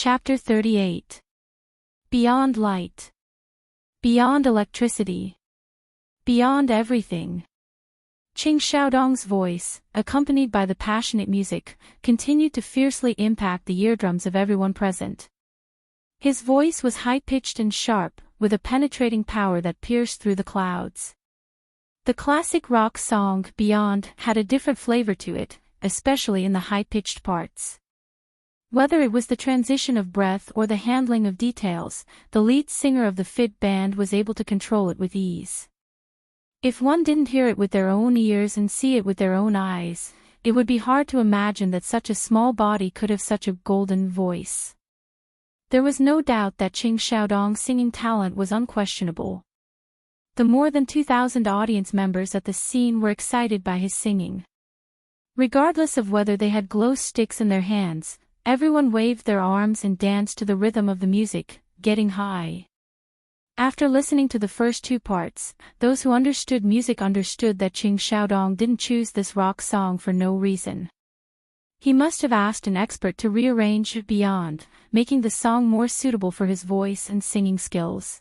Chapter 38. Beyond light. Beyond electricity. Beyond everything. Qing Xiaodong's voice, accompanied by the passionate music, continued to fiercely impact the eardrums of everyone present. His voice was high-pitched and sharp, with a penetrating power that pierced through the clouds. The classic rock song, Beyond, had a different flavor to it, especially in the high-pitched parts. Whether it was the transition of breath or the handling of details, the lead singer of the Fit band was able to control it with ease. If one didn't hear it with their own ears and see it with their own eyes, it would be hard to imagine that such a small body could have such a golden voice. There was no doubt that Qing Xiaodong's singing talent was unquestionable. The more than 2,000 audience members at the scene were excited by his singing. Regardless of whether they had glow sticks in their hands, everyone waved their arms and danced to the rhythm of the music, getting high. After listening to the first two parts, those who understood music understood that Qing Xiaodong didn't choose this rock song for no reason. He must have asked an expert to rearrange Beyond, making the song more suitable for his voice and singing skills.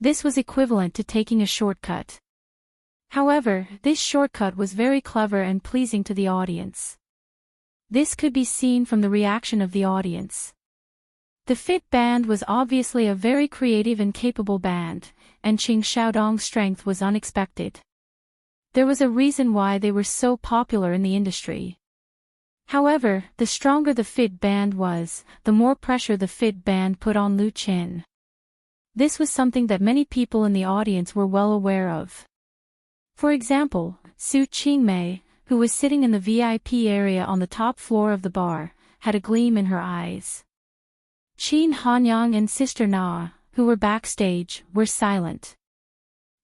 This was equivalent to taking a shortcut. However, this shortcut was very clever and pleasing to the audience. This could be seen from the reaction of the audience. The Fit band was obviously a very creative and capable band, and Qing Xiaodong's strength was unexpected. There was a reason why they were so popular in the industry. However, the stronger the Fit band was, the more pressure the Fit band put on Lu Qin. This was something that many people in the audience were well aware of. For example, Su Qingmei, who was sitting in the VIP area on the top floor of the bar, had a gleam in her eyes. Qin Hanyang and Sister Na, who were backstage, were silent.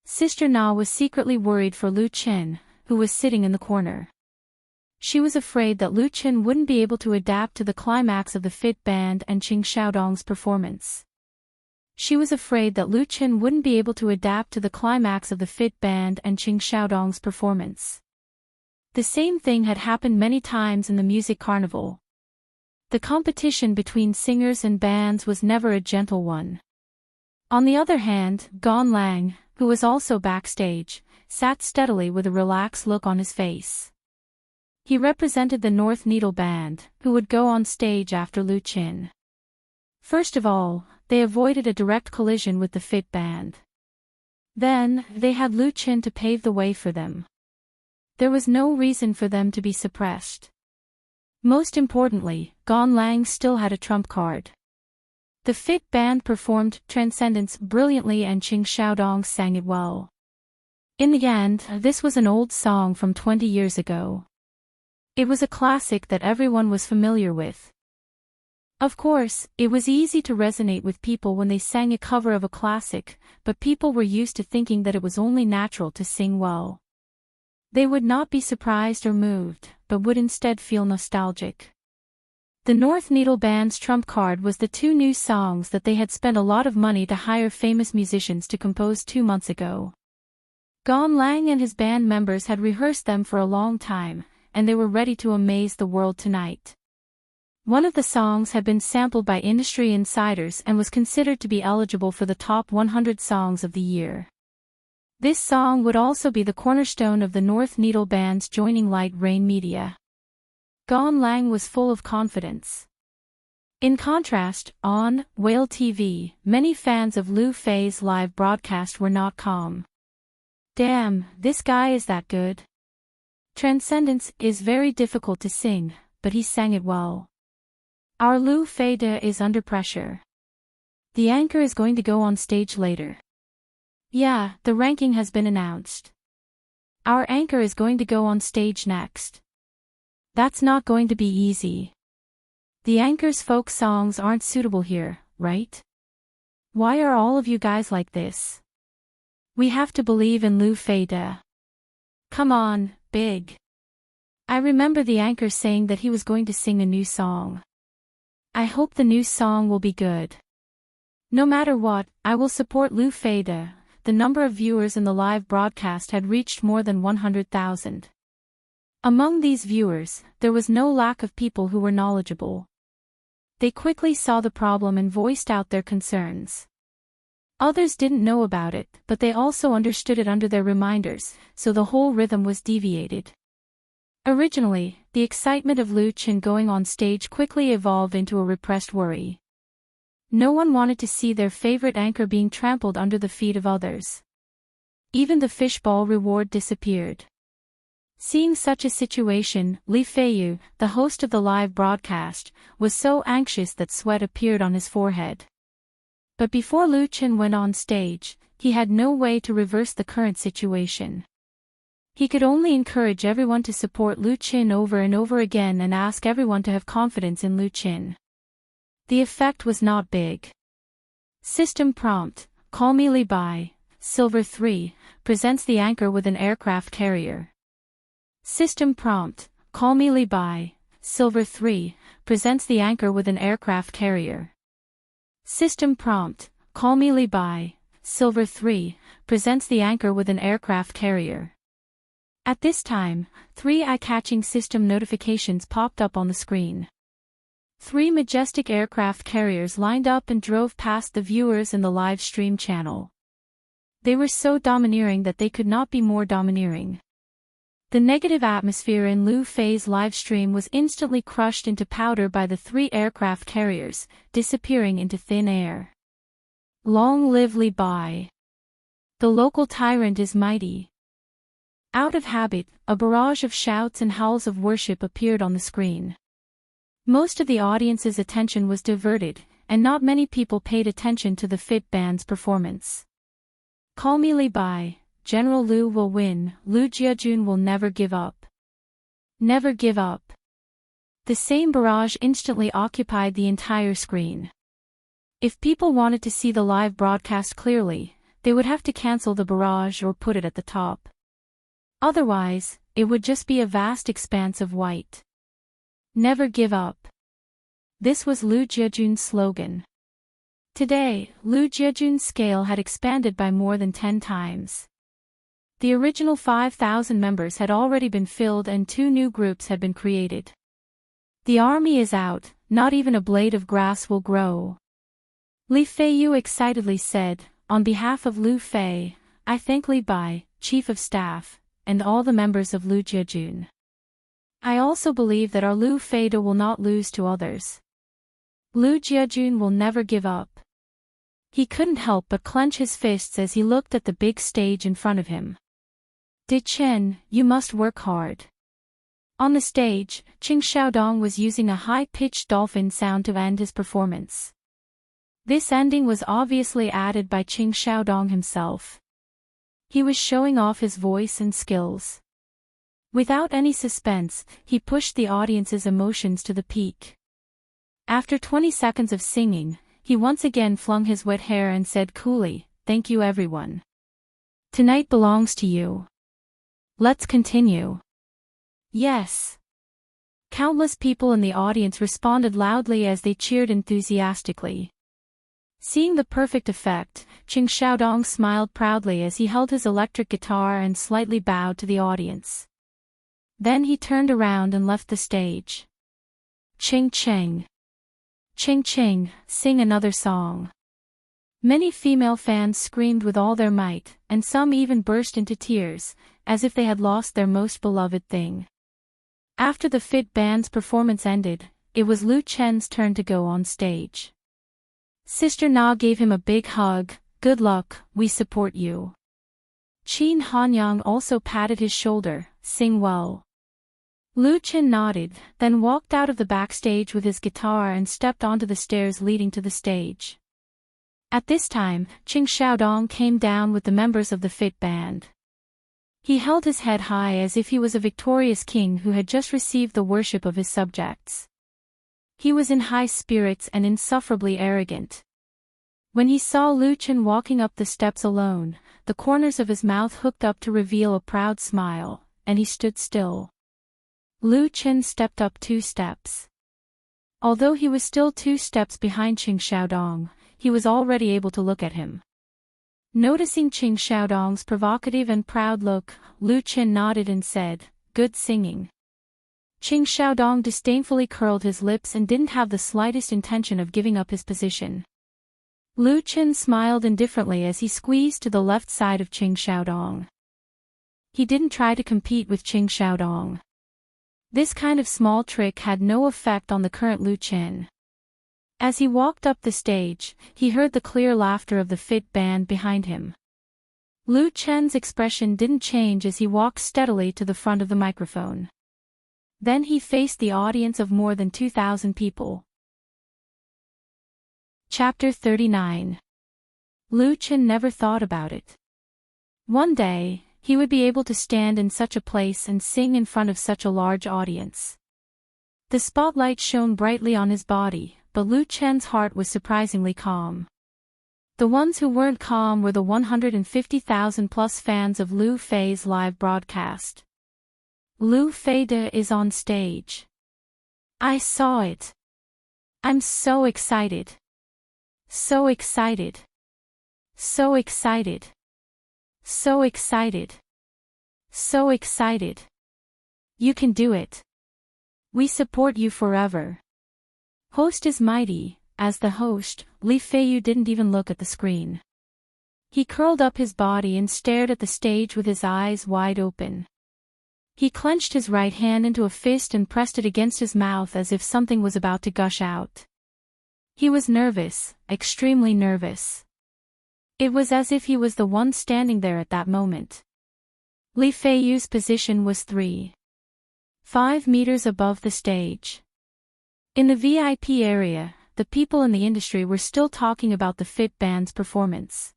Sister Na was secretly worried for Lu Qin, who was sitting in the corner. She was afraid that Lu Qin wouldn't be able to adapt to the climax of the Fit band and Qing Xiaodong's performance. She was afraid that Lu Qin wouldn't be able to adapt to the climax of the Fit band and Qing Xiaodong's performance. The same thing had happened many times in the music carnival. The competition between singers and bands was never a gentle one. On the other hand, Gan Lang, who was also backstage, sat steadily with a relaxed look on his face. He represented the North Needle Band, who would go on stage after Lu Qin. First of all, they avoided a direct collision with the Fit band. Then, they had Lu Qin to pave the way for them. There was no reason for them to be suppressed. Most importantly, Gan Lang still had a trump card. The Fit band performed Transcendence brilliantly and Qing Xiaodong sang it well. In the end, this was an old song from 20 years ago. It was a classic that everyone was familiar with. Of course, it was easy to resonate with people when they sang a cover of a classic, but people were used to thinking that it was only natural to sing well. They would not be surprised or moved, but would instead feel nostalgic. The North Needle Band's trump card was the two new songs that they had spent a lot of money to hire famous musicians to compose 2 months ago. Gan Lang and his band members had rehearsed them for a long time, and they were ready to amaze the world tonight. One of the songs had been sampled by industry insiders and was considered to be eligible for the top 100 songs of the year. This song would also be the cornerstone of the North Needle Band's joining Light Rain Media. Gan Lang was full of confidence. In contrast, on Whale TV, many fans of Lu Fei's live broadcast were not calm. Damn, this guy is that good. Transcendence is very difficult to sing, but he sang it well. Our Lu Fei is under pressure. The anchor is going to go on stage later. Yeah, the ranking has been announced. Our anchor is going to go on stage next. That's not going to be easy. The anchor's folk songs aren't suitable here, right? Why are all of you guys like this? We have to believe in Lu Fei. Come on, big. I remember the anchor saying that he was going to sing a new song. I hope the new song will be good. No matter what, I will support Lu Fei. The number of viewers in the live broadcast had reached more than 100,000. Among these viewers, there was no lack of people who were knowledgeable. They quickly saw the problem and voiced out their concerns. Others didn't know about it, but they also understood it under their reminders, so the whole rhythm was deviated. Originally, the excitement of Lu Qin going on stage quickly evolved into a repressed worry. No one wanted to see their favorite anchor being trampled under the feet of others. Even the fishball reward disappeared. Seeing such a situation, Li Feiyu, the host of the live broadcast, was so anxious that sweat appeared on his forehead. But before Lu Qin went on stage, he had no way to reverse the current situation. He could only encourage everyone to support Lu Qin over and over again and ask everyone to have confidence in Lu Qin. The effect was not big. System prompt: Call me Li Bai, Silver 3, presents the anchor with an aircraft carrier. System prompt: Call me Li Bai, Silver 3, presents the anchor with an aircraft carrier. System prompt: Call me Li Bai, Silver 3, presents the anchor with an aircraft carrier. At this time, 3 eye-catching system notifications popped up on the screen. 3 majestic aircraft carriers lined up and drove past the viewers in the live stream channel. They were so domineering that they could not be more domineering. The negative atmosphere in Lu Fei's live stream was instantly crushed into powder by the 3 aircraft carriers, disappearing into thin air. Long live Li Bai! The local tyrant is mighty. Out of habit, a barrage of shouts and howls of worship appeared on the screen. Most of the audience's attention was diverted, and not many people paid attention to the Fit Band's performance. Call me Li Bai, General Lu will win, Lu Jiajun will never give up. Never give up. The same barrage instantly occupied the entire screen. If people wanted to see the live broadcast clearly, they would have to cancel the barrage or put it at the top. Otherwise, it would just be a vast expanse of white. Never give up. This was Lu Jiajun's slogan. Today, Lu Jiajun's scale had expanded by more than 10 times. The original 5,000 members had already been filled and 2 new groups had been created. The army is out, not even a blade of grass will grow. Li Feiyu excitedly said, on behalf of Lu Fei, I thank Li Bai, Chief of Staff, and all the members of Lu Jiajun. I also believe that our Lu Feida will not lose to others. Lu Jiajun will never give up. He couldn't help but clench his fists as he looked at the big stage in front of him. Di Chen, you must work hard. On the stage, Qing Xiaodong was using a high-pitched dolphin sound to end his performance. This ending was obviously added by Qing Xiaodong himself. He was showing off his voice and skills. Without any suspense, he pushed the audience's emotions to the peak. After 20 seconds of singing, he once again flung his wet hair and said coolly, "Thank you everyone. Tonight belongs to you. Let's continue." Yes. Countless people in the audience responded loudly as they cheered enthusiastically. Seeing the perfect effect, Qing Xiaodong smiled proudly as he held his electric guitar and slightly bowed to the audience. Then he turned around and left the stage. Ching Ching. Ching Ching, sing another song. Many female fans screamed with all their might, and some even burst into tears, as if they had lost their most beloved thing. After the Fit Band's performance ended, it was Lu Chen's turn to go on stage. Sister Na gave him a big hug. Good luck, we support you. Qin Hanyang also patted his shoulder, sing well. Lu Chen nodded, then walked out of the backstage with his guitar and stepped onto the stairs leading to the stage. At this time, Qing Xiaodong came down with the members of the Fit Band. He held his head high as if he was a victorious king who had just received the worship of his subjects. He was in high spirits and insufferably arrogant. When he saw Lu Chen walking up the steps alone, the corners of his mouth hooked up to reveal a proud smile, and he stood still. Lu Chen stepped up 2 steps. Although he was still 2 steps behind Qing Xiaodong, he was already able to look at him. Noticing Qing Xiaodong's provocative and proud look, Lu Chen nodded and said, "Good singing." Qing Xiaodong disdainfully curled his lips and didn't have the slightest intention of giving up his position. Lu Chen smiled indifferently as he squeezed to the left side of Qing Xiaodong. He didn't try to compete with Qing Xiaodong. This kind of small trick had no effect on the current Lu Chen. As he walked up the stage, he heard the clear laughter of the fit band behind him. Lu Chen's expression didn't change as he walked steadily to the front of the microphone. Then he faced the audience of more than 2,000 people. Chapter 39. Lu Chen never thought about it. One day, he would be able to stand in such a place and sing in front of such a large audience. The spotlight shone brightly on his body, but Lu Chen's heart was surprisingly calm. The ones who weren't calm were the 150,000 plus fans of Lu Fei's live broadcast. Lu Fei is on stage. I saw it. I'm so excited. So excited. So excited. So excited. So excited. You can do it. We support you forever. Host is mighty. As the host, Li Feiyu didn't even look at the screen. He curled up his body and stared at the stage with his eyes wide open. He clenched his right hand into a fist and pressed it against his mouth as if something was about to gush out. He was nervous, extremely nervous. It was as if he was the one standing there at that moment. Li Feiyu's position was 3.5 meters above the stage. In the VIP area, the people in the industry were still talking about the fit band's performance.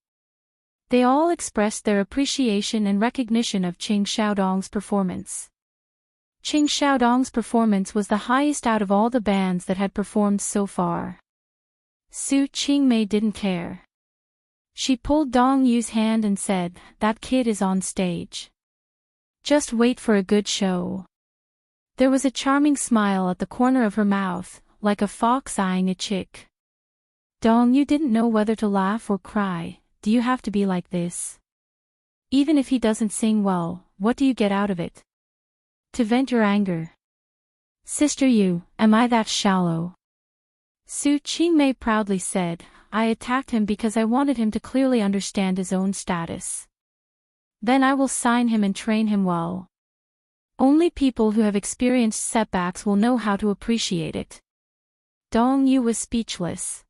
They all expressed their appreciation and recognition of Qing Xiaodong's performance. Qing Xiaodong's performance was the highest out of all the bands that had performed so far. Su Qingmei didn't care. She pulled Dong Yu's hand and said, "That kid is on stage. Just wait for a good show." There was a charming smile at the corner of her mouth, like a fox eyeing a chick. Dong Yu didn't know whether to laugh or cry. Do you have to be like this? Even if he doesn't sing well, what do you get out of it? To vent your anger. Sister Yu, am I that shallow? Su Qingmei proudly said, I attacked him because I wanted him to clearly understand his own status. Then I will sign him and train him well. Only people who have experienced setbacks will know how to appreciate it. Dong Yu was speechless.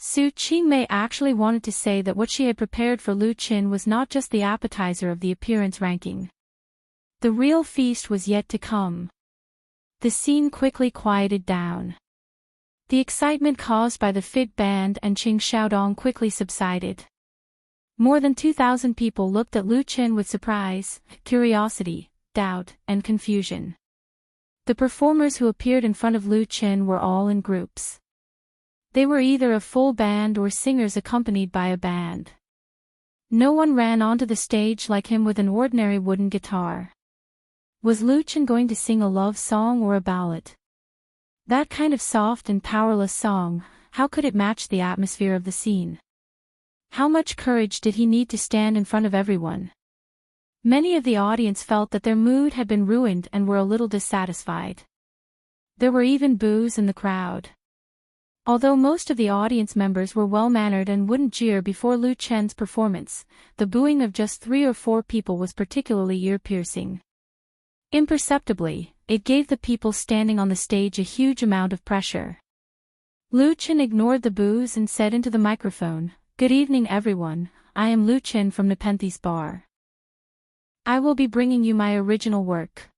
Su Qingmei actually wanted to say that what she had prepared for Lu Chen was not just the appetizer of the appearance ranking. The real feast was yet to come. The scene quickly quieted down. The excitement caused by the fit band and Qing Xiaodong quickly subsided. More than 2,000 people looked at Lu Chen with surprise, curiosity, doubt, and confusion. The performers who appeared in front of Lu Chen were all in groups. They were either a full band or singers accompanied by a band. No one ran onto the stage like him with an ordinary wooden guitar. Was Lu Chen going to sing a love song or a ballad? That kind of soft and powerless song, how could it match the atmosphere of the scene? How much courage did he need to stand in front of everyone? Many of the audience felt that their mood had been ruined and were a little dissatisfied. There were even boos in the crowd. Although most of the audience members were well-mannered and wouldn't jeer before Lu Chen's performance, the booing of just 3 or 4 people was particularly ear-piercing. Imperceptibly, it gave the people standing on the stage a huge amount of pressure. Lu Chen ignored the boos and said into the microphone, "Good evening everyone, I am Lu Chen from Nepenthes Bar. I will be bringing you my original work.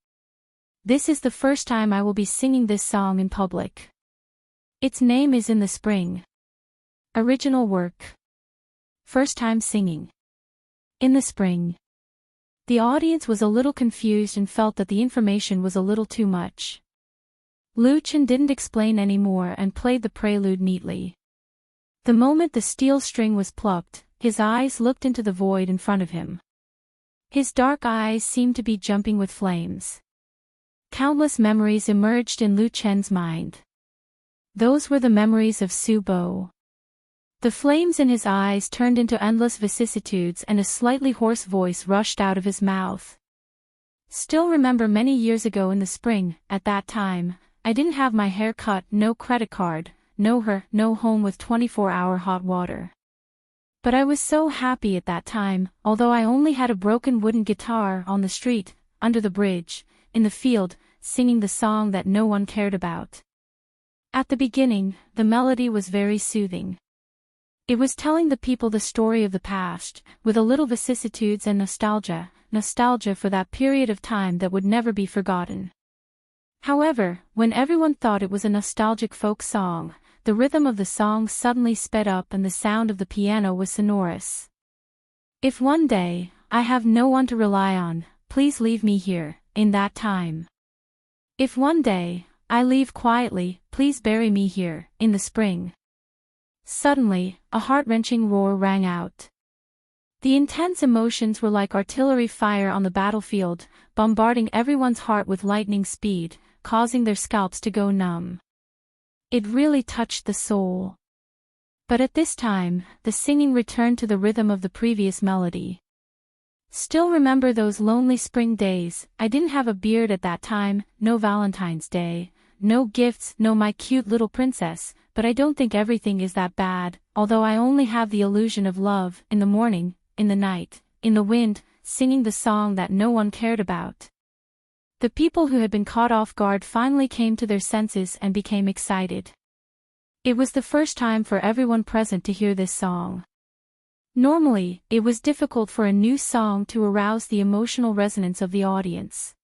This is the first time I will be singing this song in public. Its name is In the Spring. Original work. First time singing. In the Spring." The audience was a little confused and felt that the information was a little too much. Lu Chen didn't explain any more and played the prelude neatly. The moment the steel string was plucked, his eyes looked into the void in front of him. His dark eyes seemed to be jumping with flames. Countless memories emerged in Lu Chen's mind. Those were the memories of Su Bo. The flames in his eyes turned into endless vicissitudes and a slightly hoarse voice rushed out of his mouth. Still remember many years ago in the spring, at that time, I didn't have my hair cut, no credit card, no home with 24-hour hot water. But I was so happy at that time, although I only had a broken wooden guitar on the street, under the bridge, in the field, singing the song that no one cared about. At the beginning, the melody was very soothing. It was telling the people the story of the past, with a little vicissitudes and nostalgia for that period of time that would never be forgotten. However, when everyone thought it was a nostalgic folk song, the rhythm of the song suddenly sped up and the sound of the piano was sonorous. If one day, I have no one to rely on, please leave me here, in that time. If one day, I leave quietly, please bury me here, in the spring. Suddenly, a heart-wrenching roar rang out. The intense emotions were like artillery fire on the battlefield, bombarding everyone's heart with lightning speed, causing their scalps to go numb. It really touched the soul. But at this time, the singing returned to the rhythm of the previous melody. Still remember those lonely spring days. I didn't have a beard at that time, no Valentine's Day, no gifts, no my cute little princess, but I don't think everything is that bad, although I only have the illusion of love, in the morning, in the night, in the wind, singing the song that no one cared about. The people who had been caught off guard finally came to their senses and became excited. It was the first time for everyone present to hear this song. Normally, it was difficult for a new song to arouse the emotional resonance of the audience.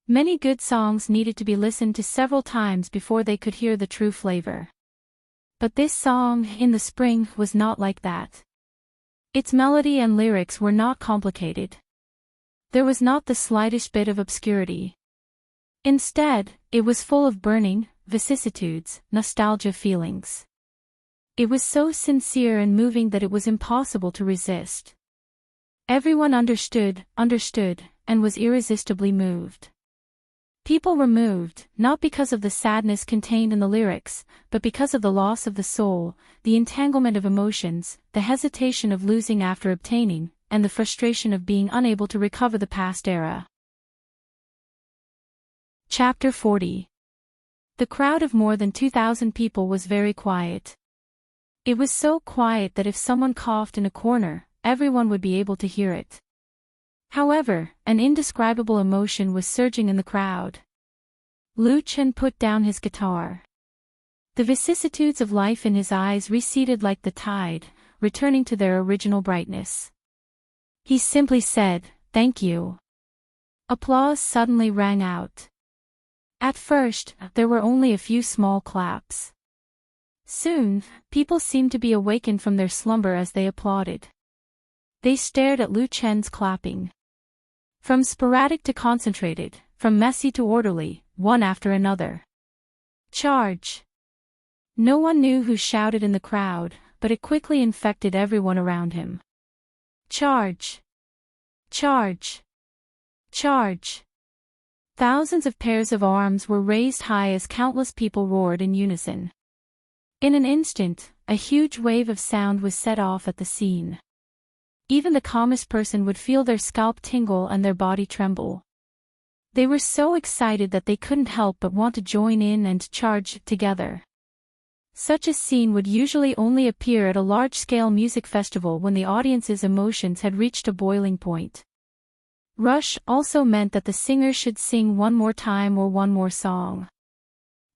Many good songs needed to be listened to several times before they could hear the true flavor. But this song, In the Spring, was not like that. Its melody and lyrics were not complicated. There was not the slightest bit of obscurity. Instead, it was full of burning vicissitudes, nostalgia feelings. It was so sincere and moving that it was impossible to resist. Everyone understood, and was irresistibly moved. People were moved, not because of the sadness contained in the lyrics, but because of the loss of the soul, the entanglement of emotions, the hesitation of losing after obtaining, and the frustration of being unable to recover the past era. Chapter 40. The crowd of more than 2,000 people was very quiet. It was so quiet that if someone coughed in a corner, everyone would be able to hear it. However, an indescribable emotion was surging in the crowd. Lu Chen put down his guitar. The vicissitudes of life in his eyes receded like the tide, returning to their original brightness. He simply said, "Thank you." Applause suddenly rang out. At first, there were only a few small claps. Soon, people seemed to be awakened from their slumber as they applauded. They stared at Lu Chen's clapping. From sporadic to concentrated, from messy to orderly, one after another. Charge! No one knew who shouted in the crowd, but it quickly infected everyone around him. Charge! Charge! Charge! Thousands of pairs of arms were raised high as countless people roared in unison. In an instant, a huge wave of sound was set off at the scene. Even the calmest person would feel their scalp tingle and their body tremble. They were so excited that they couldn't help but want to join in and charge together. Such a scene would usually only appear at a large-scale music festival when the audience's emotions had reached a boiling point. Rush also meant that the singer should sing one more time or one more song.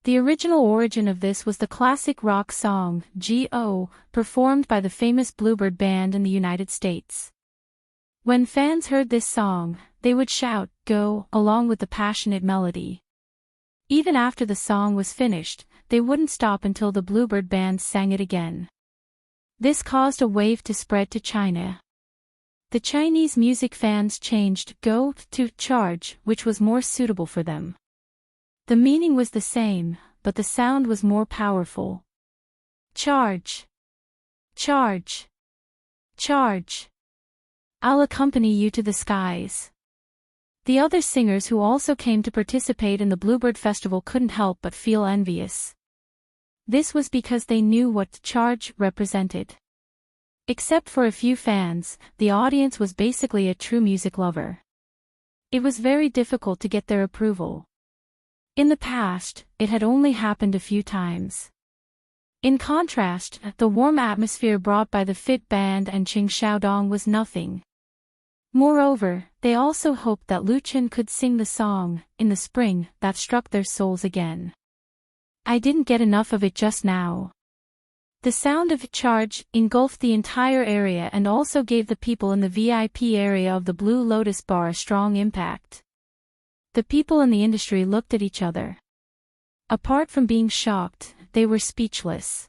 The original origin of this was the classic rock song, G.O., performed by the famous Bluebird Band in the United States. When fans heard this song, they would shout, "Go," along with the passionate melody. Even after the song was finished, they wouldn't stop until the Bluebird Band sang it again. This caused a wave to spread to China. The Chinese music fans changed "go" to "charge," which was more suitable for them. The meaning was the same, but the sound was more powerful. Charge! Charge! Charge! I'll accompany you to the skies. The other singers who also came to participate in the Bluebird Festival couldn't help but feel envious. This was because they knew what charge represented. Except for a few fans, the audience was basically a true music lover. It was very difficult to get their approval. In the past, it had only happened a few times. In contrast, the warm atmosphere brought by the Fit Band and Qing Xiaodong was nothing. Moreover, they also hoped that Lu Chen could sing the song, In the Spring, that struck their souls again. I didn't get enough of it just now. The sound of charge engulfed the entire area and also gave the people in the VIP area of the Blue Lotus Bar a strong impact. The people in the industry looked at each other. Apart from being shocked, they were speechless.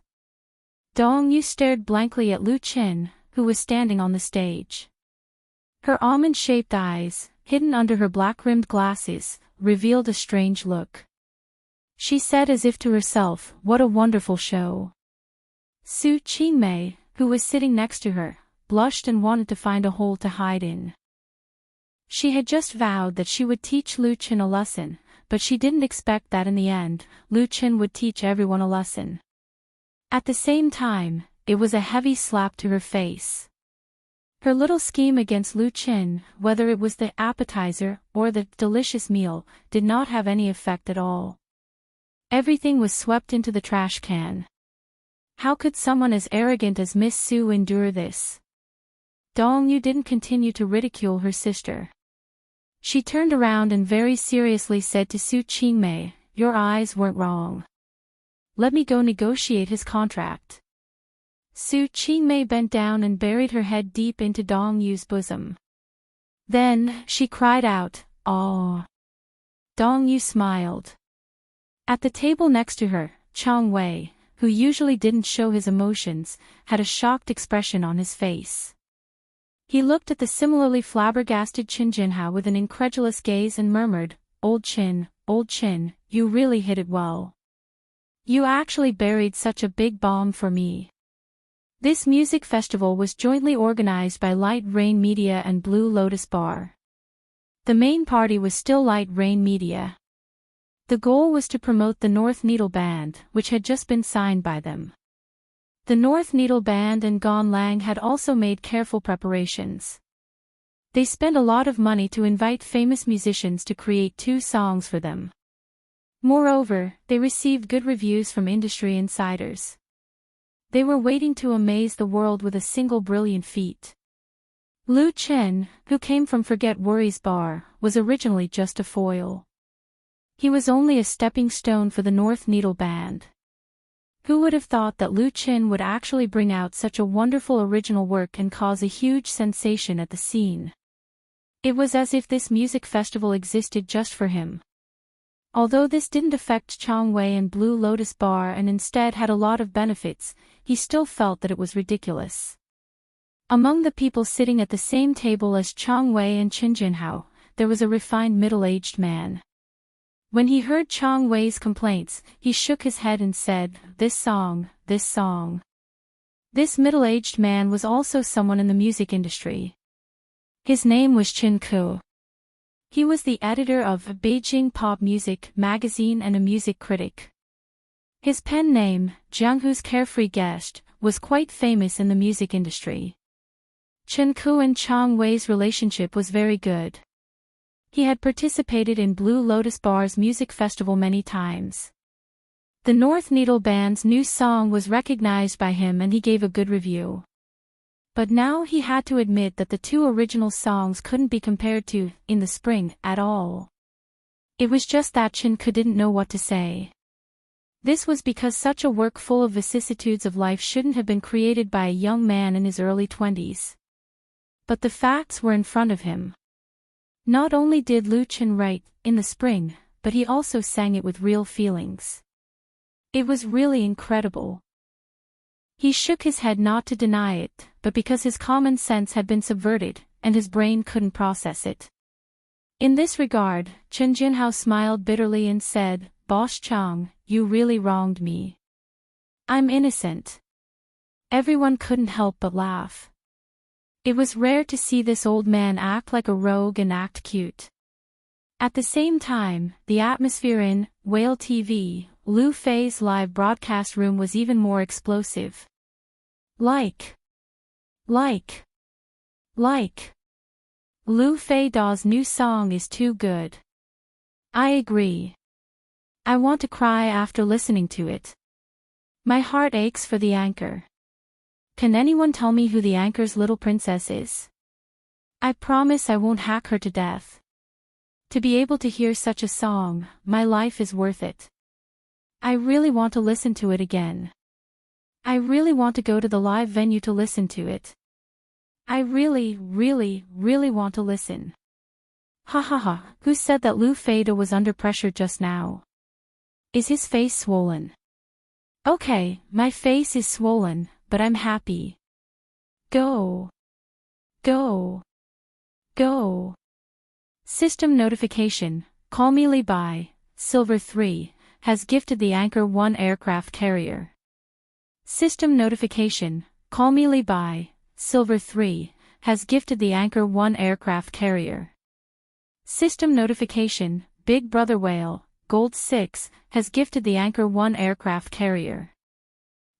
Dong Yu stared blankly at Lu Chen, who was standing on the stage. Her almond-shaped eyes, hidden under her black-rimmed glasses, revealed a strange look. She said as if to herself, "What a wonderful show." Su Qingmei, who was sitting next to her, blushed and wanted to find a hole to hide in. She had just vowed that she would teach Lu Chen a lesson, but she didn't expect that in the end, Lu Chen would teach everyone a lesson. At the same time, it was a heavy slap to her face. Her little scheme against Lu Chen, whether it was the appetizer or the delicious meal, did not have any effect at all. Everything was swept into the trash can. How could someone as arrogant as Miss Su endure this? Dong Yu didn't continue to ridicule her sister. She turned around and very seriously said to Su Qingmei, "Your eyes weren't wrong. Let me go negotiate his contract." Su Qingmei bent down and buried her head deep into Dong Yu's bosom. Then, she cried out, "Oh!" Dong Yu smiled. At the table next to her, Chang Wei, who usually didn't show his emotions, had a shocked expression on his face. He looked at the similarly flabbergasted Qin Jinhao with an incredulous gaze and murmured, Old Qin, you really hit it well. You actually buried such a big bomb for me." This music festival was jointly organized by Light Rain Media and Blue Lotus Bar. The main party was still Light Rain Media. The goal was to promote the North Needle Band, which had just been signed by them. The North Needle Band and Gon Lang had also made careful preparations. They spent a lot of money to invite famous musicians to create 2 songs for them. Moreover, they received good reviews from industry insiders. They were waiting to amaze the world with a single brilliant feat. Lu Chen, who came from Forget Worries Bar, was originally just a foil. He was only a stepping stone for the North Needle Band. Who would have thought that Lu Chen would actually bring out such a wonderful original work and cause a huge sensation at the scene? It was as if this music festival existed just for him. Although this didn't affect Chang Wei and Blue Lotus Bar and instead had a lot of benefits, he still felt that it was ridiculous. Among the people sitting at the same table as Chang Wei and Qin Jinhao, there was a refined middle-aged man. When he heard Chang Wei's complaints, he shook his head and said, This song. This middle-aged man was also someone in the music industry. His name was Qin Ku. He was the editor of Beijing Pop Music magazine and a music critic. His pen name, Jianghu's Carefree Guest, was quite famous in the music industry. Qin Ku and Chang Wei's relationship was very good. He had participated in Blue Lotus Bar's music festival many times. The North Needle Band's new song was recognized by him and he gave a good review. But now he had to admit that the 2 original songs couldn't be compared to In the Spring at all. It was just that Qin Ku didn't know what to say. This was because such a work full of vicissitudes of life shouldn't have been created by a young man in his early 20s. But the facts were in front of him. Not only did Lu Chen write In the Spring, but he also sang it with real feelings. It was really incredible. He shook his head not to deny it, but because his common sense had been subverted, and his brain couldn't process it. In this regard, Qin Jinhao smiled bitterly and said, Boss Chang, you really wronged me. I'm innocent. Everyone couldn't help but laugh. It was rare to see this old man act like a rogue and act cute. At the same time, the atmosphere in Whale TV, Lu Fei's live broadcast room was even more explosive. Like. Lu Fei Da's new song is too good. I agree. I want to cry after listening to it. My heart aches for the anchor. Can anyone tell me who the anchor's little princess is? I promise I won't hack her to death. To be able to hear such a song, my life is worth it. I really want to listen to it again. I really want to go to the live venue to listen to it. I really want to listen. Ha ha ha, who said that Lu Fei Da was under pressure just now? Is his face swollen? Okay, my face is swollen, but I'm happy. Go. Go. Go. System notification, Call Me Li Bai, Silver 3, has gifted the Anchor 1 aircraft carrier. System notification, Call Me Li Bai, Silver 3, has gifted the Anchor 1 aircraft carrier. System notification, Big Brother Whale, Gold 6, has gifted the Anchor 1 aircraft carrier.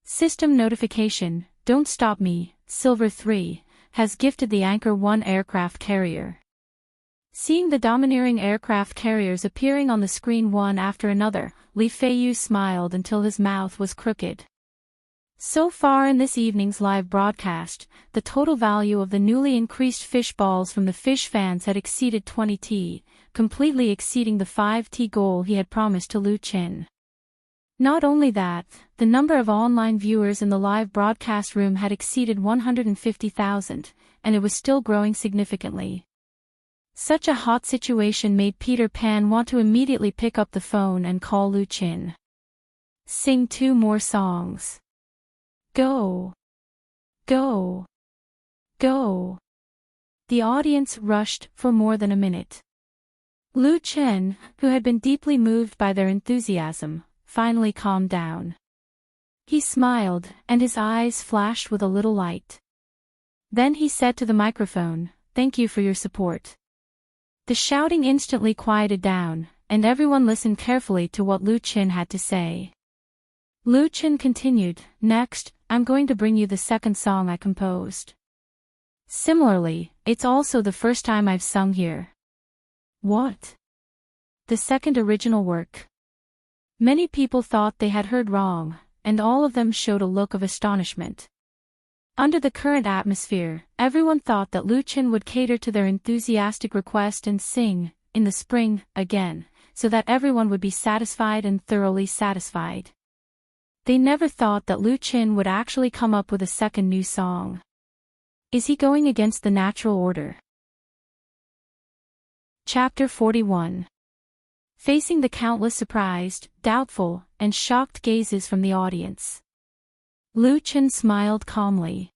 System notification, Don't Stop Me, Silver 3, has gifted the Anchor 1 aircraft carrier. Seeing the domineering aircraft carriers appearing on the screen one after another, Li Feiyu smiled until his mouth was crooked. So far in this evening's live broadcast, the total value of the newly increased fish balls from the fish fans had exceeded 20T, completely exceeding the 5T goal he had promised to Lu Qin. Not only that, the number of online viewers in the live broadcast room had exceeded 150,000, and it was still growing significantly. Such a hot situation made Peter Pan want to immediately pick up the phone and call Lu Qin. Sing 2 more songs. Go. Go. Go. The audience rushed for more than a minute. Lu Qin, who had been deeply moved by their enthusiasm, finally calmed down. He smiled, and his eyes flashed with a little light. Then he said to the microphone, "Thank you for your support." The shouting instantly quieted down, and everyone listened carefully to what Lu Qin had to say. Lu Qin continued, "Next, I'm going to bring you the second song I composed. Similarly, it's also the first time I've sung here." What? The second original work? Many people thought they had heard wrong, and all of them showed a look of astonishment. Under the current atmosphere, everyone thought that Lu Qin would cater to their enthusiastic request and sing, "In the Spring," again, so that everyone would be satisfied and thoroughly satisfied. They never thought that Lu Qin would actually come up with a second new song. Is he going against the natural order? Chapter 41. Facing the countless surprised, doubtful, and shocked gazes from the audience, Lu Qin smiled calmly.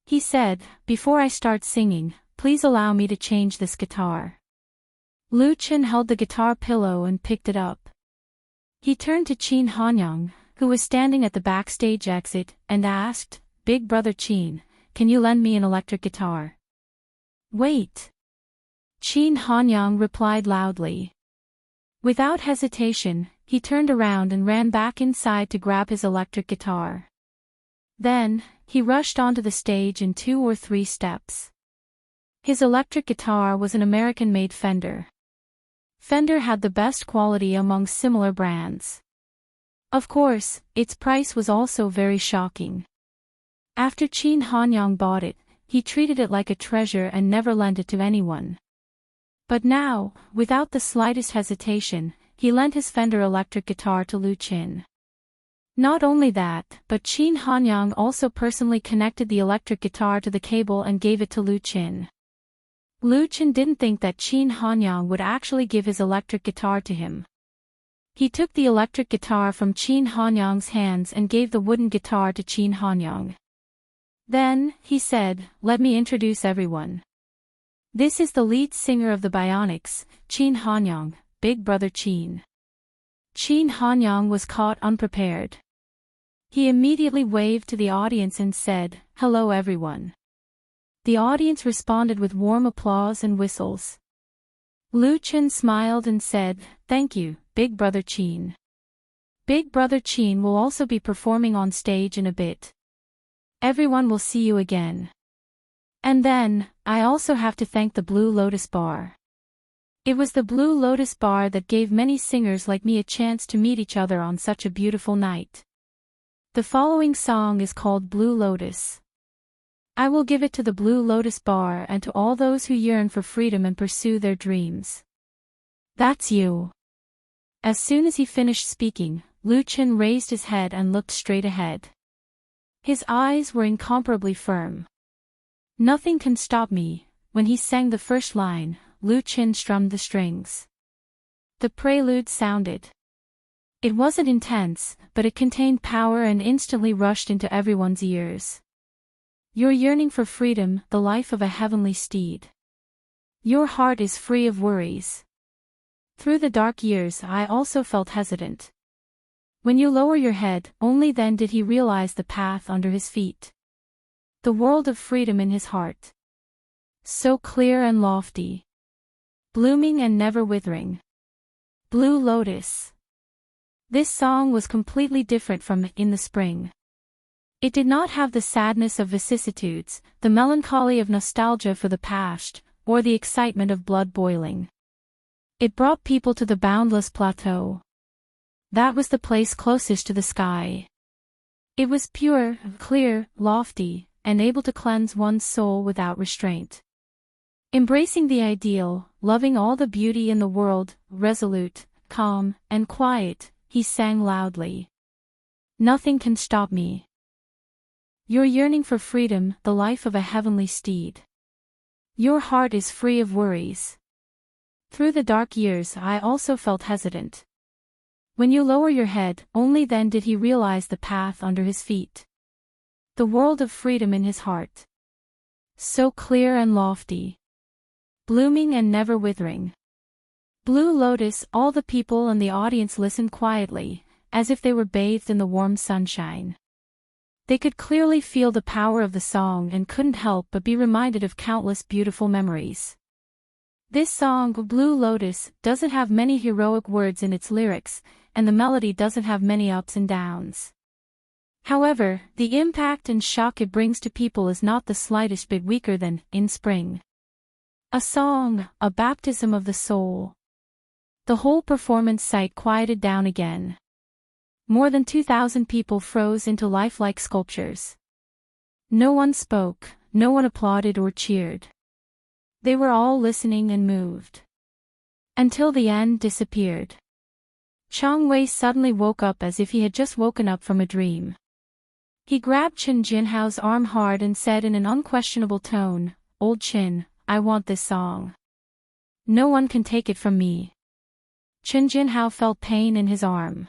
He said, "Before I start singing, please allow me to change this guitar." Lu Qin held the guitar pillow and picked it up. He turned to Qin Hanyang, who was standing at the backstage exit, and asked, "Big brother Qin, can you lend me an electric guitar?" "Wait." Qin Hanyang replied loudly. Without hesitation, he turned around and ran back inside to grab his electric guitar. Then, he rushed onto the stage in 2 or 3 steps. His electric guitar was an American-made Fender. Fender had the best quality among similar brands. Of course, its price was also very shocking. After Qin Hanyang bought it, he treated it like a treasure and never lent it to anyone. But now, without the slightest hesitation, he lent his Fender electric guitar to Lu Qin. Not only that, but Qin Hanyang also personally connected the electric guitar to the cable and gave it to Lu Qin. Lu Qin didn't think that Qin Hanyang would actually give his electric guitar to him. He took the electric guitar from Qin Hanyang's hands and gave the wooden guitar to Qin Hanyang. Then, he said, "Let me introduce everyone. This is the lead singer of the Bionics, Qin Hanyang, Big Brother Qin." Qin Hanyang was caught unprepared. He immediately waved to the audience and said, "Hello everyone." The audience responded with warm applause and whistles. Lu Qin smiled and said, "Thank you, Big Brother Qin. Big Brother Qin will also be performing on stage in a bit. Everyone will see you again." And then, I also have to thank the Blue Lotus Bar. It was the Blue Lotus Bar that gave many singers like me a chance to meet each other on such a beautiful night. The following song is called Blue Lotus. I will give it to the Blue Lotus Bar and to all those who yearn for freedom and pursue their dreams. That's you. As soon as he finished speaking, Lu Chen raised his head and looked straight ahead. His eyes were incomparably firm. Nothing can stop me. When he sang the first line, Lu Chen strummed the strings. The prelude sounded. It wasn't intense, but it contained power and instantly rushed into everyone's ears. You're yearning for freedom, the life of a heavenly steed. Your heart is free of worries. Through the dark years I also felt hesitant. When you lower your head, only then did he realize the path under his feet. The world of freedom in his heart. So clear and lofty. Blooming and never withering. Blue Lotus. This song was completely different from In the Spring. It did not have the sadness of vicissitudes, the melancholy of nostalgia for the past, or the excitement of blood boiling. It brought people to the boundless plateau. That was the place closest to the sky. It was pure, clear, lofty, and able to cleanse one's soul without restraint. Embracing the ideal, loving all the beauty in the world, resolute, calm, and quiet, he sang loudly. Nothing can stop me. You're yearning for freedom, the life of a heavenly steed. Your heart is free of worries. Through the dark years I also felt hesitant. When you lower your head, only then did he realize the path under his feet. The world of freedom in his heart. So clear and lofty. Blooming and never withering. Blue Lotus. All the people in the audience listened quietly, as if they were bathed in the warm sunshine. They could clearly feel the power of the song and couldn't help but be reminded of countless beautiful memories. This song, Blue Lotus, doesn't have many heroic words in its lyrics, and the melody doesn't have many ups and downs. However, the impact and shock it brings to people is not the slightest bit weaker than In Spring. A song, a baptism of the soul. The whole performance site quieted down again. More than 2,000 people froze into lifelike sculptures. No one spoke, no one applauded or cheered. They were all listening and moved. Until the end disappeared. Chang Wei suddenly woke up as if he had just woken up from a dream. He grabbed Chen Jinhao's arm hard and said in an unquestionable tone, "Old Chen, I want this song. No one can take it from me." Chen Jinhao felt pain in his arm.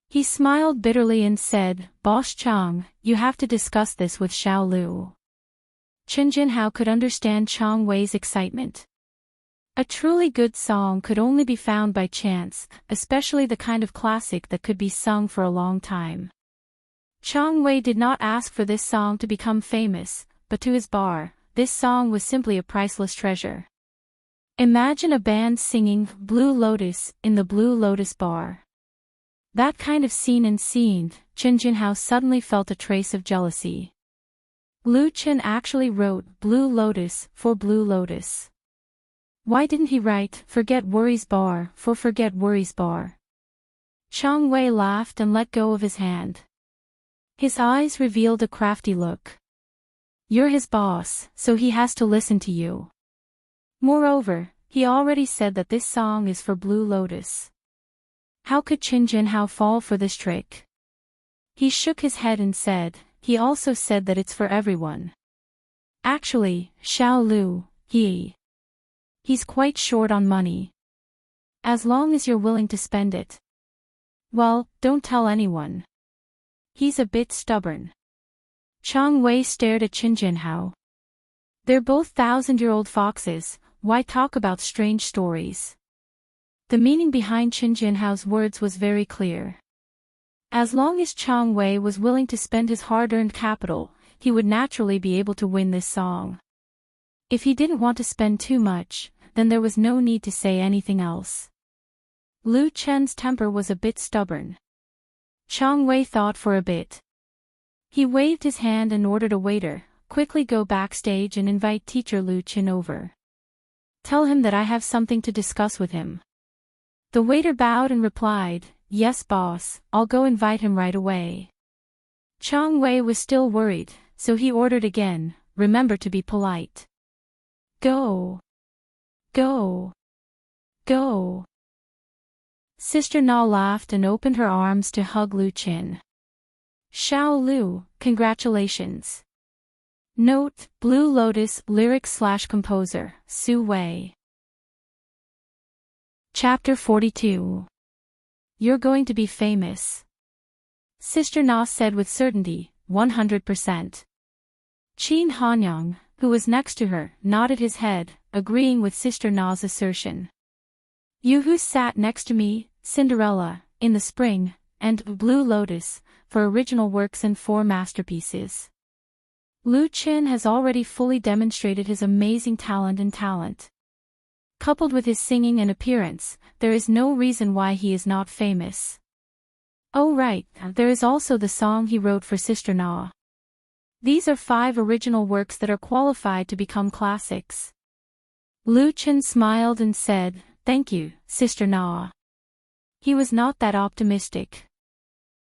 He smiled bitterly and said, "Boss Chang, you have to discuss this with Xiao Lu." Chen Jinhao could understand Chang Wei's excitement. A truly good song could only be found by chance, especially the kind of classic that could be sung for a long time. Chang Wei did not ask for this song to become famous, but to his bar, this song was simply a priceless treasure. Imagine a band singing Blue Lotus in the Blue Lotus Bar. That kind of scene, Chen Jinhao suddenly felt a trace of jealousy. Lu Chen actually wrote Blue Lotus for Blue Lotus. Why didn't he write Forget Worries Bar for Forget Worries Bar? Chang Wei laughed and let go of his hand. His eyes revealed a crafty look. You're his boss, so he has to listen to you. Moreover, he already said that this song is for Blue Lotus. How could Chen Jinhao fall for this trick? He shook his head and said, he also said that it's for everyone. Actually, Xiao Lu, he's quite short on money. As long as you're willing to spend it. Well, don't tell anyone. He's a bit stubborn. Chang Wei stared at Chen Jinhao. They're both 1,000-year-old foxes, why talk about strange stories? The meaning behind Chen Jinhao's words was very clear. As long as Chang Wei was willing to spend his hard-earned capital, he would naturally be able to win this song. If he didn't want to spend too much, then there was no need to say anything else. Lu Chen's temper was a bit stubborn. Chang Wei thought for a bit. He waved his hand and ordered a waiter, quickly go backstage and invite teacher Lu Qin over. Tell him that I have something to discuss with him. The waiter bowed and replied, yes boss, I'll go invite him right away. Chang Wei was still worried, so he ordered again, remember to be polite. Go. Go. Go. Sister Na laughed and opened her arms to hug Lu Qin. Xiao Lu, congratulations. Note, Blue Lotus lyrics/composer, Su Wei. Chapter 42. You're going to be famous. Sister Na said with certainty, 100%. Qin Hanyang, who was next to her, nodded his head, agreeing with Sister Na's assertion. You who sat next to me, Cinderella, in the Spring, and Blue Lotus, for original works and 4 masterpieces. Lu Qin has already fully demonstrated his amazing talent. Coupled with his singing and appearance, there is no reason why he is not famous. Oh right, there is also the song he wrote for Sister Na. These are 5 original works that are qualified to become classics. Lu Qin smiled and said, thank you, Sister Na. He was not that optimistic.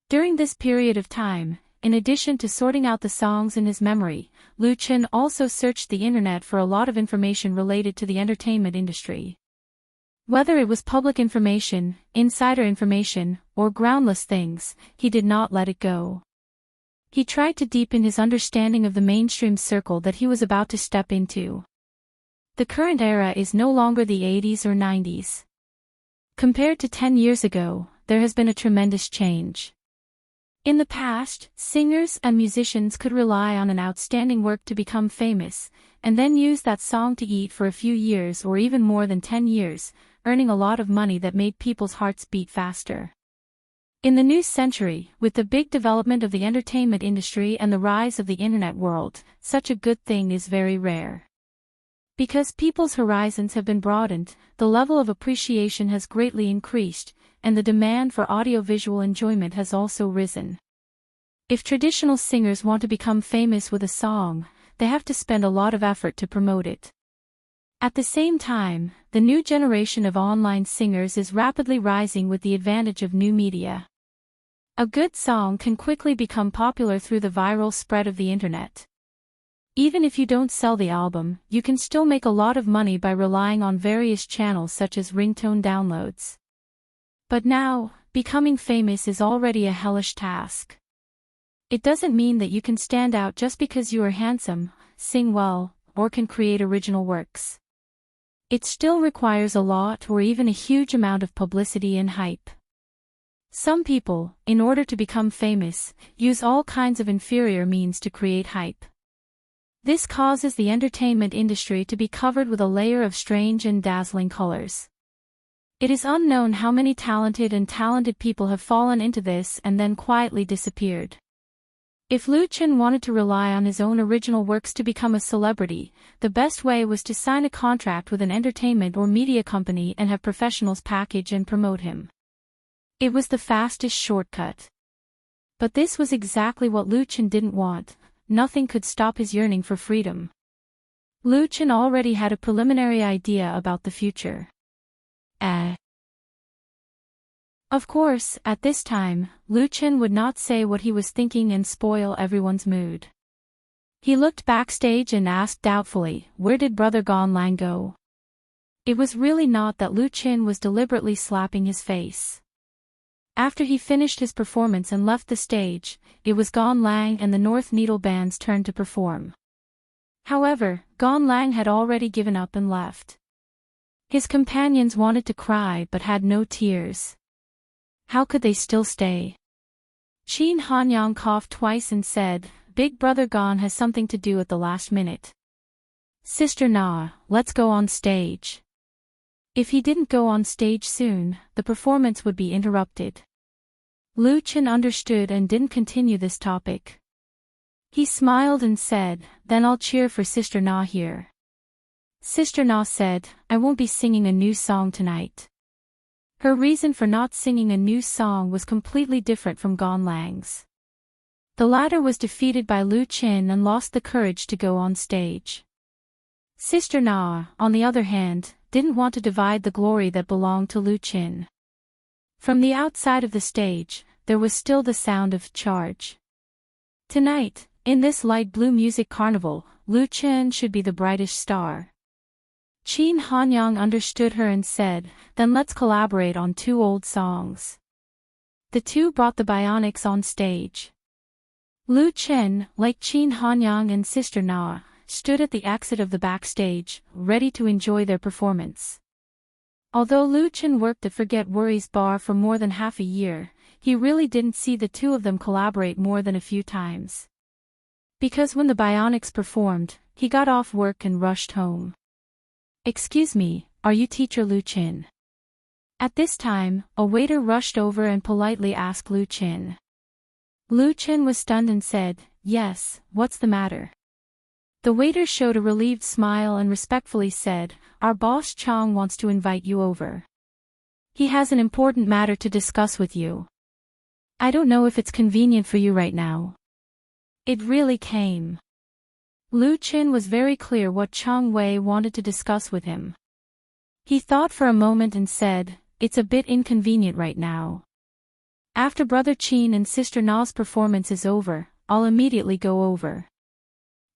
During this period of time, in addition to sorting out the songs in his memory, Lu Qin also searched the internet for a lot of information related to the entertainment industry. Whether it was public information, insider information, or groundless things, he did not let it go. He tried to deepen his understanding of the mainstream circle that he was about to step into. The current era is no longer the 80s or 90s. Compared to 10 years ago, there has been a tremendous change. In the past, singers and musicians could rely on an outstanding work to become famous, and then use that song to eat for a few years or even more than 10 years, earning a lot of money that made people's hearts beat faster. In the new century, with the big development of the entertainment industry and the rise of the internet world, such a good thing is very rare. Because people's horizons have been broadened, the level of appreciation has greatly increased, and the demand for audiovisual enjoyment has also risen. If traditional singers want to become famous with a song, they have to spend a lot of effort to promote it. At the same time, the new generation of online singers is rapidly rising with the advantage of new media. A good song can quickly become popular through the viral spread of the internet. Even if you don't sell the album, you can still make a lot of money by relying on various channels such as ringtone downloads. But now, becoming famous is already a hellish task. It doesn't mean that you can stand out just because you are handsome, sing well, or can create original works. It still requires a lot or even a huge amount of publicity and hype. Some people, in order to become famous, use all kinds of inferior means to create hype. This causes the entertainment industry to be covered with a layer of strange and dazzling colors. It is unknown how many talented people have fallen into this and then quietly disappeared. If Lu Qin wanted to rely on his own original works to become a celebrity, the best way was to sign a contract with an entertainment or media company and have professionals package and promote him. It was the fastest shortcut. But this was exactly what Lu Qin didn't want. Nothing could stop his yearning for freedom. Lu Qin already had a preliminary idea about the future. Of course, at this time, Lu Qin would not say what he was thinking and spoil everyone's mood. He looked backstage and asked doubtfully, where did Brother Gan Lang go? It was really not that Lu Qin was deliberately slapping his face. After he finished his performance and left the stage, it was Gan Lang and the North Needle Band's turn to perform. However, Gan Lang had already given up and left. His companions wanted to cry but had no tears. How could they still stay? Qin Hanyang coughed twice and said, Big Brother Gan has something to do at the last minute. Sister Na, let's go on stage. If he didn't go on stage soon, the performance would be interrupted. Lu Qin understood and didn't continue this topic. He smiled and said, then I'll cheer for Sister Na here. Sister Na said, I won't be singing a new song tonight. Her reason for not singing a new song was completely different from Gan Lang's. The latter was defeated by Lu Qin and lost the courage to go on stage. Sister Na, on the other hand, didn't want to divide the glory that belonged to Lu Qin. From the outside of the stage, there was still the sound of charge. Tonight, in this light blue music carnival, Lu Qin should be the brightest star. Qin Hanyang understood her and said, then let's collaborate on 2 old songs. The two brought the bionics on stage. Lu Qin, like Qin Hanyang and Sister Na, stood at the exit of the backstage, ready to enjoy their performance. Although Lu Qin worked at Forget Worries Bar for more than half a year, he really didn't see the two of them collaborate more than a few times. Because when the bionics performed, he got off work and rushed home. Excuse me, are you teacher Lu Qin? At this time, a waiter rushed over and politely asked Lu Qin. Lu Qin was stunned and said, yes, what's the matter? The waiter showed a relieved smile and respectfully said, our boss Chang wants to invite you over. He has an important matter to discuss with you. I don't know if it's convenient for you right now. It really came. Lu Qin was very clear what Chang Wei wanted to discuss with him. He thought for a moment and said, it's a bit inconvenient right now. After Brother Qin and Sister Na's performance is over, I'll immediately go over.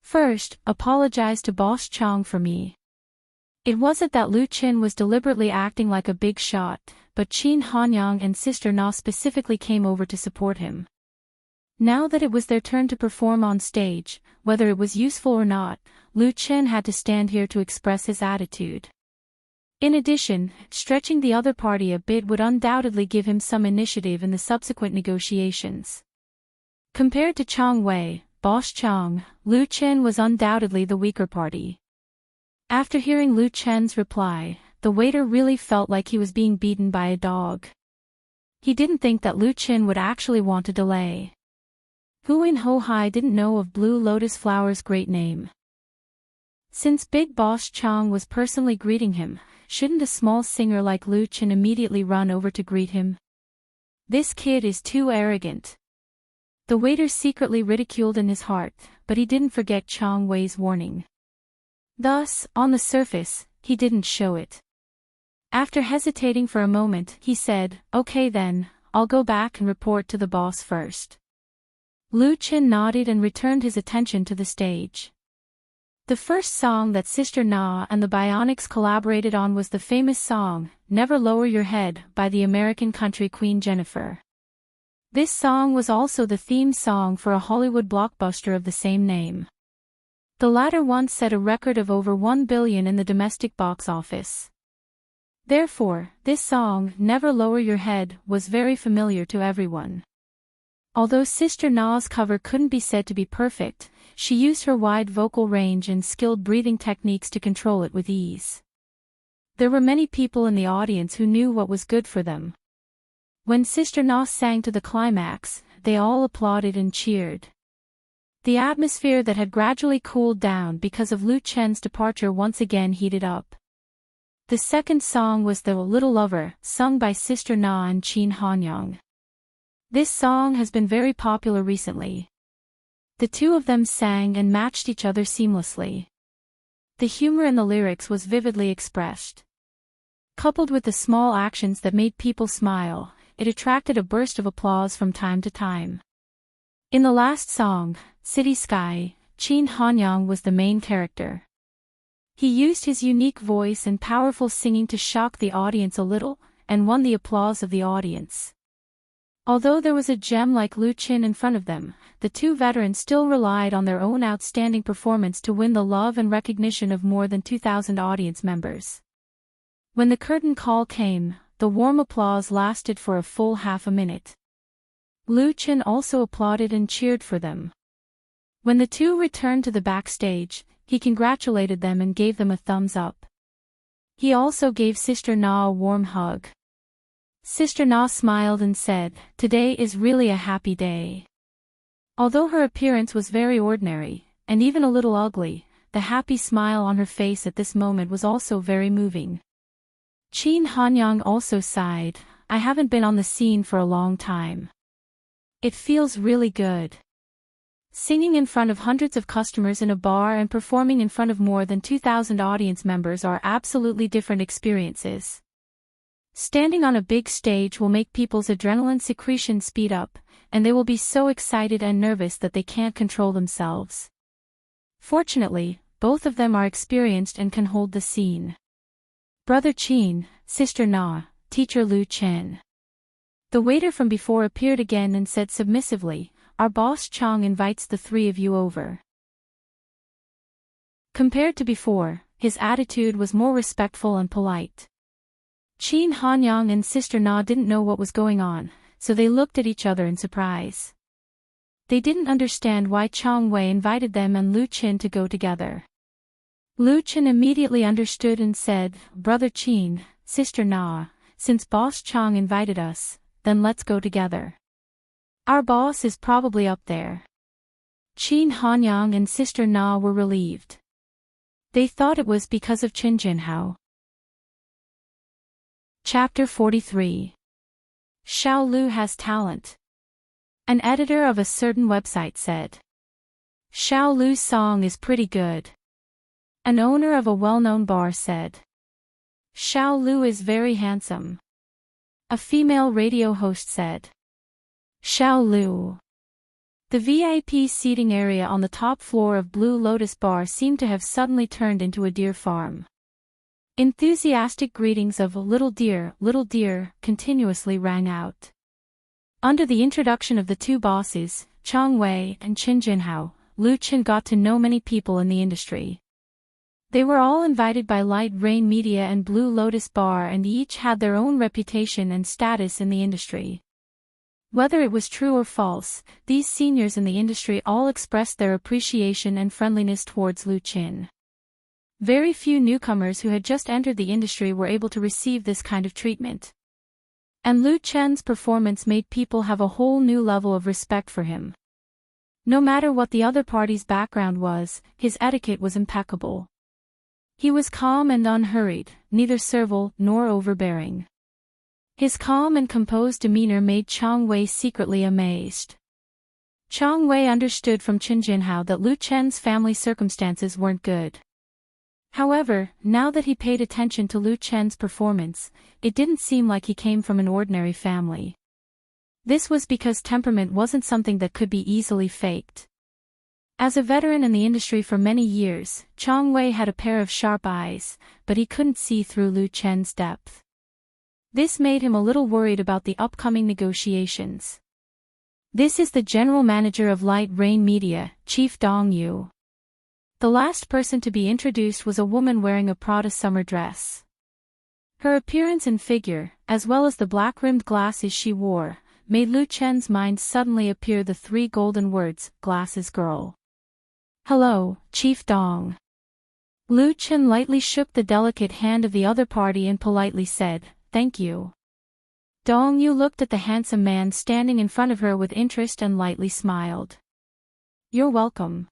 First, apologize to Boss Chang for me. It wasn't that Lu Qin was deliberately acting like a big shot, but Qin Hanyang and Sister Na specifically came over to support him. Now that it was their turn to perform on stage, whether it was useful or not, Lu Qin had to stand here to express his attitude. In addition, stretching the other party a bit would undoubtedly give him some initiative in the subsequent negotiations. Compared to Chang Wei, Boss Chang, Lu Qin was undoubtedly the weaker party. After hearing Lu Qin's reply, the waiter really felt like he was being beaten by a dog. He didn't think that Lu Qin would actually want to delay. Guin Ho Hai didn't know of Blue Lotus Flower's great name. Since Big Boss Chang was personally greeting him, shouldn't a small singer like Lu Qin immediately run over to greet him? This kid is too arrogant. The waiter secretly ridiculed in his heart, but he didn't forget Chang Wei's warning. Thus, on the surface, he didn't show it. After hesitating for a moment, he said, okay then, I'll go back and report to the boss first. Lu Qin nodded and returned his attention to the stage. The first song that Sister Na and the Bionics collaborated on was the famous song, Never Lower Your Head, by the American country queen Jennifer. This song was also the theme song for a Hollywood blockbuster of the same name. The latter once set a record of over $1 billion in the domestic box office. Therefore, this song, Never Lower Your Head, was very familiar to everyone. Although Sister Na's cover couldn't be said to be perfect, she used her wide vocal range and skilled breathing techniques to control it with ease. There were many people in the audience who knew what was good for them. When Sister Na sang to the climax, they all applauded and cheered. The atmosphere that had gradually cooled down because of Lu Qin's departure once again heated up. The second song was The Little Lover, sung by Sister Na and Qin Hanyang. This song has been very popular recently. The two of them sang and matched each other seamlessly. The humor in the lyrics was vividly expressed. Coupled with the small actions that made people smile, it attracted a burst of applause from time to time. In the last song, City Sky, Qin Hanyang was the main character. He used his unique voice and powerful singing to shock the audience a little, and won the applause of the audience. Although there was a gem like Lu Qin in front of them, the two veterans still relied on their own outstanding performance to win the love and recognition of more than 2,000 audience members. When the curtain call came, the warm applause lasted for a full half a minute. Lu Qin also applauded and cheered for them. When the two returned to the backstage, he congratulated them and gave them a thumbs up. He also gave Sister Na a warm hug. Sister Na smiled and said, "Today is really a happy day." Although her appearance was very ordinary, and even a little ugly, the happy smile on her face at this moment was also very moving. Qin Hanyang also sighed, "I haven't been on the scene for a long time. It feels really good." Singing in front of hundreds of customers in a bar and performing in front of more than 2,000 audience members are absolutely different experiences. Standing on a big stage will make people's adrenaline secretion speed up, and they will be so excited and nervous that they can't control themselves. Fortunately, both of them are experienced and can hold the scene. Brother Chin, Sister Na, Teacher Lu Chen. The waiter from before appeared again and said submissively, "Our boss Chang invites the three of you over." Compared to before, his attitude was more respectful and polite. Chin Hanyang and Sister Na didn't know what was going on, so they looked at each other in surprise. They didn't understand why Chang Wei invited them and Lu Chen to go together. Lu Chen immediately understood and said, "Brother Chin, Sister Na, since Boss Chang invited us, then let's go together. Our boss is probably up there." Chin Hanyang and Sister Na were relieved. They thought it was because of Chen Jinhao. Chapter 43. Xiao Lu has talent. An editor of a certain website said, "Xiao Lu's song is pretty good." An owner of a well-known bar said, "Xiao Lu is very handsome." A female radio host said, "Xiao Lu." The VIP seating area on the top floor of Blue Lotus Bar seemed to have suddenly turned into a deer farm. Enthusiastic greetings of little deer, continuously rang out. Under the introduction of the two bosses, Chang Wei and Qin Jinhao, Lu Chen got to know many people in the industry. They were all invited by Light Rain Media and Blue Lotus Bar and each had their own reputation and status in the industry. Whether it was true or false, these seniors in the industry all expressed their appreciation and friendliness towards Lu Chen. Very few newcomers who had just entered the industry were able to receive this kind of treatment. And Lu Chen's performance made people have a whole new level of respect for him. No matter what the other party's background was, his etiquette was impeccable. He was calm and unhurried, neither servile nor overbearing. His calm and composed demeanor made Chang Wei secretly amazed. Chang Wei understood from Qin Jinhao that Lu Chen's family circumstances weren't good. However, now that he paid attention to Lu Chen's performance, it didn't seem like he came from an ordinary family. This was because temperament wasn't something that could be easily faked. As a veteran in the industry for many years, Chang Wei had a pair of sharp eyes, but he couldn't see through Lu Chen's depth. This made him a little worried about the upcoming negotiations. "This is the general manager of Light Rain Media, Chief Dong Yu." The last person to be introduced was a woman wearing a Prada summer dress. Her appearance and figure, as well as the black-rimmed glasses she wore, made Lu Chen's mind suddenly appear the three golden words, "Glasses Girl." "Hello, Chief Dong." Lu Chen lightly shook the delicate hand of the other party and politely said, "Thank you." Dong Yu looked at the handsome man standing in front of her with interest and lightly smiled. "You're welcome."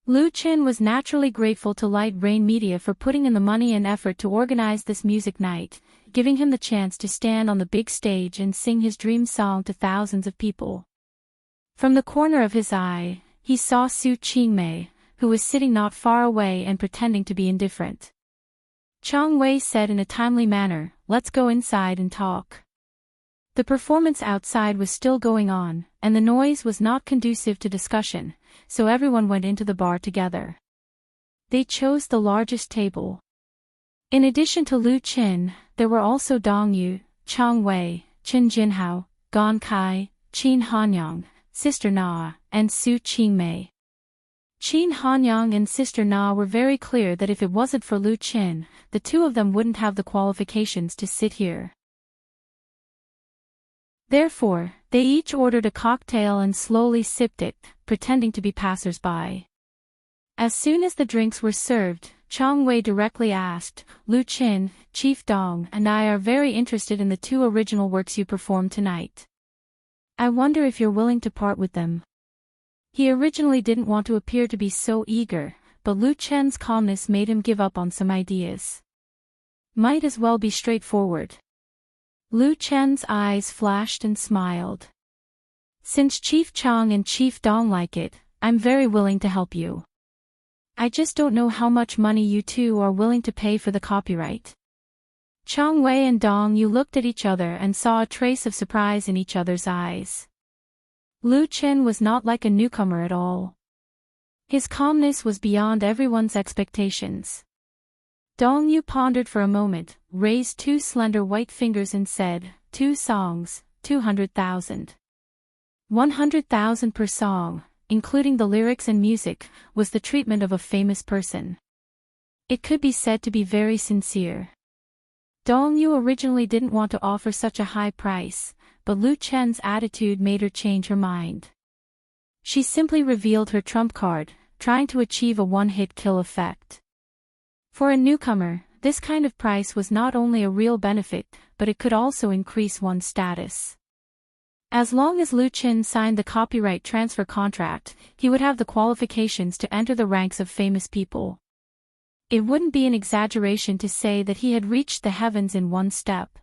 Lu Chen was naturally grateful to Light Rain Media for putting in the money and effort to organize this music night, giving him the chance to stand on the big stage and sing his dream song to thousands of people. From the corner of his eye, he saw Su Qingmei, who was sitting not far away and pretending to be indifferent. Chang Wei said in a timely manner, "Let's go inside and talk." The performance outside was still going on, and the noise was not conducive to discussion, so everyone went into the bar together. They chose the largest table. In addition to Lu Chen, there were also Dong Yu, Chang Wei, Qin Jinhao, Gong Kai, Qin Hanyang, Sister Na, and Su Qingmei. Qin Hanyang and Sister Na were very clear that if it wasn't for Lu Chen, the two of them wouldn't have the qualifications to sit here. Therefore, they each ordered a cocktail and slowly sipped it, pretending to be passers-by. As soon as the drinks were served, Chang Wei directly asked, "Lu Chen, Chief Dong and I are very interested in the two original works you performed tonight. I wonder if you're willing to part with them." He originally didn't want to appear to be so eager, but Lu Chen's calmness made him give up on some ideas. Might as well be straightforward. Lu Chen's eyes flashed and smiled. "Since Chief Chang and Chief Dong like it, I'm very willing to help you. I just don't know how much money you two are willing to pay for the copyright." Chang Wei and Dong Yu looked at each other and saw a trace of surprise in each other's eyes. Lu Chen was not like a newcomer at all. His calmness was beyond everyone's expectations. Dong Yu pondered for a moment, raised two slender white fingers and said, "2 songs, 200,000. 100,000 per song, including the lyrics and music, was the treatment of a famous person. It could be said to be very sincere." Dong Yu originally didn't want to offer such a high price, but Lu Chen's attitude made her change her mind. She simply revealed her trump card, trying to achieve a one-hit kill effect. For a newcomer, this kind of price was not only a real benefit, but it could also increase one's status. As long as Lu Chen signed the copyright transfer contract, he would have the qualifications to enter the ranks of famous people. It wouldn't be an exaggeration to say that he had reached the heavens in one step.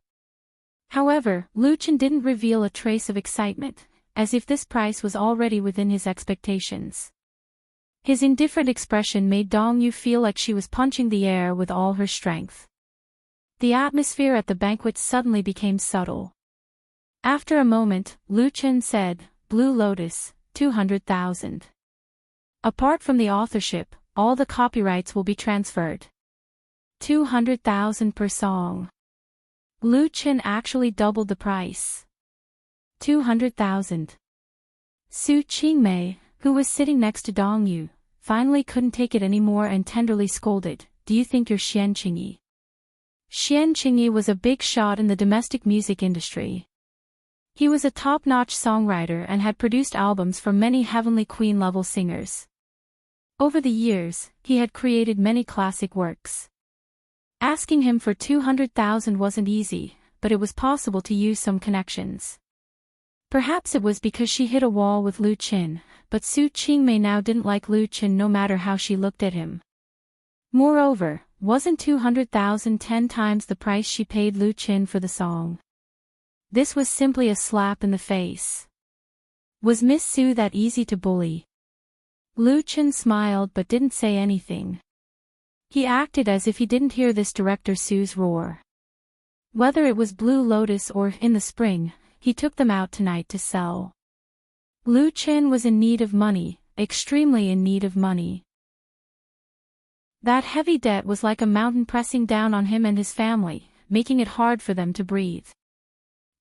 However, Lu Chen didn't reveal a trace of excitement, as if this price was already within his expectations. His indifferent expression made Dong Yu feel like she was punching the air with all her strength. The atmosphere at the banquet suddenly became subtle. After a moment, Lu Chen said, "Blue Lotus, 200,000. Apart from the authorship, all the copyrights will be transferred. 200,000 per song." Lu Chen actually doubled the price. 200,000. Su Qingmei, who was sitting next to Dong Yu, finally couldn't take it anymore and tenderly scolded, "Do you think you're Xian Qingyi?" Xian Qingyi was a big shot in the domestic music industry. He was a top-notch songwriter and had produced albums for many Heavenly Queen-level singers. Over the years, he had created many classic works. Asking him for 200,000 wasn't easy, but it was possible to use some connections. Perhaps it was because she hit a wall with Lu Chen, but Su Qingmei now didn't like Lu Chen no matter how she looked at him. Moreover, wasn't 200,000 10 times the price she paid Lu Chen for the song? This was simply a slap in the face. Was Miss Su that easy to bully? Lu Chen smiled but didn't say anything. He acted as if he didn't hear this director Su's roar. Whether it was Blue Lotus or In the Spring, he took them out tonight to sell. Lu Chen was in need of money, extremely in need of money. That heavy debt was like a mountain pressing down on him and his family, making it hard for them to breathe.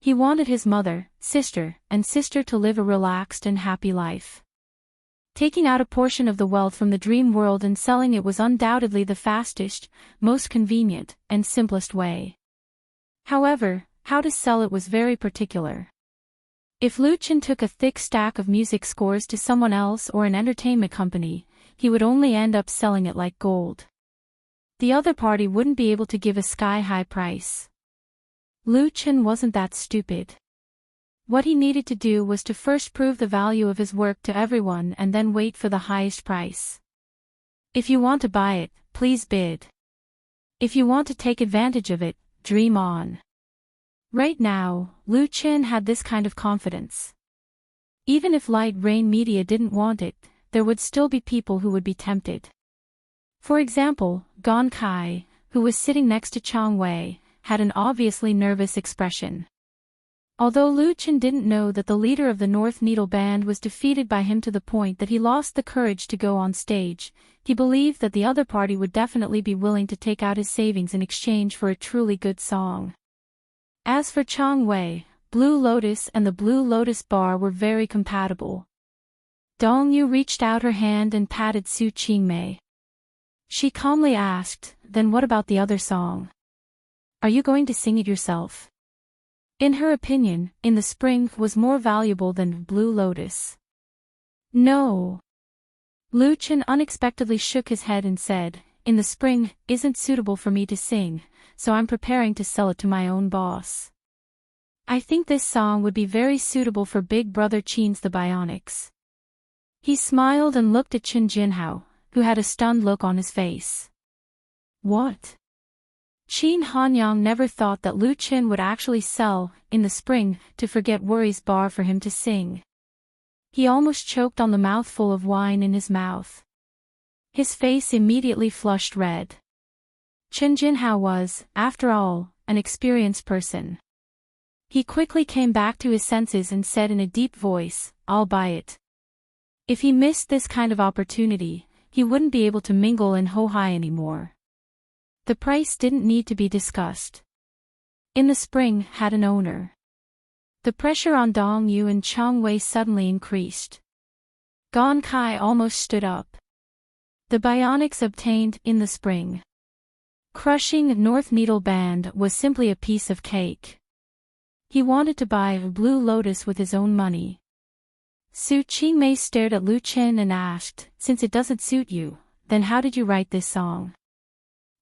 He wanted his mother, sister to live a relaxed and happy life. Taking out a portion of the wealth from the dream world and selling it was undoubtedly the fastest, most convenient, and simplest way. However, how to sell it was very particular. If Lu Chen took a thick stack of music scores to someone else or an entertainment company, he would only end up selling it like gold. The other party wouldn't be able to give a sky-high price. Lu Chen wasn't that stupid. What he needed to do was to first prove the value of his work to everyone and then wait for the highest price. If you want to buy it, please bid. If you want to take advantage of it, dream on. Right now, Lu Chen had this kind of confidence. Even if Light Rain Media didn't want it, there would still be people who would be tempted. For example, Gon Kai, who was sitting next to Chang Wei, had an obviously nervous expression. Although Lu Chen didn't know that the leader of the North Needle Band was defeated by him to the point that he lost the courage to go on stage, he believed that the other party would definitely be willing to take out his savings in exchange for a truly good song. As for Chang Wei, Blue Lotus and the Blue Lotus Bar were very compatible. Dong Yu reached out her hand and patted Su Qingmei. She calmly asked, "Then what about the other song? Are you going to sing it yourself?" In her opinion, In the Spring was more valuable than Blue Lotus. No. Lu Chen unexpectedly shook his head and said, "In the Spring isn't suitable for me to sing, so I'm preparing to sell it to my own boss. I think this song would be very suitable for Big Brother Qin's The Bionics." He smiled and looked at Chen Jinhao, who had a stunned look on his face. What? Qin Hanyang never thought that Lu Chen would actually sell In the Spring to Forget Worries Bar for him to sing. He almost choked on the mouthful of wine in his mouth. His face immediately flushed red. Chen Jinhao was, after all, an experienced person. He quickly came back to his senses and said in a deep voice, "I'll buy it." If he missed this kind of opportunity, he wouldn't be able to mingle in Hohai anymore. The price didn't need to be discussed. In the Spring had an owner. The pressure on Dong Yu and Chang Wei suddenly increased. Gon Kai almost stood up. The bionics obtained in the Spring. Crushing North Needle Band was simply a piece of cake. He wanted to buy a Blue Lotus with his own money. Su Qingmei stared at Lu Chen and asked, "Since it doesn't suit you, then how did you write this song?"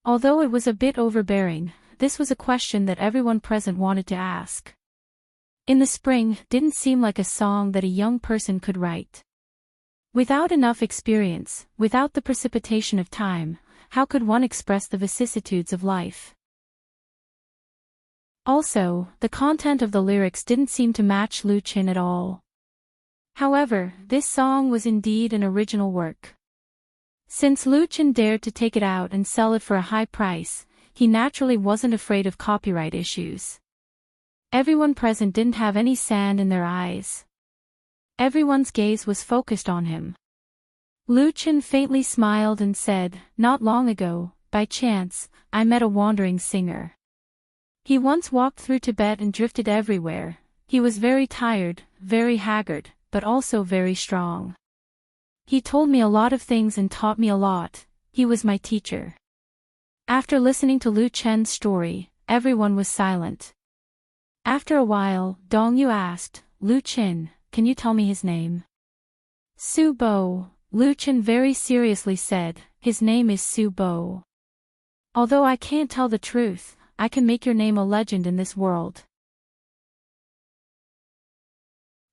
Although it was a bit overbearing, this was a question that everyone present wanted to ask. In the Spring didn't seem like a song that a young person could write. Without enough experience, without the precipitation of time, how could one express the vicissitudes of life? Also, the content of the lyrics didn't seem to match Lu Chen at all. However, this song was indeed an original work. Since Lu Chen dared to take it out and sell it for a high price, he naturally wasn't afraid of copyright issues. Everyone present didn't have any sand in their eyes. Everyone's gaze was focused on him. Lu Chen faintly smiled and said, "Not long ago, by chance, I met a wandering singer. He once walked through Tibet and drifted everywhere. He was very tired, very haggard, but also very strong. He told me a lot of things and taught me a lot. He was my teacher." After listening to Lu Chen's story, everyone was silent. After a while, Dong Yu asked, "Lu Chen, can you tell me his name?" "Su Bo," Lu Chen very seriously said, "His name is Su Bo. Although I can't tell the truth, I can make your name a legend in this world."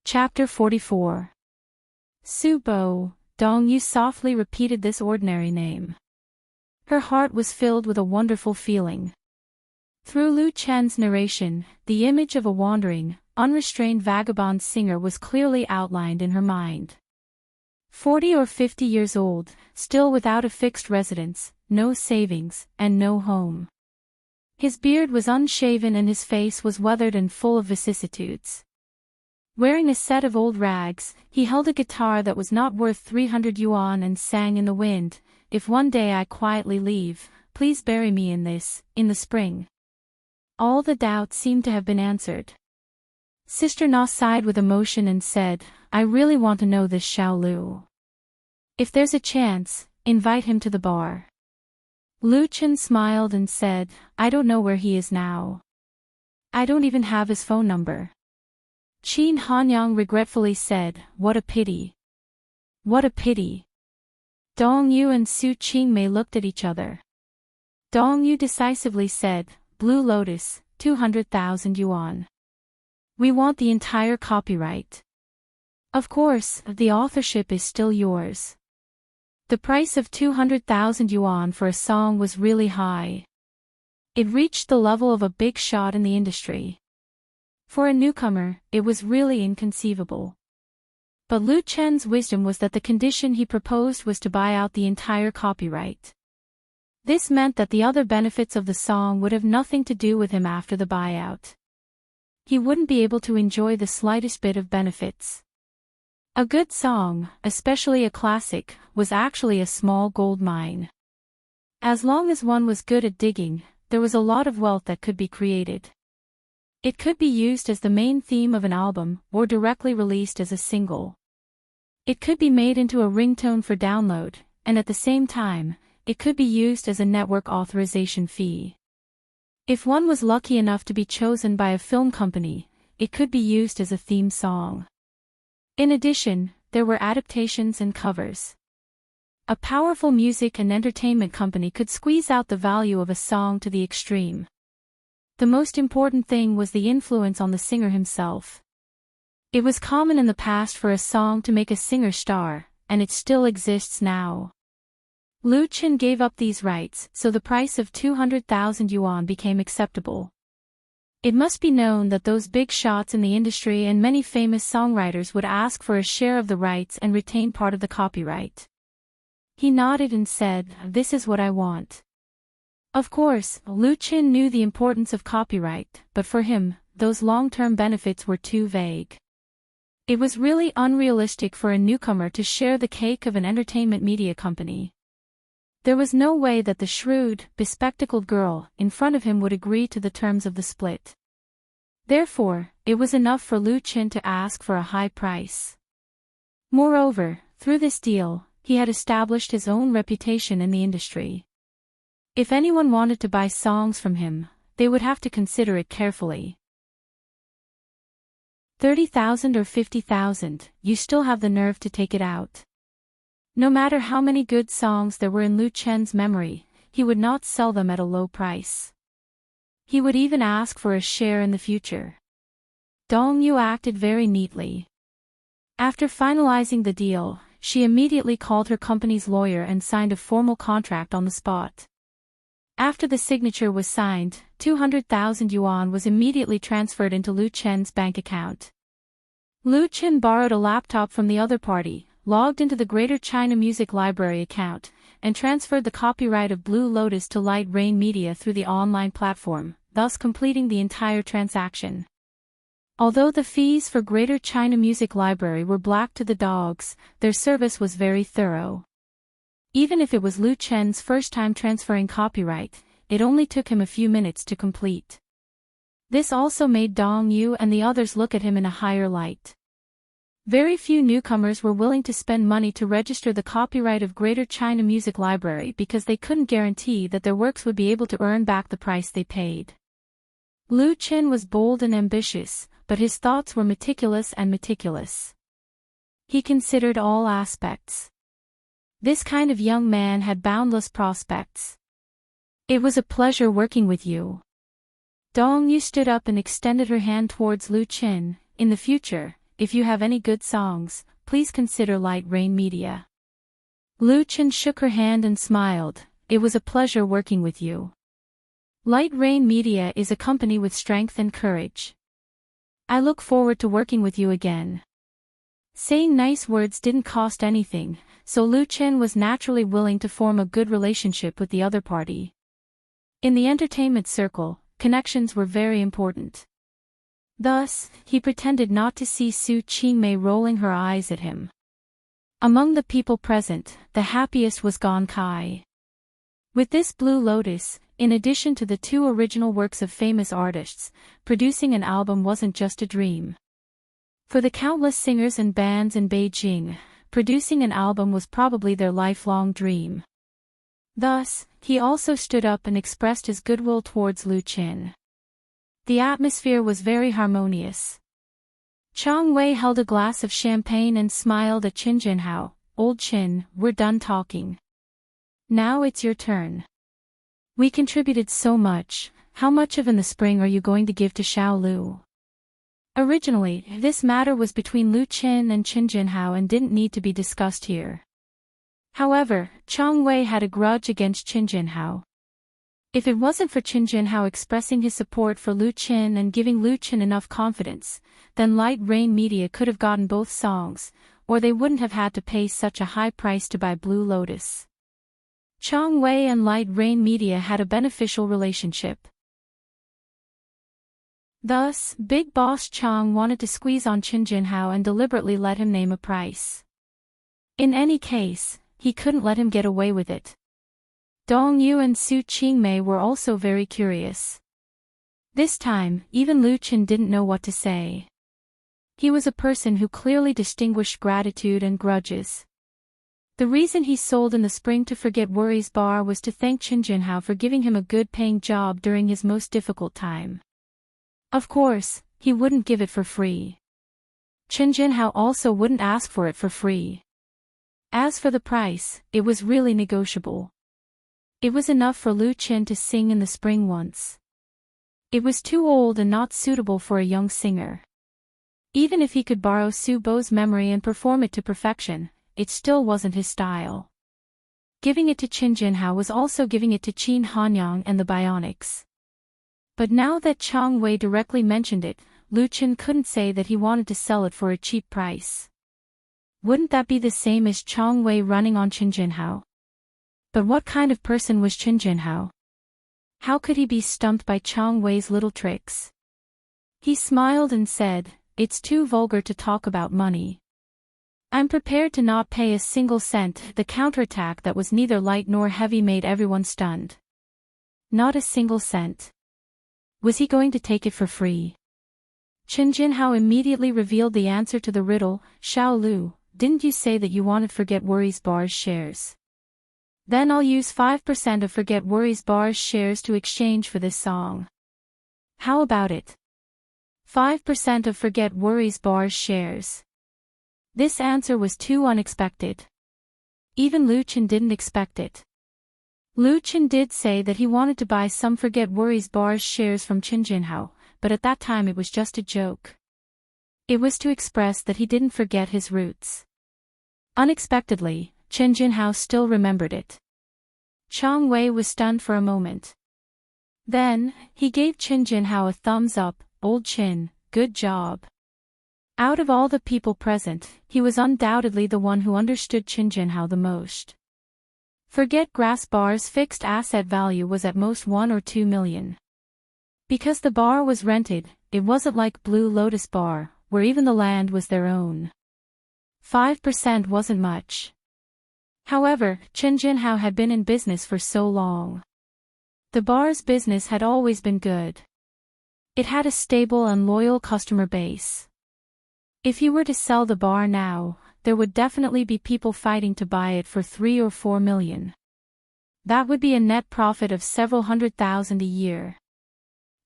Chapter 44. Su Bo. Dong Yu softly repeated this ordinary name. Her heart was filled with a wonderful feeling. Through Lu Chen's narration, the image of a wandering, unrestrained vagabond singer was clearly outlined in her mind. 40 or 50 years old, still without a fixed residence, no savings, and no home. His beard was unshaven and his face was weathered and full of vicissitudes. Wearing a set of old rags, he held a guitar that was not worth 300 yuan and sang in the wind, "If one day I quietly leave, please bury me in the spring." All the doubts seemed to have been answered. Sister Na sighed with emotion and said, "I really want to know this Xiao Lu. If there's a chance, invite him to the bar." Lu Chen smiled and said, "I don't know where he is now. I don't even have his phone number." Qin Hanyang regretfully said, "What a pity. What a pity." Dong Yu and Su Qingmei looked at each other. Dong Yu decisively said, "Blue Lotus, 200,000 yuan. We want the entire copyright. Of course, the authorship is still yours." The price of 200,000 yuan for a song was really high. It reached the level of a big shot in the industry. For a newcomer, it was really inconceivable. But Lu Chen's wisdom was that the condition he proposed was to buy out the entire copyright. This meant that the other benefits of the song would have nothing to do with him after the buyout. He wouldn't be able to enjoy the slightest bit of benefits. A good song, especially a classic, was actually a small gold mine. As long as one was good at digging, there was a lot of wealth that could be created. It could be used as the main theme of an album, or directly released as a single. It could be made into a ringtone for download, and at the same time, it could be used as a network authorization fee. If one was lucky enough to be chosen by a film company, it could be used as a theme song. In addition, there were adaptations and covers. A powerful music and entertainment company could squeeze out the value of a song to the extreme. The most important thing was the influence on the singer himself. It was common in the past for a song to make a singer star, and it still exists now. Lu Chen gave up these rights, so the price of 200,000 yuan became acceptable. It must be known that those big shots in the industry and many famous songwriters would ask for a share of the rights and retain part of the copyright. He nodded and said, "This is what I want." Of course, Lu Qin knew the importance of copyright, but for him, those long-term benefits were too vague. It was really unrealistic for a newcomer to share the cake of an entertainment media company. There was no way that the shrewd, bespectacled girl in front of him would agree to the terms of the split. Therefore, it was enough for Lu Qin to ask for a high price. Moreover, through this deal, he had established his own reputation in the industry. If anyone wanted to buy songs from him, they would have to consider it carefully. 30,000 or 50,000, you still have the nerve to take it out. No matter how many good songs there were in Lu Chen's memory, he would not sell them at a low price. He would even ask for a share in the future. Dong Yu acted very neatly. After finalizing the deal, she immediately called her company's lawyer and signed a formal contract on the spot. After the signature was signed, 200,000 yuan was immediately transferred into Lu Chen's bank account. Lu Chen borrowed a laptop from the other party, logged into the Greater China Music Library account, and transferred the copyright of Blue Lotus to Light Rain Media through the online platform, thus completing the entire transaction. Although the fees for Greater China Music Library were black to the dogs, their service was very thorough. Even if it was Lu Chen's first time transferring copyright, it only took him a few minutes to complete. This also made Dong Yu and the others look at him in a higher light. Very few newcomers were willing to spend money to register the copyright of Greater China Music Library because they couldn't guarantee that their works would be able to earn back the price they paid. Lu Chen was bold and ambitious, but his thoughts were meticulous and meticulous. He considered all aspects. This kind of young man had boundless prospects. It was a pleasure working with you. Dong Yu stood up and extended her hand towards Lu Chen. In the future, if you have any good songs, please consider Light Rain Media. Lu Chen shook her hand and smiled. It was a pleasure working with you. Light Rain Media is a company with strength and courage. I look forward to working with you again. Saying nice words didn't cost anything, so Lu Chen was naturally willing to form a good relationship with the other party. In the entertainment circle, connections were very important. Thus, he pretended not to see Su Qingmei rolling her eyes at him. Among the people present, the happiest was Gong Kai. With this Blue Lotus, in addition to the two original works of famous artists, producing an album wasn't just a dream. For the countless singers and bands in Beijing, producing an album was probably their lifelong dream. Thus, he also stood up and expressed his goodwill towards Lu Qin. The atmosphere was very harmonious. Chang Wei held a glass of champagne and smiled at Qin Jinhao. Old Qin, we're done talking. Now it's your turn. We contributed so much, how much of in the spring are you going to give to Xiao Lu? Originally, this matter was between Lu Qin and Qin Jinhao and didn't need to be discussed here. However, Chang Wei had a grudge against Qin Jinhao. If it wasn't for Qin Jinhao expressing his support for Lu Qin and giving Lu Qin enough confidence, then Light Rain Media could have gotten both songs, or they wouldn't have had to pay such a high price to buy Blue Lotus. Chang Wei and Light Rain Media had a beneficial relationship. Thus, Big Boss Chang wanted to squeeze on Qin Jinhao and deliberately let him name a price. In any case, he couldn't let him get away with it. Dong Yu and Su Qingmei were also very curious. This time, even Lu Qin didn't know what to say. He was a person who clearly distinguished gratitude and grudges. The reason he sold in the spring to forget worries bar was to thank Qin Jinhao for giving him a good-paying job during his most difficult time. Of course, he wouldn't give it for free. Qin Jinhao also wouldn't ask for it for free. As for the price, it was really negotiable. It was enough for Lu Qin to sing in the spring once. It was too old and not suitable for a young singer. Even if he could borrow Su Bo's memory and perform it to perfection, it still wasn't his style. Giving it to Qin Jinhao was also giving it to Qin Hanyang and the Bionics. But now that Chang Wei directly mentioned it, Lu Chen couldn't say that he wanted to sell it for a cheap price. Wouldn't that be the same as Chang Wei running on Qin Jinhao? But what kind of person was Qin Jinhao? How could he be stumped by Chang Wei's little tricks? He smiled and said, "It's too vulgar to talk about money. I'm prepared to not pay a single cent." The counterattack that was neither light nor heavy made everyone stunned. Not a single cent. Was he going to take it for free? Qin Jinhao immediately revealed the answer to the riddle. "Xiao Lu, didn't you say that you wanted Forget Worries Bar's shares? Then I'll use 5% of Forget Worries Bar's shares to exchange for this song. How about it? 5% of Forget Worries Bar's shares." This answer was too unexpected. Even Lu Chen didn't expect it. Lu Chen did say that he wanted to buy some Forget Worries Bar's shares from Qin Jinhao, but at that time it was just a joke. It was to express that he didn't forget his roots. Unexpectedly, Qin Jinhao still remembered it. Chang Wei was stunned for a moment. Then, he gave Qin Jinhao a thumbs up. "Old Qin, good job." Out of all the people present, he was undoubtedly the one who understood Qin Jinhao the most. Forget Grass Bar's fixed asset value was at most 1 or 2 million. Because the bar was rented, it wasn't like Blue Lotus Bar, where even the land was their own. 5% wasn't much. However, Qin Jinhao had been in business for so long. The bar's business had always been good. It had a stable and loyal customer base. If he were to sell the bar now, there would definitely be people fighting to buy it for 3 or 4 million. That would be a net profit of several $100,000 a year.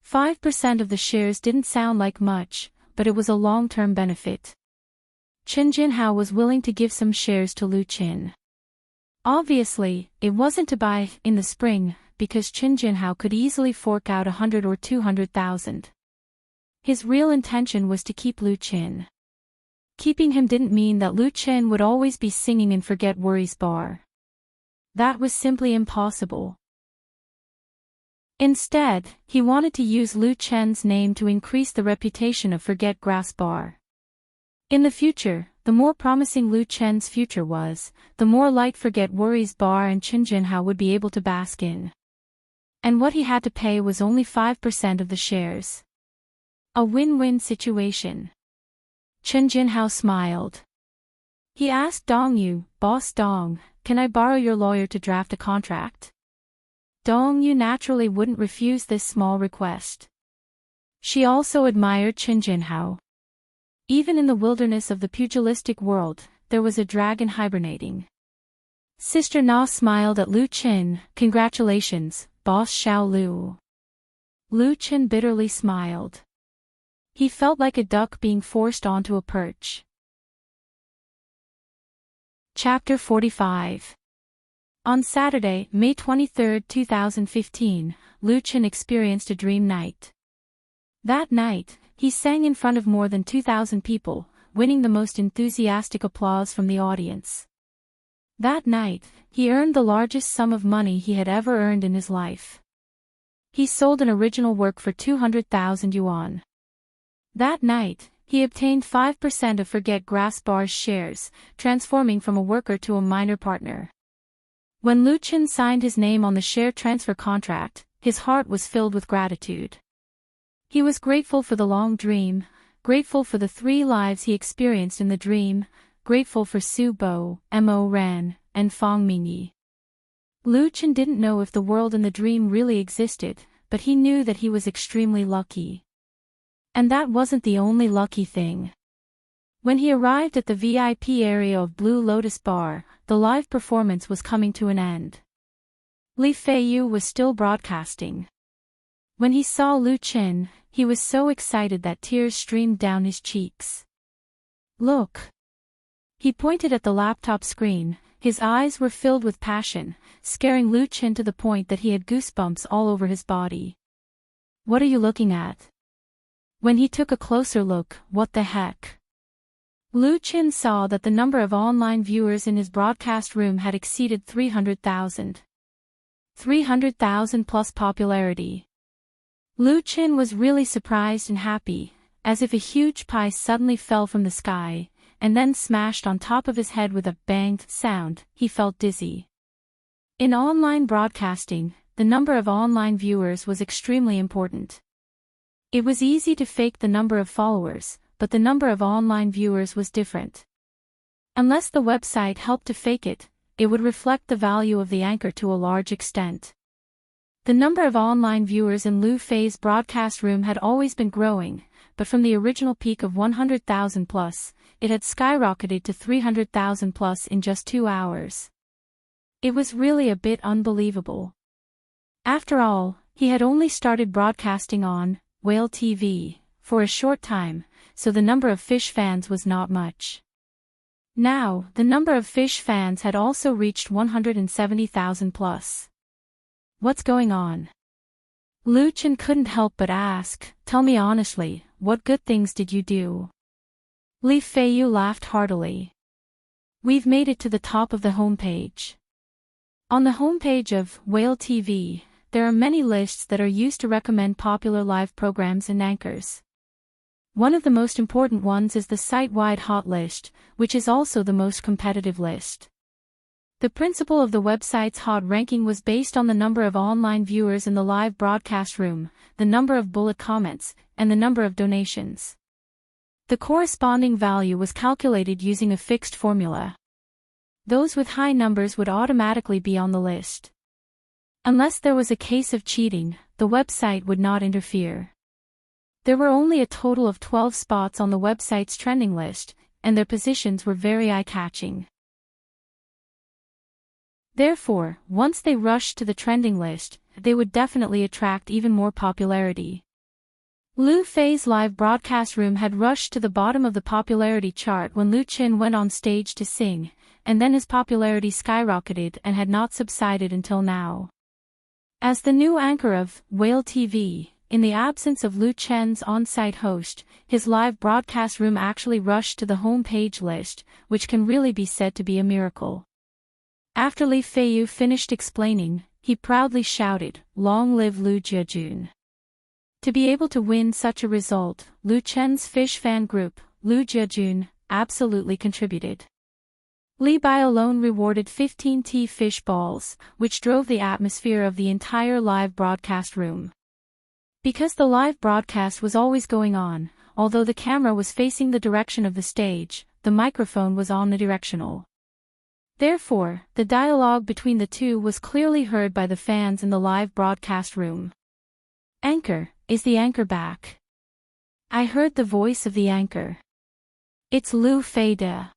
5% of the shares didn't sound like much, but it was a long-term benefit. Qin Jinhao was willing to give some shares to Lu Chen. Obviously, it wasn't to buy in the spring, because Qin Jinhao could easily fork out 100 or 200,000. His real intention was to keep Lu Chen. Keeping him didn't mean that Lu Chen would always be singing in Forget Worries Bar. That was simply impossible. Instead, he wanted to use Lu Chen's name to increase the reputation of Forget Grass Bar. In the future, the more promising Lu Chen's future was, the more light Forget Worries Bar and Qin Jinhao would be able to bask in. And what he had to pay was only 5% of the shares. A win-win situation. Qin Jinhao smiled. He asked Dong Yu, "Boss Dong, can I borrow your lawyer to draft a contract?" Dong Yu naturally wouldn't refuse this small request. She also admired Qin Jinhao. Even in the wilderness of the pugilistic world, there was a dragon hibernating. Sister Na smiled at Lu Chen. "Congratulations, Boss Xiao Lu." Lu Chen bitterly smiled. He felt like a duck being forced onto a perch. Chapter 45. On Saturday, May 23, 2015, Lu Chen experienced a dream night. That night, he sang in front of more than 2,000 people, winning the most enthusiastic applause from the audience. That night, he earned the largest sum of money he had ever earned in his life. He sold an original work for 200,000 yuan. That night, he obtained 5% of Forget Grass Bar's shares, transforming from a worker to a minor partner. When Lu Chen signed his name on the share transfer contract, his heart was filled with gratitude. He was grateful for the long dream, grateful for the 3 lives he experienced in the dream, grateful for Su Bo, Mo Ran, and Fang Mingyi. Lu Chen didn't know if the world in the dream really existed, but he knew that he was extremely lucky. And that wasn't the only lucky thing. When he arrived at the VIP area of Blue Lotus Bar, the live performance was coming to an end. Li Feiyu was still broadcasting. When he saw Lu Chen, he was so excited that tears streamed down his cheeks. "Look!" He pointed at the laptop screen. His eyes were filled with passion, scaring Lu Chen to the point that he had goosebumps all over his body. "What are you looking at?" When he took a closer look, what the heck? Lu Chen saw that the number of online viewers in his broadcast room had exceeded 300,000. 300,000 plus popularity. Lu Qin was really surprised and happy, as if a huge pie suddenly fell from the sky, and then smashed on top of his head with a bang sound. He felt dizzy. In online broadcasting, the number of online viewers was extremely important. It was easy to fake the number of followers, but the number of online viewers was different. Unless the website helped to fake it, it would reflect the value of the anchor to a large extent. The number of online viewers in Lu Fei's broadcast room had always been growing, but from the original peak of 100,000 plus, it had skyrocketed to 300,000 plus in just 2 hours. It was really a bit unbelievable. After all, he had only started broadcasting on Whale TV for a short time, so the number of fish fans was not much. Now, the number of fish fans had also reached 170,000 plus. What's going on? Lu Qin couldn't help but ask, "Tell me honestly, what good things did you do?" Li Feiyu laughed heartily. "We've made it to the top of the homepage. On the homepage of Whale TV, there are many lists that are used to recommend popular live programs and anchors. One of the most important ones is the site-wide hot list, which is also the most competitive list. The principle of the website's hot ranking was based on the number of online viewers in the live broadcast room, the number of bullet comments, and the number of donations. The corresponding value was calculated using a fixed formula. Those with high numbers would automatically be on the list. Unless there was a case of cheating, the website would not interfere. There were only a total of 12 spots on the website's trending list, and their positions were very eye-catching. Therefore, once they rushed to the trending list, they would definitely attract even more popularity. Lu Fei's live broadcast room had rushed to the bottom of the popularity chart when Lu Qin went on stage to sing, and then his popularity skyrocketed and had not subsided until now. As the new anchor of Whale TV, in the absence of Lu Qin's on-site host, his live broadcast room actually rushed to the home-page list, which can really be said to be a miracle. After Li Feiyu finished explaining, he proudly shouted, "Long live Lu Jiajun." To be able to win such a result, Lu Qin's fish fan group, Lu Jiajun, absolutely contributed. Li Bai alone rewarded 15 T fish balls, which drove the atmosphere of the entire live broadcast room. Because the live broadcast was always going on, although the camera was facing the direction of the stage, the microphone was omnidirectional. Therefore, the dialogue between the two was clearly heard by the fans in the live broadcast room. "Anchor, is the anchor back? I heard the voice of the anchor. It's Lu Fei de.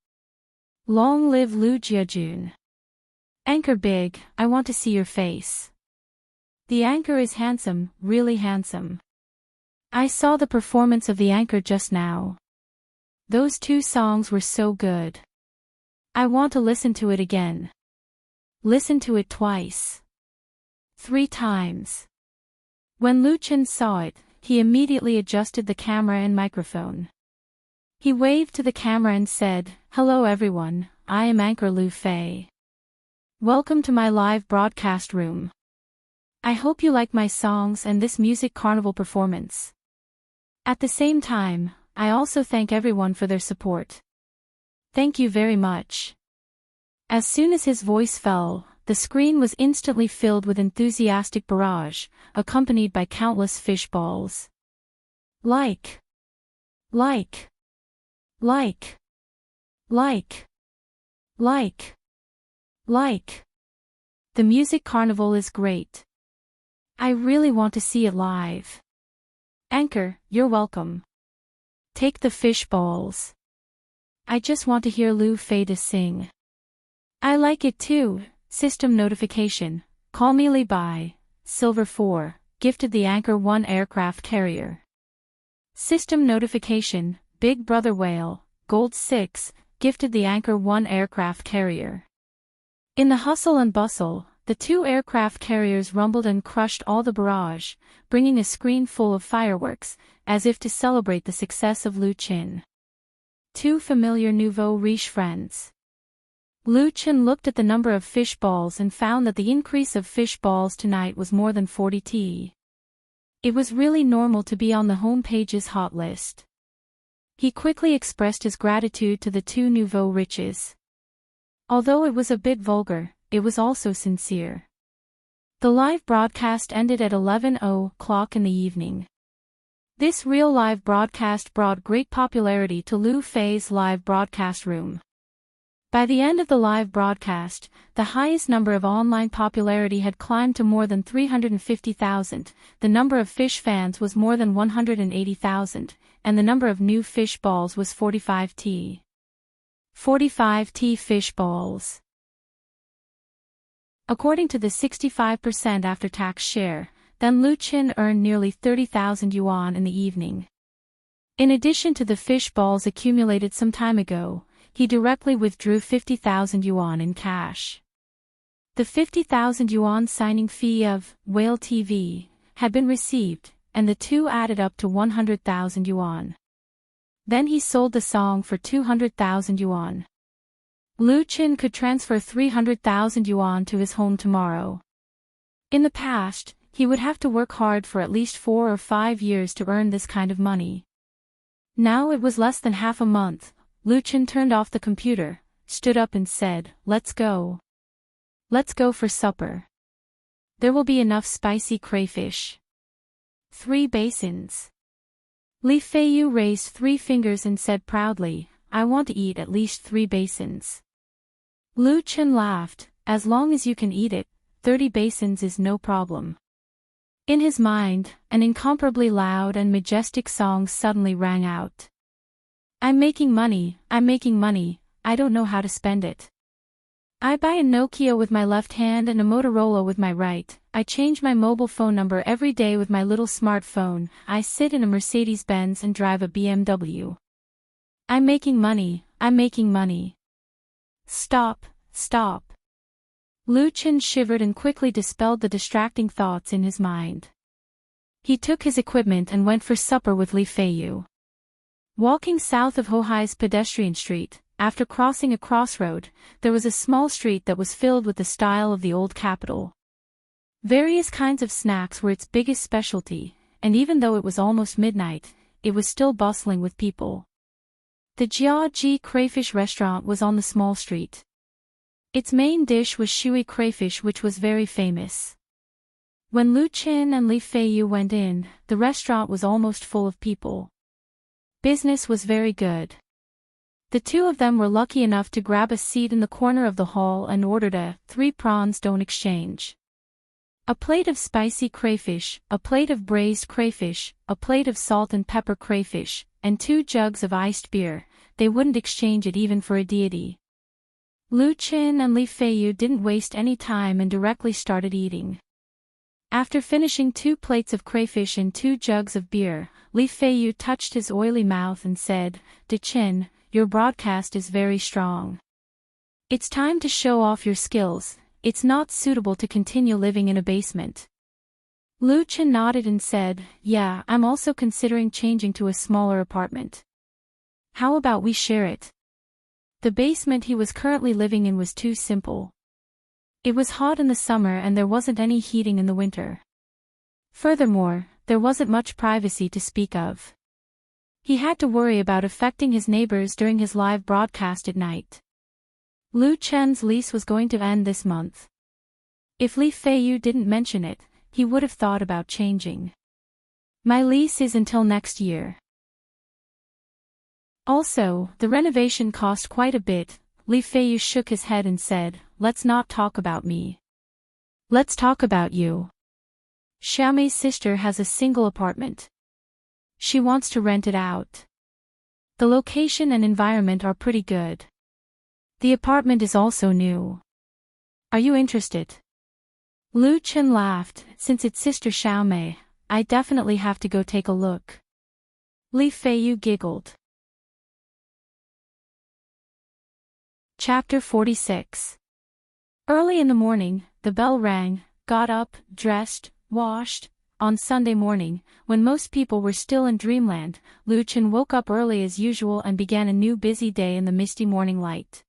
Long live Lu Jiajun. Anchor big, I want to see your face. The anchor is handsome, really handsome. I saw the performance of the anchor just now. Those 2 songs were so good. I want to listen to it again. Listen to it twice. 3 times. When Lu Qin saw it, he immediately adjusted the camera and microphone. He waved to the camera and said, "Hello everyone, I am Anchor Lu Fei. Welcome to my live broadcast room. I hope you like my songs and this music carnival performance. At the same time, I also thank everyone for their support. Thank you very much." As soon as his voice fell, the screen was instantly filled with enthusiastic barrage, accompanied by countless fish balls. Like. Like. Like. Like. Like. Like. The music carnival is great. I really want to see it live. Anchor, you're welcome. Take the fish balls. I just want to hear Lu Fei to sing. I like it too. System notification, call me Li Bai, Silver 4, gifted the Anchor 1 aircraft carrier. System notification, Big Brother Whale, Gold 6, gifted the Anchor 1 aircraft carrier. In the hustle and bustle, the 2 aircraft carriers rumbled and crushed all the barrage, bringing a screen full of fireworks, as if to celebrate the success of Lu Qin. 2 familiar nouveau riche friends. Lu Qin looked at the number of fish balls and found that the increase of fish balls tonight was more than 40 T. It was really normal to be on the home page's hot list. He quickly expressed his gratitude to the two nouveau riches. Although it was a bit vulgar, it was also sincere. The live broadcast ended at 11:00 in the evening. This real live broadcast brought great popularity to Lu Fei's live broadcast room. By the end of the live broadcast, the highest number of online popularity had climbed to more than 350,000, the number of fish fans was more than 180,000, and the number of new fish balls was 45T. 45T fish balls. According to the 65% after-tax share, then Lu Qin earned nearly 30,000 yuan in the evening. In addition to the fish balls accumulated some time ago, he directly withdrew 50,000 yuan in cash. The 50,000 yuan signing fee of Whale TV had been received, and the two added up to 100,000 yuan. Then he sold the song for 200,000 yuan. Lu Qin could transfer 300,000 yuan to his home tomorrow. In the past, he would have to work hard for at least 4 or 5 years to earn this kind of money. Now it was less than half a month. Lu Qin turned off the computer, stood up and said, "Let's go. Let's go for supper. There will be enough spicy crayfish." 3 basins. Li Feiyu raised 3 fingers and said proudly, "I want to eat at least 3 basins." Lu Qin laughed, "As long as you can eat it, 30 basins is no problem." In his mind, an incomparably loud and majestic song suddenly rang out. I'm making money, I don't know how to spend it. I buy a Nokia with my left hand and a Motorola with my right, I change my mobile phone number every day with my little smartphone, I sit in a Mercedes-Benz and drive a BMW. I'm making money. Stop. Lu Qin shivered and quickly dispelled the distracting thoughts in his mind. He took his equipment and went for supper with Li Feiyu. Walking south of Hohai's pedestrian street, after crossing a crossroad, there was a small street that was filled with the style of the old capital. Various kinds of snacks were its biggest specialty, and even though it was almost midnight, it was still bustling with people. The Jiaji crayfish restaurant was on the small street. Its main dish was shui crayfish, which was very famous. When Lu Qin and Li Feiyu went in, the restaurant was almost full of people. Business was very good. The two of them were lucky enough to grab a seat in the corner of the hall and ordered a 3 prawns don't exchange. A plate of spicy crayfish, a plate of braised crayfish, a plate of salt and pepper crayfish, and 2 jugs of iced beer. They wouldn't exchange it even for a deity. Lu Qin and Li Feiyu didn't waste any time and directly started eating. After finishing 2 plates of crayfish and 2 jugs of beer, Li Feiyu touched his oily mouth and said, "De Qin, your broadcast is very strong. It's time to show off your skills, it's not suitable to continue living in a basement." Lu Qin nodded and said, "Yeah, I'm also considering changing to a smaller apartment. How about we share it?" The basement he was currently living in was too simple. It was hot in the summer and there wasn't any heating in the winter. Furthermore, there wasn't much privacy to speak of. He had to worry about affecting his neighbors during his live broadcast at night. Lu Qin's lease was going to end this month. If Li Feiyu didn't mention it, he would have thought about changing. "My lease is until next year. Also, the renovation cost quite a bit." Li Feiyu shook his head and said, "Let's not talk about me. Let's talk about you. Xiaomei's sister has a single apartment. She wants to rent it out. The location and environment are pretty good. The apartment is also new. Are you interested?" Lu Qin laughed. "Since it's sister Xiaomei, I definitely have to go take a look." Li Feiyu giggled. Chapter 46. Early in the morning, the bell rang, got up, dressed, washed. On Sunday morning, when most people were still in dreamland, Lu Qin woke up early as usual and began a new busy day in the misty morning light.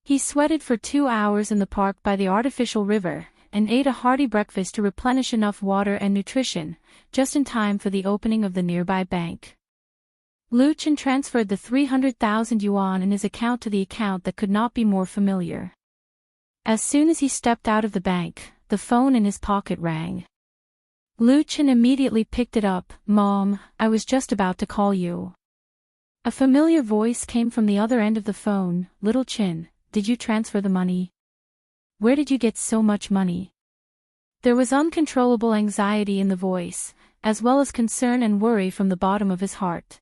He sweated for 2 hours in the park by the artificial river, and ate a hearty breakfast to replenish enough water and nutrition, just in time for the opening of the nearby bank. Lu Chen transferred the 300,000 yuan in his account to the account that could not be more familiar. As soon as he stepped out of the bank, the phone in his pocket rang. Lu Chen immediately picked it up. "Mom, I was just about to call you." A familiar voice came from the other end of the phone. "Little Chen, did you transfer the money? Where did you get so much money?" There was uncontrollable anxiety in the voice, as well as concern and worry from the bottom of his heart.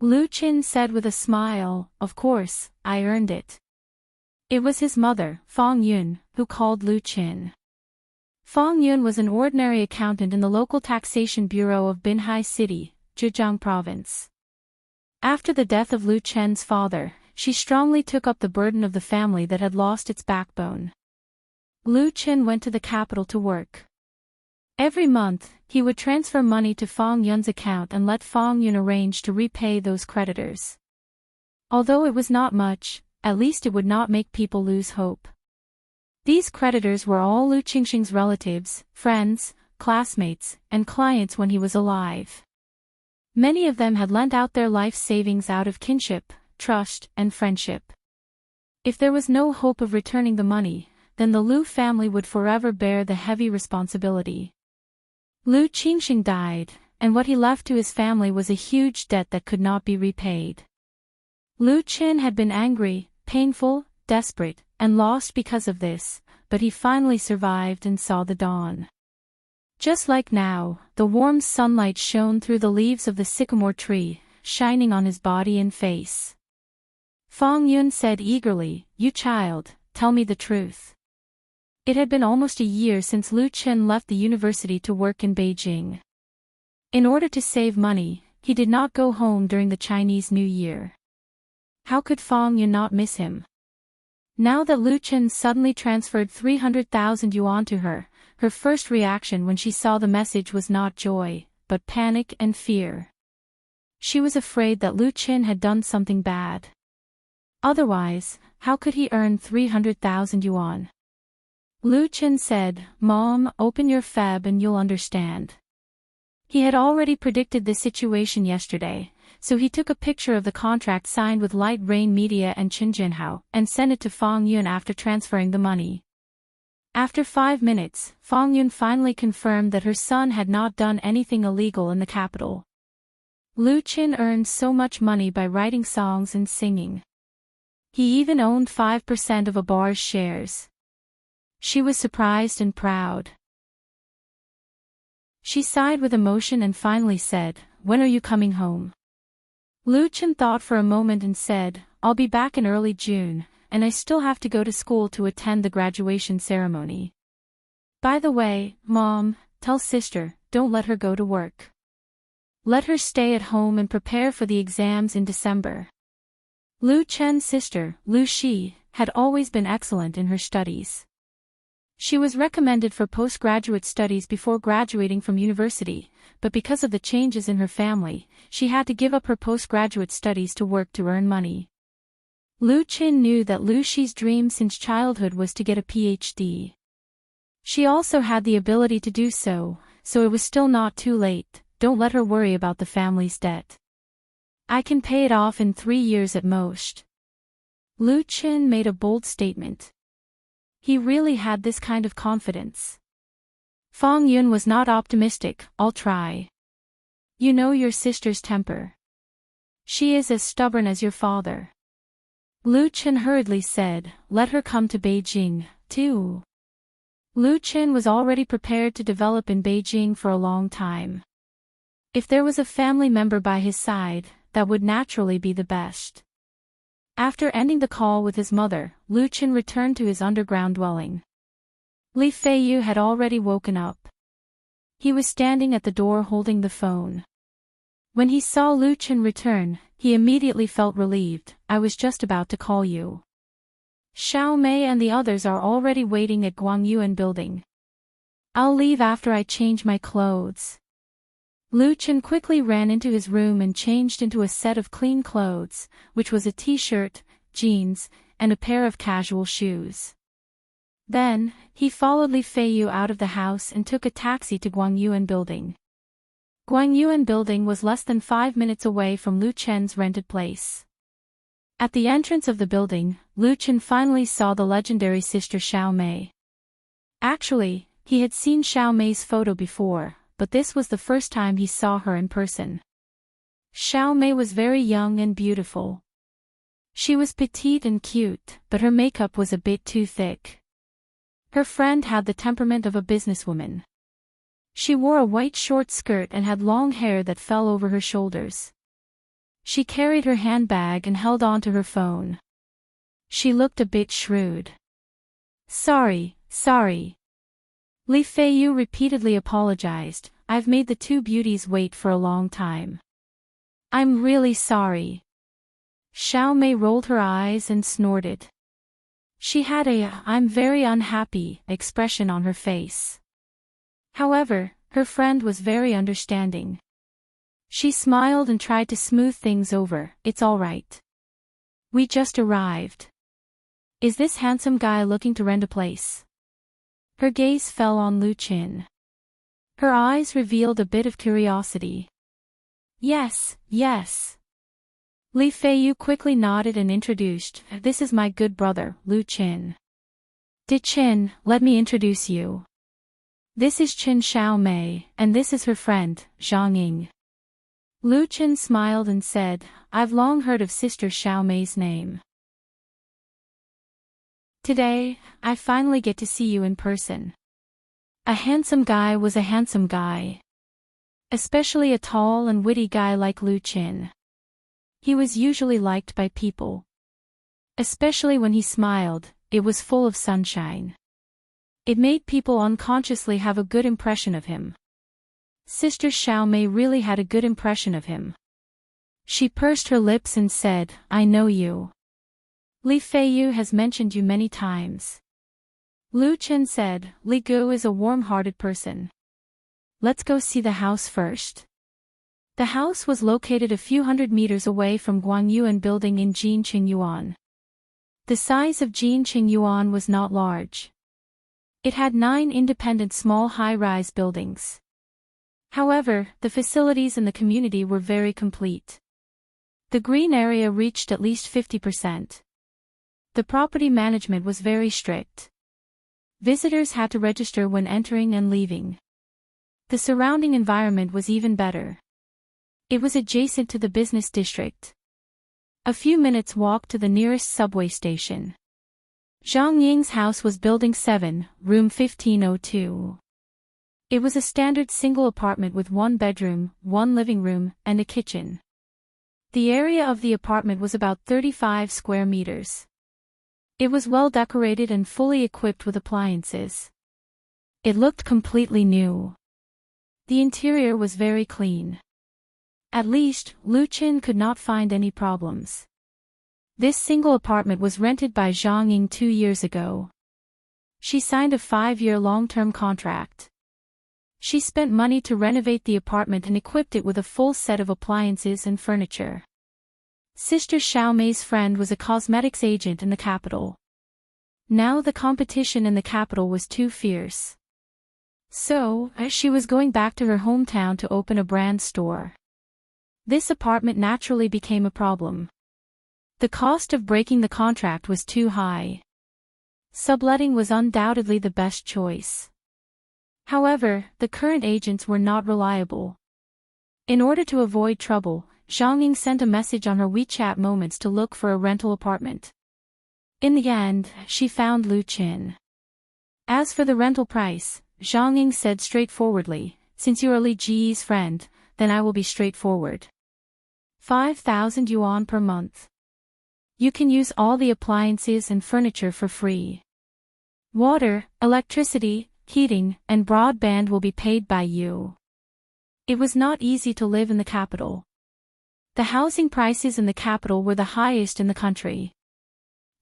Lu Chen said with a smile, "Of course, I earned it." It was his mother, Fang Yun, who called Lu Chen. Fang Yun was an ordinary accountant in the local taxation bureau of Binhai City, Zhejiang Province. After the death of Lu Chen's father, she strongly took up the burden of the family that had lost its backbone. Lu Chen went to the capital to work. Every month, he would transfer money to Fang Yun's account and let Fang Yun arrange to repay those creditors. Although it was not much, at least it would not make people lose hope. These creditors were all Lu Qingxing's relatives, friends, classmates, and clients when he was alive. Many of them had lent out their life savings out of kinship, trust, and friendship. If there was no hope of returning the money, then the Lu family would forever bear the heavy responsibility. Lu Qingxing died, and what he left to his family was a huge debt that could not be repaid. Lu Chen had been angry, painful, desperate, and lost because of this, but he finally survived and saw the dawn. Just like now, the warm sunlight shone through the leaves of the sycamore tree, shining on his body and face. Fang Yun said eagerly, "You child, tell me the truth." It had been almost a year since Lu Chen left the university to work in Beijing. In order to save money, he did not go home during the Chinese New Year. How could Fang Yun not miss him? Now that Lu Chen suddenly transferred 300,000 yuan to her, her first reaction when she saw the message was not joy, but panic and fear. She was afraid that Lu Chen had done something bad. Otherwise, how could he earn 300,000 yuan? Lu Chen said, "Mom, open your fab and you'll understand." He had already predicted this situation yesterday, so he took a picture of the contract signed with Light Rain Media and Qin Jinhao and sent it to Fang Yun after transferring the money. After 5 minutes, Fang Yun finally confirmed that her son had not done anything illegal in the capital. Lu Chen earned so much money by writing songs and singing. He even owned 5% of a bar's shares. She was surprised and proud. She sighed with emotion and finally said, "When are you coming home?" Lu Chen thought for a moment and said, "I'll be back in early June, and I still have to go to school to attend the graduation ceremony. By the way, Mom, tell sister, don't let her go to work. Let her stay at home and prepare for the exams in December." Lu Chen's sister, Lu Shi, had always been excellent in her studies. She was recommended for postgraduate studies before graduating from university, but because of the changes in her family, she had to give up her postgraduate studies to work to earn money. Lu Chen knew that Lu Shi's dream since childhood was to get a PhD. She also had the ability to do so it was still not too late. Don't let her worry about the family's debt. I can pay it off in 3 years at most. Lu Chen made a bold statement. He really had this kind of confidence. Fang Yun was not optimistic. "I'll try. You know your sister's temper. She is as stubborn as your father." Lu Chen hurriedly said, "Let her come to Beijing, too." Lu Chen was already prepared to develop in Beijing for a long time. If there was a family member by his side, that would naturally be the best. After ending the call with his mother, Lu Chen returned to his underground dwelling. Li Feiyu had already woken up. He was standing at the door holding the phone. When he saw Lu Chen return, he immediately felt relieved. "I was just about to call you. Xiao Mei and the others are already waiting at Guangyuan building. I'll leave after I change my clothes." Lu Chen quickly ran into his room and changed into a set of clean clothes, which was a t-shirt, jeans, and a pair of casual shoes. Then, he followed Li Feiyu out of the house and took a taxi to Guangyuan Building. Guangyuan Building was less than 5 minutes away from Lu Chen's rented place. At the entrance of the building, Lu Chen finally saw the legendary sister Xiao Mei. Actually, he had seen Xiao Mei's photo before, but this was the first time he saw her in person. Xiao Mei was very young and beautiful. She was petite and cute, but her makeup was a bit too thick. Her friend had the temperament of a businesswoman. She wore a white short skirt and had long hair that fell over her shoulders. She carried her handbag and held on to her phone. She looked a bit shrewd. Sorry. Li Feiyu repeatedly apologized. I've made the two beauties wait for a long time. I'm really sorry. Xiao Mei rolled her eyes and snorted. She had a "I'm very unhappy" expression on her face. However, her friend was very understanding. She smiled and tried to smooth things over. It's all right. We just arrived. Is this handsome guy looking to rent a place? Her gaze fell on Lu Chen. Her eyes revealed a bit of curiosity. Yes. Li Feiyu quickly nodded and introduced, this is my good brother, Lu Chen. Di Chen, let me introduce you. This is Chen Xiao Mei, and this is her friend, Zhang Ying. Lu Chen smiled and said, I've long heard of Sister Xiao Mei's name. Today, I finally get to see you in person. A handsome guy was a handsome guy. Especially a tall and witty guy like Lu Chen. He was usually liked by people. Especially when he smiled, it was full of sunshine. It made people unconsciously have a good impression of him. Sister Xiao Mei really had a good impression of him. She pursed her lips and said, I know you. Li Feiyu has mentioned you many times. Lu Chen said, Li Gu is a warm-hearted person. Let's go see the house first. The house was located a few hundred meters away from Guangyuan Building in Jinqingyuan. The size of Jinqingyuan was not large. It had 9 independent small high-rise buildings. However, the facilities in the community were very complete. The green area reached at least 50%. The property management was very strict. Visitors had to register when entering and leaving. The surrounding environment was even better. It was adjacent to the business district. A few minutes' walk to the nearest subway station. Zhang Ying's house was Building 7, room 1502. It was a standard single apartment with 1 bedroom, 1 living room, and a kitchen. The area of the apartment was about 35 square meters. It was well decorated and fully equipped with appliances. It looked completely new. The interior was very clean. At least, Lu Chen could not find any problems. This single apartment was rented by Zhang Ying 2 years ago. She signed a 5-year long-term contract. She spent money to renovate the apartment and equipped it with a full set of appliances and furniture. Sister Xiao Mei's friend was a cosmetics agent in the capital. Now the competition in the capital was too fierce. So, she was going back to her hometown to open a brand store. This apartment naturally became a problem. The cost of breaking the contract was too high. Subletting was undoubtedly the best choice. However, the current agents were not reliable. In order to avoid trouble, Zhang Ying sent a message on her WeChat Moments to look for a rental apartment. In the end, she found Lu Chen. As for the rental price, Zhang Ying said straightforwardly, since you are Li Ji's friend, then I will be straightforward. 5,000 yuan per month. You can use all the appliances and furniture for free. Water, electricity, heating, and broadband will be paid by you. It was not easy to live in the capital. The housing prices in the capital were the highest in the country.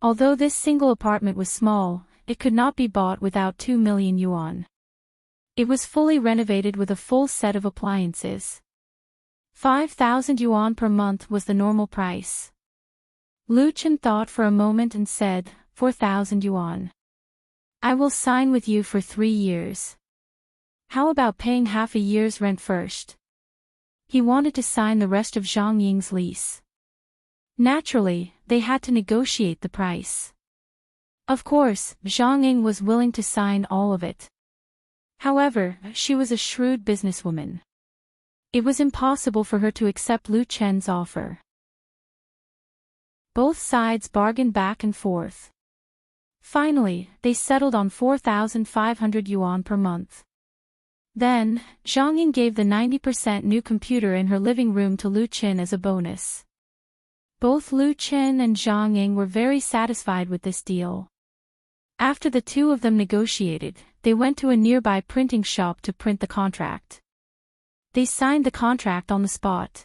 Although this single apartment was small, it could not be bought without 2 million yuan. It was fully renovated with a full set of appliances. 5,000 yuan per month was the normal price. Lu Chen thought for a moment and said, 4,000 yuan. I will sign with you for 3 years. How about paying half a year's rent first? He wanted to sign the rest of Zhang Ying's lease. Naturally, they had to negotiate the price. Of course, Zhang Ying was willing to sign all of it. However, she was a shrewd businesswoman. It was impossible for her to accept Lu Chen's offer. Both sides bargained back and forth. Finally, they settled on 4,500 yuan per month. Then, Zhang Ying gave the 90% new computer in her living room to Lu Chen as a bonus. Both Lu Chen and Zhang Ying were very satisfied with this deal. After the two of them negotiated, they went to a nearby printing shop to print the contract. They signed the contract on the spot.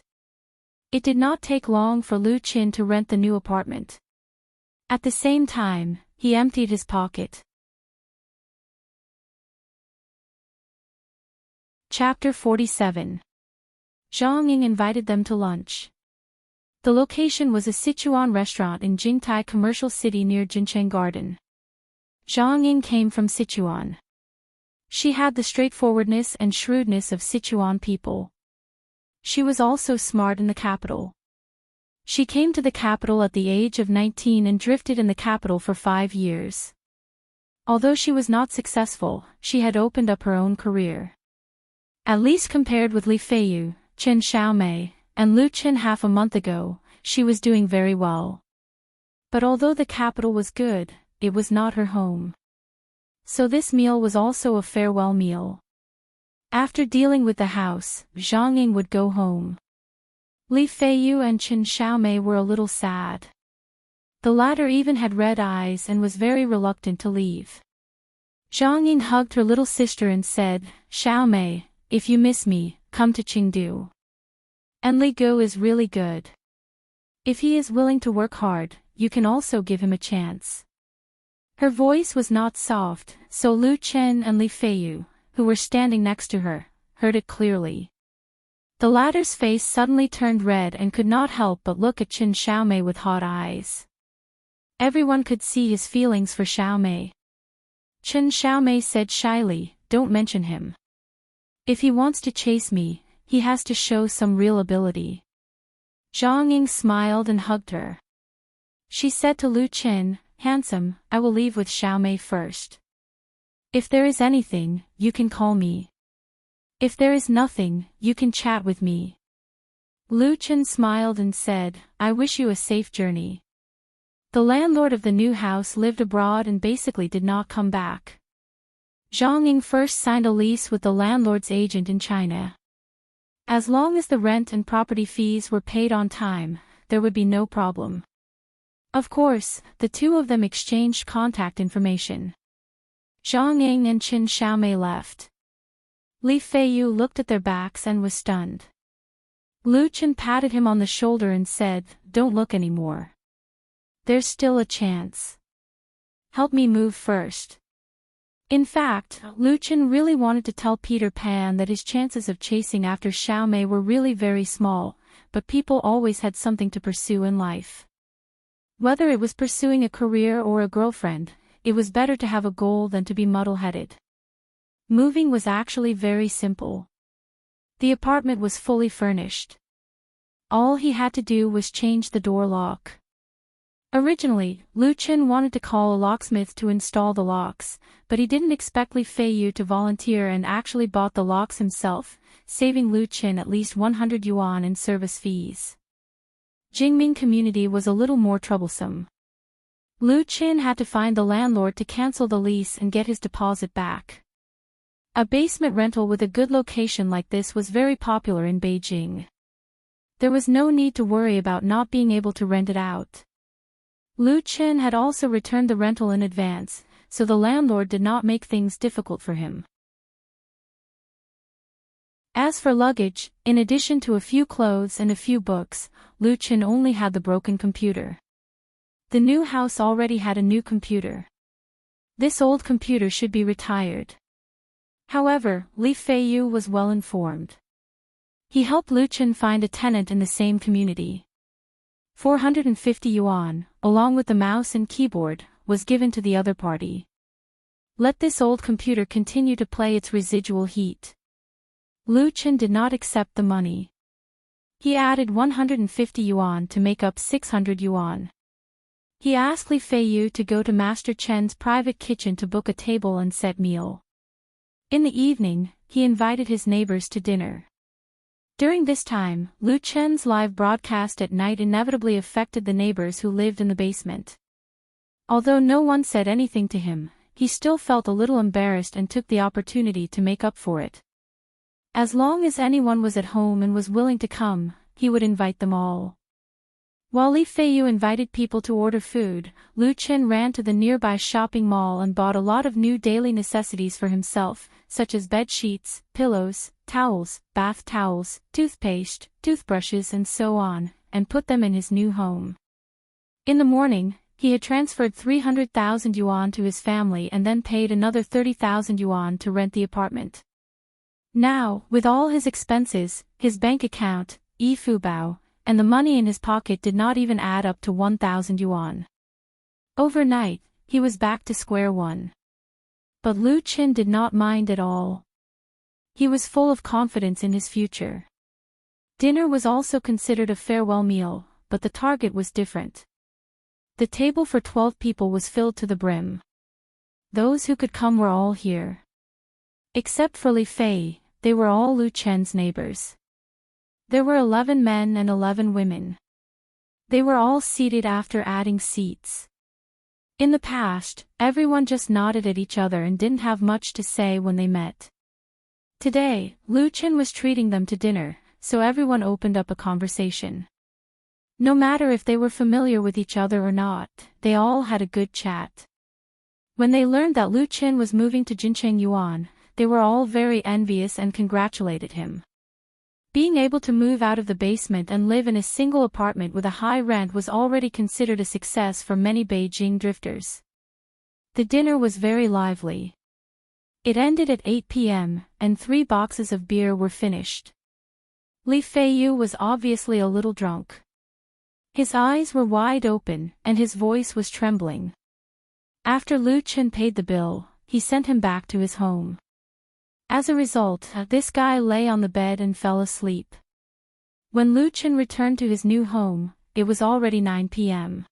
It did not take long for Lu Chen to rent the new apartment. At the same time, he emptied his pocket. Chapter 47. Zhang Ying invited them to lunch. The location was a Sichuan restaurant in Jingtai Commercial City near Jincheng Garden. Zhang Ying came from Sichuan. She had the straightforwardness and shrewdness of Sichuan people. She was also smart in the capital. She came to the capital at the age of 19 and drifted in the capital for 5 years. Although she was not successful, she had opened up her own career. At least compared with Li Feiyu, Chen Xiaomei, and Lu Chen half a month ago, she was doing very well. But although the capital was good, it was not her home. So this meal was also a farewell meal. After dealing with the house, Zhang Ying would go home. Li Feiyu and Chen Xiaomei were a little sad. The latter even had red eyes and was very reluctant to leave. Zhang Ying hugged her little sister and said, "Xiaomei, if you miss me, come to Chengdu. And Li Go is really good. If he is willing to work hard, you can also give him a chance." Her voice was not soft, so Lu Chen and Li Feiyu, who were standing next to her, heard it clearly. The latter's face suddenly turned red and could not help but look at Chen Xiaomei with hot eyes. Everyone could see his feelings for Xiaomei. Chen Xiaomei said shyly, "Don't mention him. If he wants to chase me, he has to show some real ability." Zhang Ying smiled and hugged her. She said to Lu Chen, "Handsome, I will leave with Xiaomei first. If there is anything, you can call me. If there is nothing, you can chat with me." Lu Chen smiled and said, "I wish you a safe journey." The landlord of the new house lived abroad and basically did not come back. Zhang Ying first signed a lease with the landlord's agent in China. As long as the rent and property fees were paid on time, there would be no problem. Of course, the two of them exchanged contact information. Zhang Ying and Chen Xiaomei left. Li Feiyu looked at their backs and was stunned. Lu Chen patted him on the shoulder and said, "Don't look anymore. There's still a chance. Help me move first." In fact, Lu Chen really wanted to tell Peter Pan that his chances of chasing after Xiaomei were really very small, but people always had something to pursue in life. Whether it was pursuing a career or a girlfriend, it was better to have a goal than to be muddle-headed. Moving was actually very simple. The apartment was fully furnished. All he had to do was change the door lock. Originally, Lu Chen wanted to call a locksmith to install the locks, but he didn't expect Li Feiyu to volunteer and actually bought the locks himself, saving Lu Chen at least 100 yuan in service fees. Jingming community was a little more troublesome. Lu Chen had to find the landlord to cancel the lease and get his deposit back. A basement rental with a good location like this was very popular in Beijing. There was no need to worry about not being able to rent it out. Lu Chen had also returned the rental in advance, so the landlord did not make things difficult for him. As for luggage, in addition to a few clothes and a few books, Lu Chen only had the broken computer. The new house already had a new computer. This old computer should be retired. However, Li Feiyu was well informed. He helped Lu Chen find a tenant in the same community. 450 yuan, along with the mouse and keyboard, was given to the other party. Let this old computer continue to play its residual heat. Lu Chen did not accept the money. He added 150 yuan to make up 600 yuan. He asked Li Feiyu to go to Master Chen's private kitchen to book a table and set meal. In the evening, he invited his neighbors to dinner. During this time, Lu Chen's live broadcast at night inevitably affected the neighbors who lived in the basement. Although no one said anything to him, he still felt a little embarrassed and took the opportunity to make up for it. As long as anyone was at home and was willing to come, he would invite them all. While Li Feiyu invited people to order food, Lu Chen ran to the nearby shopping mall and bought a lot of new daily necessities for himself, such as bed sheets, pillows, towels, bath towels, toothpaste, toothbrushes and so on, and put them in his new home. In the morning, he had transferred 300,000 yuan to his family and then paid another 30,000 yuan to rent the apartment. Now, with all his expenses, his bank account, Yifubao, and the money in his pocket did not even add up to 1,000 yuan. Overnight, he was back to square one. But Lu Chen did not mind at all. He was full of confidence in his future. Dinner was also considered a farewell meal, but the target was different. The table for 12 people was filled to the brim. Those who could come were all here. Except for Li Fei, they were all Lu Chen's neighbors. There were 11 men and 11 women. They were all seated after adding seats. In the past, everyone just nodded at each other and didn't have much to say when they met. Today, Lu Chen was treating them to dinner, so everyone opened up a conversation. No matter if they were familiar with each other or not, they all had a good chat. When they learned that Lu Chen was moving to Jincheng Yuan, they were all very envious and congratulated him. Being able to move out of the basement and live in a single apartment with a high rent was already considered a success for many Beijing drifters. The dinner was very lively. It ended at 8 p.m., and 3 boxes of beer were finished. Li Feiyu was obviously a little drunk. His eyes were wide open, and his voice was trembling. After Lu Chen paid the bill, he sent him back to his home. As a result, this guy lay on the bed and fell asleep. When Lu Chen returned to his new home, it was already 9 p.m.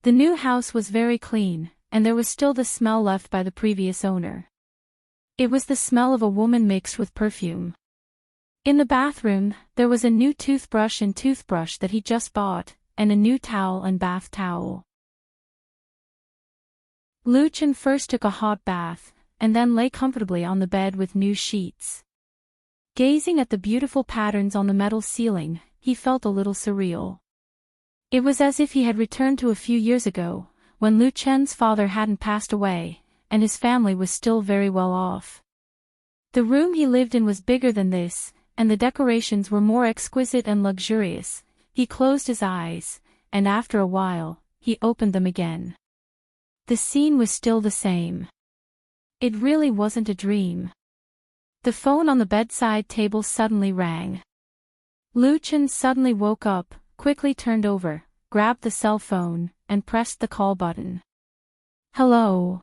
The new house was very clean, and there was still the smell left by the previous owner. It was the smell of a woman mixed with perfume. In the bathroom, there was a new toothbrush and toothbrush that he just bought, and a new towel and bath towel. Lu Chen first took a hot bath, and then lay comfortably on the bed with new sheets. Gazing at the beautiful patterns on the metal ceiling, he felt a little surreal. It was as if he had returned to a few years ago, when Lu Chen's father hadn't passed away, and his family was still very well off. The room he lived in was bigger than this, and the decorations were more exquisite and luxurious. He closed his eyes, and after a while, he opened them again. The scene was still the same. It really wasn't a dream. The phone on the bedside table suddenly rang. Lu Chen suddenly woke up, quickly turned over, grabbed the cell phone, and pressed the call button. Hello.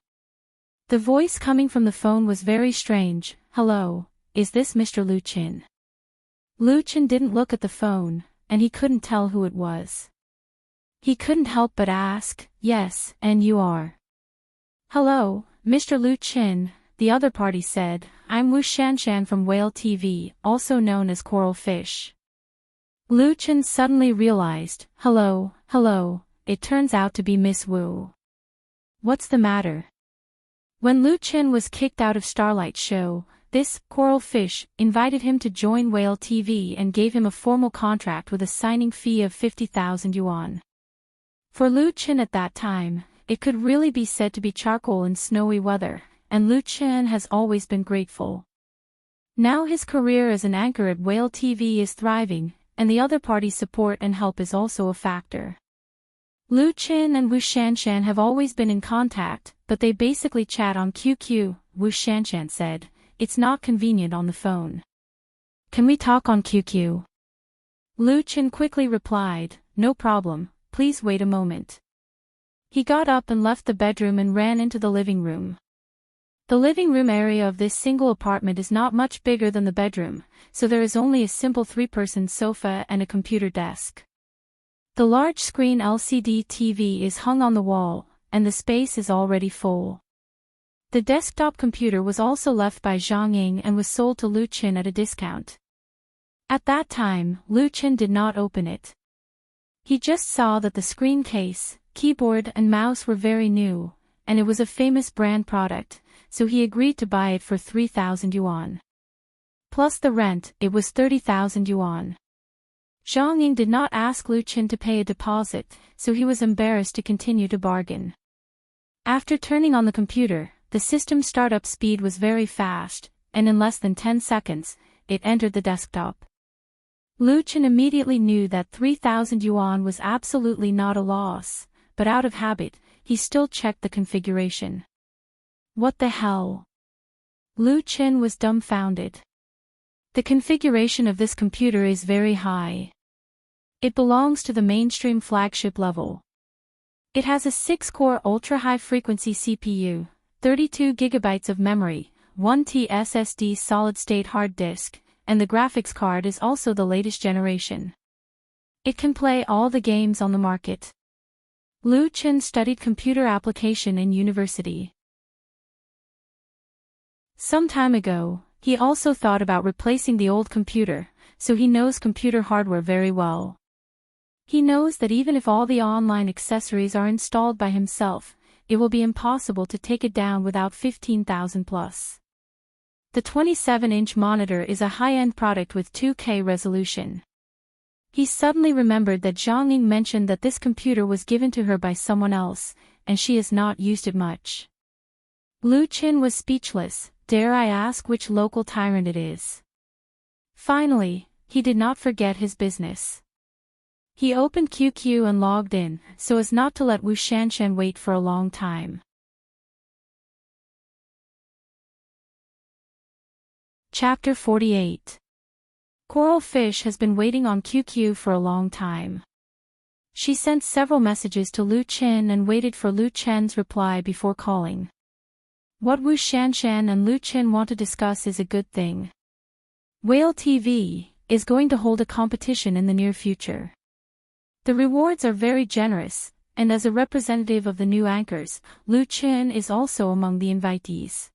The voice coming from the phone was very strange. Hello, is this Mr. Lu Chen? Lu Chen didn't look at the phone, and he couldn't tell who it was. He couldn't help but ask, yes, and you are? Hello, Mr. Lu Chen, the other party said. I'm Wu Shanshan from Whale TV, also known as Coral Fish. Lu Chen suddenly realized, hello, it turns out to be Miss Wu. What's the matter? When Lu Chen was kicked out of Starlight Show, this Coral Fish invited him to join Whale TV and gave him a formal contract with a signing fee of 50,000 yuan. For Lu Chen at that time, it could really be said to be charcoal in snowy weather, and Lu Chen has always been grateful. Now his career as an anchor at Whale TV is thriving, and the other party's support and help is also a factor. Lu Chen and Wu Shanshan have always been in contact, but they basically chat on QQ, Wu Shanshan said. It's not convenient on the phone. Can we talk on QQ? Lu Chen quickly replied, no problem, please wait a moment. He got up and left the bedroom and ran into the living room. The living room area of this single apartment is not much bigger than the bedroom, so there is only a simple three-person sofa and a computer desk. The large-screen LCD TV is hung on the wall, and the space is already full. The desktop computer was also left by Zhang Ying and was sold to Lu Qin at a discount. At that time, Lu Qin did not open it. He just saw that the screen case, keyboard and mouse were very new, and it was a famous brand product, so he agreed to buy it for 3,000 yuan. Plus the rent, it was 30,000 yuan. Zhang Ying did not ask Lu Qin to pay a deposit, so he was embarrassed to continue to bargain. After turning on the computer, the system startup speed was very fast, and in less than 10 seconds, it entered the desktop. Lu Qin immediately knew that 3,000 yuan was absolutely not a loss, but out of habit, he still checked the configuration. What the hell? Lu Qin was dumbfounded. The configuration of this computer is very high. It belongs to the mainstream flagship level. It has a 6-core ultra-high-frequency CPU, 32 GB of memory, 1 TB SSD solid-state hard disk, and the graphics card is also the latest generation. It can play all the games on the market. Lu Qin studied computer application in university. Some time ago, he also thought about replacing the old computer, so he knows computer hardware very well. He knows that even if all the online accessories are installed by himself, it will be impossible to take it down without 15,000 plus. The 27-inch monitor is a high-end product with 2K resolution. He suddenly remembered that Zhang Ying mentioned that this computer was given to her by someone else, and she has not used it much. Lu Qin was speechless. Dare I ask which local tyrant it is? Finally, he did not forget his business. He opened QQ and logged in, so as not to let Wu Shanshan wait for a long time. Chapter 48. Coral Fish has been waiting on QQ for a long time. She sent several messages to Lu Qin and waited for Lu Chen's reply before calling. What Wu Shanshan and Lu Qin want to discuss is a good thing. Whale TV is going to hold a competition in the near future. The rewards are very generous, and as a representative of the new anchors, Lu Qin is also among the invitees.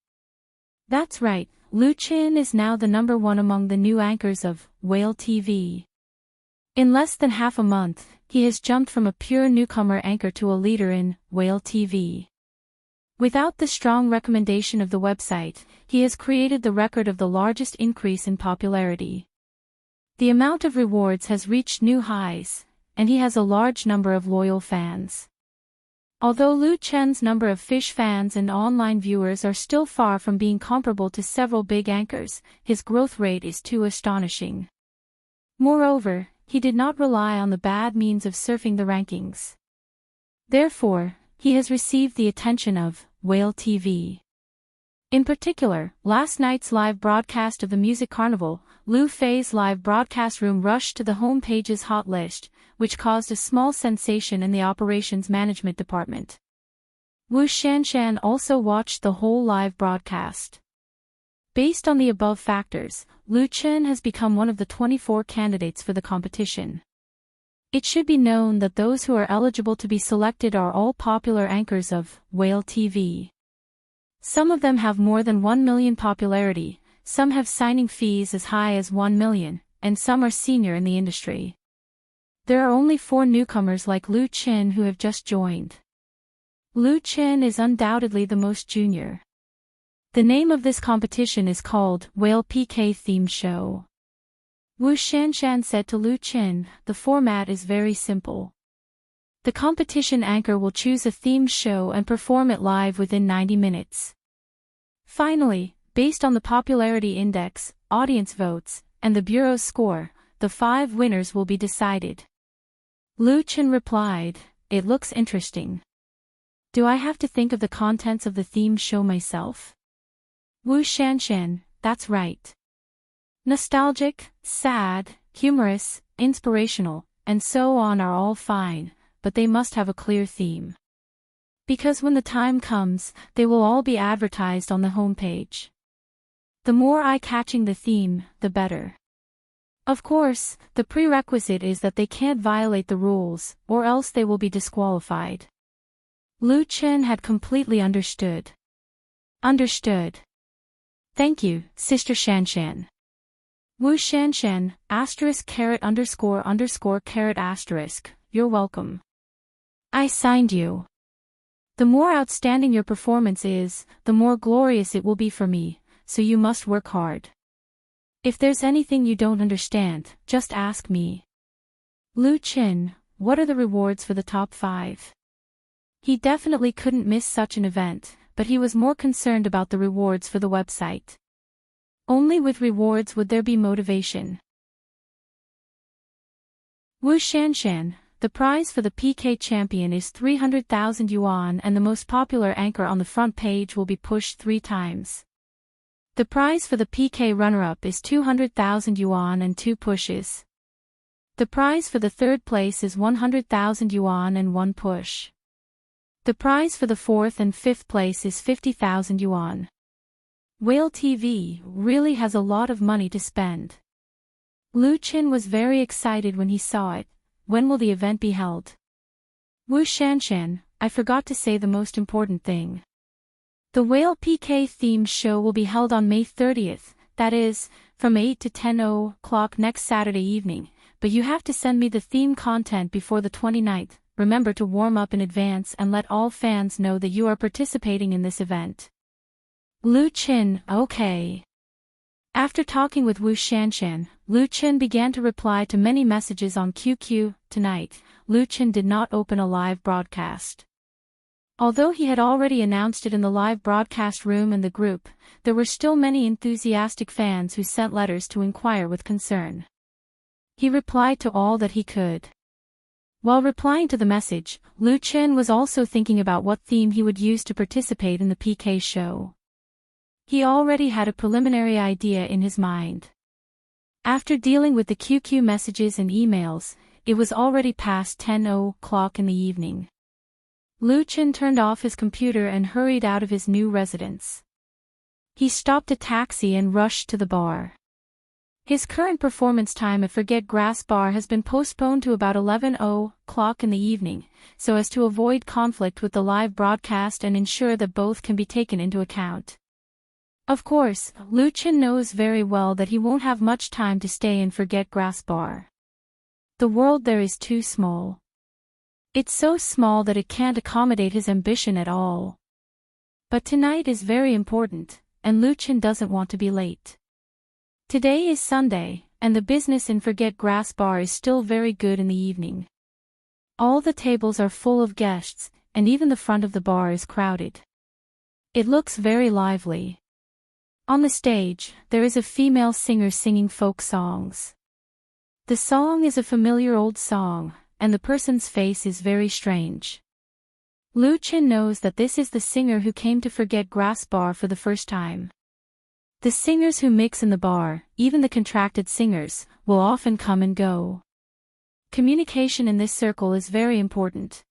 That's right, Lu Qin is now the #1 among the new anchors of Whale TV. In less than half a month, he has jumped from a pure newcomer anchor to a leader in Whale TV. Without the strong recommendation of the website, he has created the record of the largest increase in popularity. The amount of rewards has reached new highs, and he has a large number of loyal fans. Although Lu Chen's number of fish fans and online viewers are still far from being comparable to several big anchors, his growth rate is too astonishing. Moreover, he did not rely on the bad means of surfing the rankings. Therefore, he has received the attention of Whale TV. In particular, last night's live broadcast of the Music Carnival, Lu Fei's live broadcast room rushed to the home page's hot list, which caused a small sensation in the operations management department. Wu Shanshan also watched the whole live broadcast. Based on the above factors, Lu Qin has become one of the 24 candidates for the competition. It should be known that those who are eligible to be selected are all popular anchors of Whale TV. Some of them have more than 1 million popularity, some have signing fees as high as 1 million, and some are senior in the industry. There are only 4 newcomers like Lu Qin who have just joined. Lu Qin is undoubtedly the most junior. The name of this competition is called Whale PK Theme Show. Wu Shanshan said to Lu Qin, the format is very simple. The competition anchor will choose a themed show and perform it live within 90 minutes. Finally, based on the popularity index, audience votes, and the bureau's score, the 5 winners will be decided. Lu Qin replied, it looks interesting. Do I have to think of the contents of the theme show myself? Wu Shanshan, that's right. Nostalgic, sad, humorous, inspirational, and so on are all fine, but they must have a clear theme. Because when the time comes, they will all be advertised on the homepage. The more eye-catching the theme, the better. Of course, the prerequisite is that they can't violate the rules, or else they will be disqualified. Lu Chen had completely understood. Understood. Thank you, Sister Shanshan. Wu Shanshan, ******, you're welcome. I signed you. The more outstanding your performance is, the more glorious it will be for me, so you must work hard. If there's anything you don't understand, just ask me. Lu Chen, what are the rewards for the top 5? He definitely couldn't miss such an event, but he was more concerned about the rewards for the website. Only with rewards would there be motivation. Wu Shanshan, the prize for the PK champion is 300,000 yuan and the most popular anchor on the front page will be pushed 3 times. The prize for the PK runner-up is 200,000 yuan and 2 pushes. The prize for the third place is 100,000 yuan and 1 push. The prize for the fourth and fifth place is 50,000 yuan. Whale TV really has a lot of money to spend. Lu Chen was very excited when he saw it. When will the event be held? Wu Shanshan, I forgot to say the most important thing. The Whale PK themed show will be held on May 30th, that is, from 8 to 10 o'clock next Saturday evening, but you have to send me the theme content before the 29th. Remember to warm up in advance and let all fans know that you are participating in this event. Lu Chen, okay. After talking with Wu Shanshan, Lu Chen began to reply to many messages on QQ. Tonight, Lu Chen did not open a live broadcast. Although he had already announced it in the live broadcast room in the group, there were still many enthusiastic fans who sent letters to inquire with concern. He replied to all that he could. While replying to the message, Lu Chen was also thinking about what theme he would use to participate in the PK show. He already had a preliminary idea in his mind. After dealing with the QQ messages and emails, it was already past 10 o'clock in the evening. Lu Chen turned off his computer and hurried out of his new residence. He stopped a taxi and rushed to the bar. His current performance time at Forget Grass Bar has been postponed to about 11 o'clock in the evening, so as to avoid conflict with the live broadcast and ensure that both can be taken into account. Of course, Lu Chen knows very well that he won't have much time to stay in Forget Grass Bar. The world there is too small. It's so small that it can't accommodate his ambition at all. But tonight is very important, and Lu Chen doesn't want to be late. Today is Sunday, and the business in Forget Grass Bar is still very good in the evening. All the tables are full of guests, and even the front of the bar is crowded. It looks very lively. On the stage, there is a female singer singing folk songs. The song is a familiar old song, and the person's face is very strange. Lu Chen knows that this is the singer who came to Forget Grass Bar for the first time. The singers who mix in the bar, even the contracted singers, will often come and go. Communication in this circle is very important.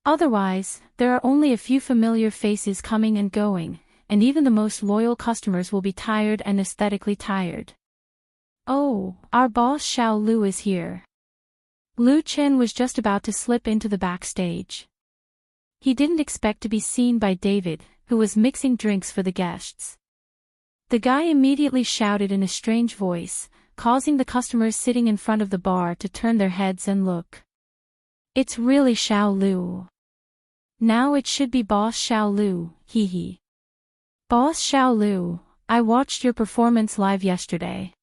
Otherwise, there are only a few familiar faces coming and going, and even the most loyal customers will be tired and aesthetically tired. Oh, our boss Xiao Lu is here. Lu Chen was just about to slip into the backstage. He didn't expect to be seen by David, who was mixing drinks for the guests. The guy immediately shouted in a strange voice, causing the customers sitting in front of the bar to turn their heads and look. It's really Xiao Lu. Now it should be Boss Xiao Lu, hee hee. Boss Xiao Lu, I watched your performance live yesterday.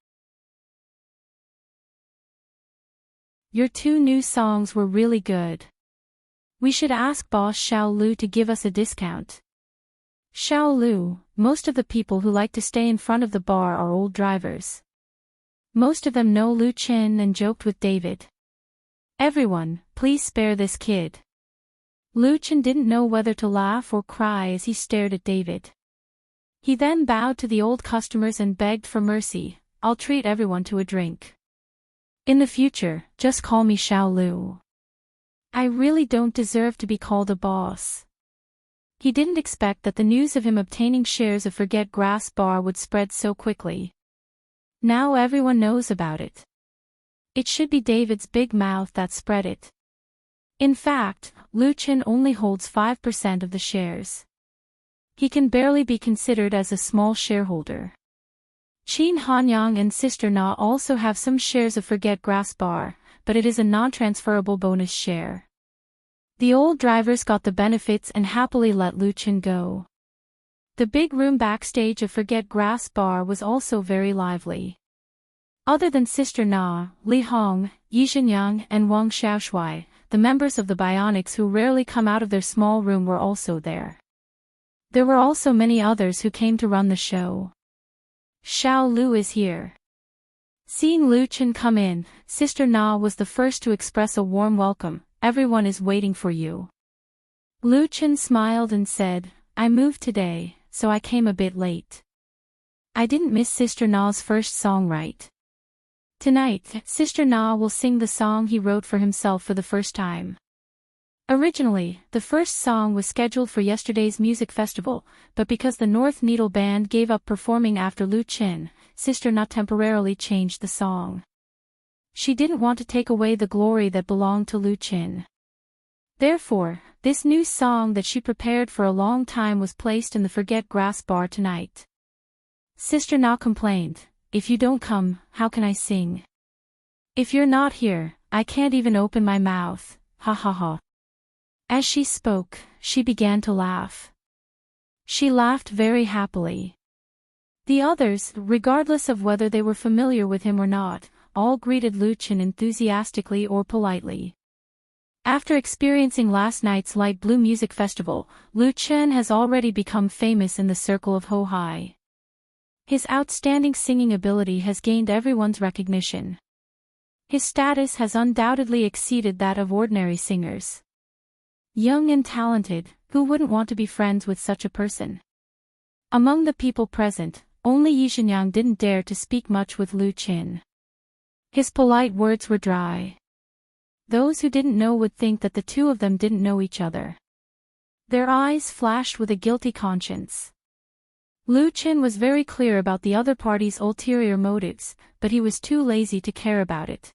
Your 2 new songs were really good. We should ask Boss Xiao Lu to give us a discount. Xiao Lu, most of the people who like to stay in front of the bar are old drivers. Most of them know Lu Chen and joked with David. Everyone, please spare this kid. Lu Chen didn't know whether to laugh or cry as he stared at David. He then bowed to the old customers and begged for mercy. I'll treat everyone to a drink. In the future, just call me Xiao Lu. I really don't deserve to be called a boss. He didn't expect that the news of him obtaining shares of Forget Grass Bar would spread so quickly. Now everyone knows about it. It should be David's big mouth that spread it. In fact, Lu Qin only holds 5% of the shares. He can barely be considered as a small shareholder. Qin Hanyang and Sister Na also have some shares of Forget Grass Bar, but it is a non-transferable bonus share. The old drivers got the benefits and happily let Lu Qin go. The big room backstage of Forget Grass Bar was also very lively. Other than Sister Na, Li Hong, Yi Zhenyang and Wang Xiaoshui, the members of the Bionics who rarely come out of their small room were also there. There were also many others who came to run the show. Xiao Lu is here. Seeing Lu Qin come in, Sister Na was the first to express a warm welcome. Everyone is waiting for you. Lu Qin smiled and said, I moved today, so I came a bit late. I didn't miss Sister Na's first song, right? Tonight, Sister Na will sing the song he wrote for himself for the first time. Originally, the first song was scheduled for yesterday's music festival, but because the North Needle Band gave up performing after Lu Qin, Sister Na temporarily changed the song. She didn't want to take away the glory that belonged to Lu Qin. Therefore, this new song that she prepared for a long time was placed in the Forget Grass Bar tonight. Sister Na complained, if you don't come, how can I sing? If you're not here, I can't even open my mouth, ha ha ha. As she spoke, she began to laugh. She laughed very happily. The others, regardless of whether they were familiar with him or not, all greeted Lu Qin enthusiastically or politely. After experiencing last night's Light Blue Music Festival, Lu Qin has already become famous in the circle of Ho Hai. His outstanding singing ability has gained everyone's recognition. His status has undoubtedly exceeded that of ordinary singers. Young and talented, who wouldn't want to be friends with such a person? Among the people present, only Yi Zhenyang didn't dare to speak much with Lu Qin. His polite words were dry. Those who didn't know would think that the two of them didn't know each other. Their eyes flashed with a guilty conscience. Lu Qin was very clear about the other party's ulterior motives, but he was too lazy to care about it.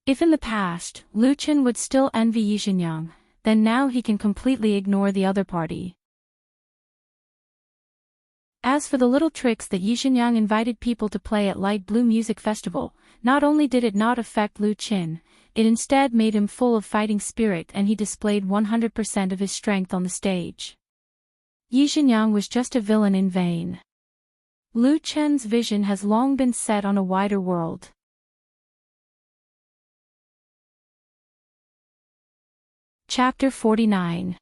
If in the past, Lu Qin would still envy Yi Zhenyang, then now he can completely ignore the other party. As for the little tricks that Yi Zhenyang invited people to play at Light Blue Music Festival, not only did it not affect Lu Qin, it instead made him full of fighting spirit and he displayed 100% of his strength on the stage. Yi Zhenyang was just a villain in vain. Lu Qin's vision has long been set on a wider world. Chapter 49.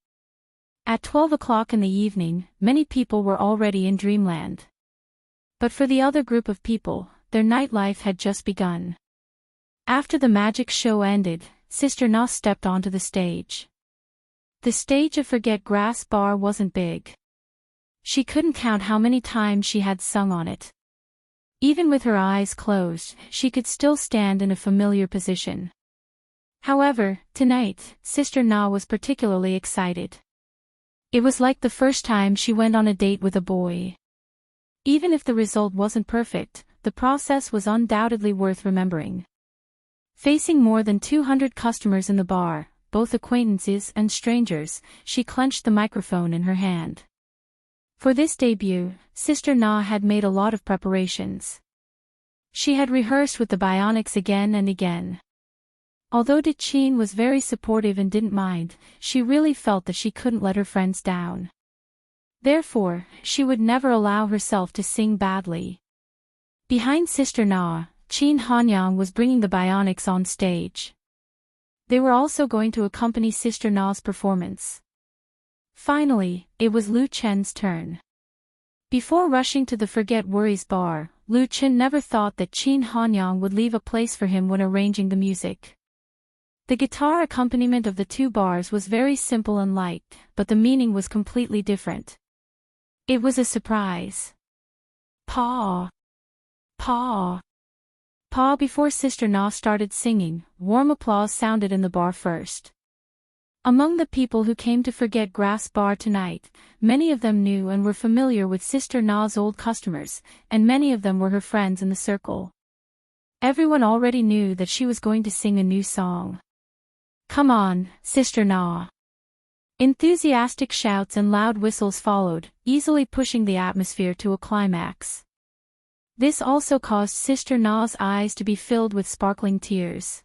At 12 o'clock in the evening, many people were already in dreamland. But for the other group of people, their nightlife had just begun. After the magic show ended, Sister Na stepped onto the stage. The stage of Forget Grass Bar wasn't big. She couldn't count how many times she had sung on it. Even with her eyes closed, she could still stand in a familiar position. However, tonight, Sister Na was particularly excited. It was like the first time she went on a date with a boy. Even if the result wasn't perfect, the process was undoubtedly worth remembering. Facing more than 200 customers in the bar, both acquaintances and strangers, she clenched the microphone in her hand. For this debut, Sister Na had made a lot of preparations. She had rehearsed with the Bionics again and again. Although De Qin was very supportive and didn't mind, she really felt that she couldn't let her friends down. Therefore, she would never allow herself to sing badly. Behind Sister Na, Qin Hanyang was bringing the Bionics on stage. They were also going to accompany Sister Na's performance. Finally, it was Lu Qin's turn. Before rushing to the Forget Worries bar, Lu Qin never thought that Qin Hanyang would leave a place for him when arranging the music. The guitar accompaniment of the two bars was very simple and light, but the meaning was completely different. It was a surprise. Paw. Paw. Paw. Before Sister Na started singing, warm applause sounded in the bar first. Among the people who came to Forget Grass Bar tonight, many of them knew and were familiar with Sister Na's old customers, and many of them were her friends in the circle. Everyone already knew that she was going to sing a new song. "Come on, Sister Na." Enthusiastic shouts and loud whistles followed, easily pushing the atmosphere to a climax. This also caused Sister Na's eyes to be filled with sparkling tears.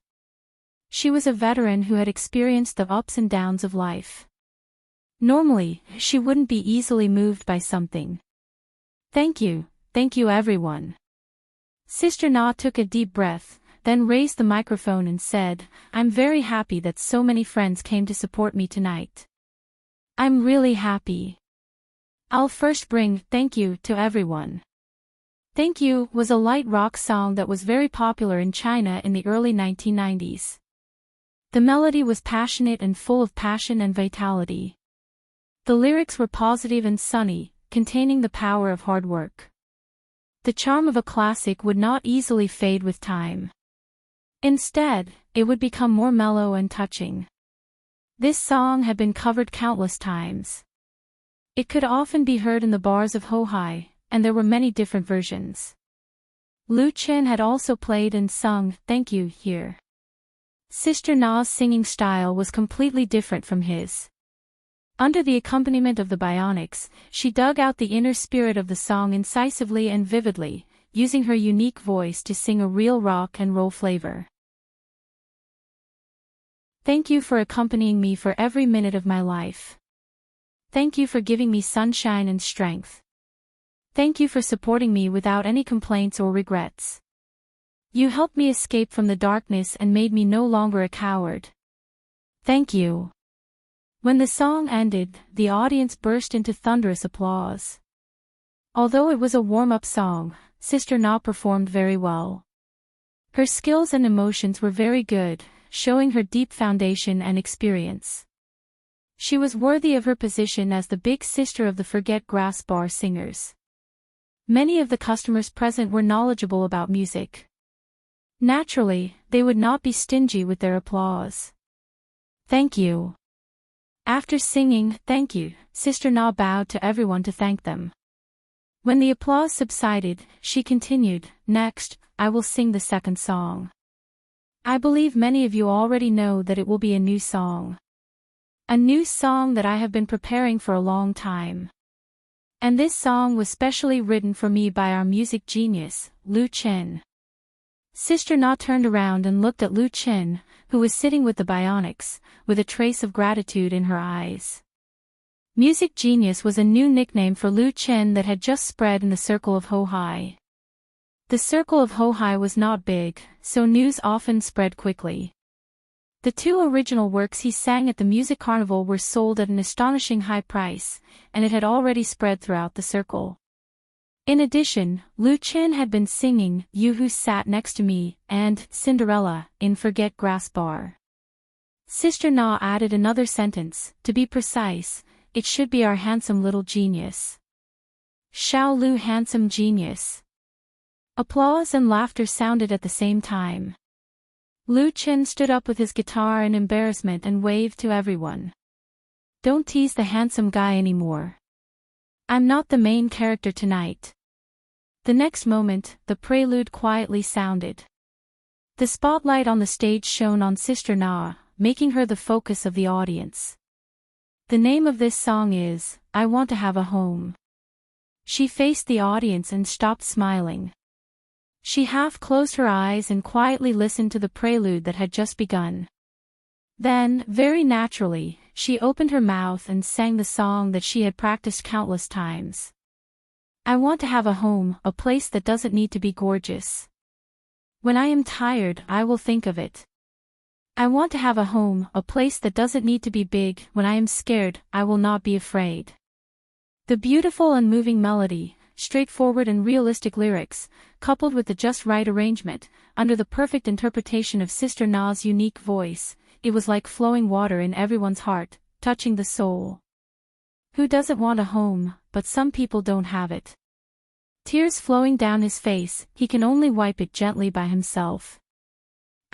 She was a veteran who had experienced the ups and downs of life. Normally, she wouldn't be easily moved by something. Thank you everyone." Sister Na took a deep breath, then raised the microphone and said, "I'm very happy that so many friends came to support me tonight. I'm really happy. I'll first bring thank you to everyone." Thank You was a light rock song that was very popular in China in the early 1990s. The melody was passionate and full of passion and vitality. The lyrics were positive and sunny, containing the power of hard work. The charm of a classic would not easily fade with time. Instead, it would become more mellow and touching. This song had been covered countless times. It could often be heard in the bars of Hohai, and there were many different versions. Lu Chen had also played and sung Thank You here. Sister Na's singing style was completely different from his. Under the accompaniment of the bionics, she dug out the inner spirit of the song incisively and vividly, using her unique voice to sing a real rock and roll flavor. "Thank you for accompanying me for every minute of my life. Thank you for giving me sunshine and strength. Thank you for supporting me without any complaints or regrets. You helped me escape from the darkness and made me no longer a coward. Thank you." When the song ended, the audience burst into thunderous applause. Although it was a warm-up song, Sister Na performed very well. Her skills and emotions were very good, showing her deep foundation and experience. She was worthy of her position as the big sister of the Forget Grass Bar singers. Many of the customers present were knowledgeable about music. Naturally, they would not be stingy with their applause. "Thank you." After singing "Thank you," Sister Na bowed to everyone to thank them. When the applause subsided, she continued, "Next, I will sing the second song. I believe many of you already know that it will be a new song. A new song that I have been preparing for a long time. And this song was specially written for me by our music genius, Lu Chen." Sister Na turned around and looked at Lu Chen, who was sitting with the bionics, with a trace of gratitude in her eyes. Music genius was a new nickname for Lu Chen that had just spread in the circle of Hohai. The circle of Hohai was not big, so news often spread quickly. The two original works he sang at the music carnival were sold at an astonishing high price, and it had already spread throughout the circle. In addition, Lu Chen had been singing You Who Sat Next to Me and Cinderella in Forget Grass Bar. Sister Na added another sentence, to be precise, it should be our handsome little genius. Xiao Lu handsome genius. Applause and laughter sounded at the same time. Lu Chen stood up with his guitar in embarrassment and waved to everyone. "Don't tease the handsome guy anymore. I'm not the main character tonight." The next moment, the prelude quietly sounded. The spotlight on the stage shone on Sister Na, making her the focus of the audience. The name of this song is, I Want to Have a Home. She faced the audience and stopped smiling. She half closed her eyes and quietly listened to the prelude that had just begun. Then, very naturally, she opened her mouth and sang the song that she had practiced countless times. I want to have a home, a place that doesn't need to be gorgeous. When I am tired, I will think of it. I want to have a home, a place that doesn't need to be big. When I am scared, I will not be afraid. The beautiful and moving melody, straightforward and realistic lyrics, coupled with the just right arrangement, under the perfect interpretation of Sister Na's unique voice, it was like flowing water in everyone's heart, touching the soul. Who doesn't want a home, but some people don't have it. Tears flowing down his face, he can only wipe it gently by himself.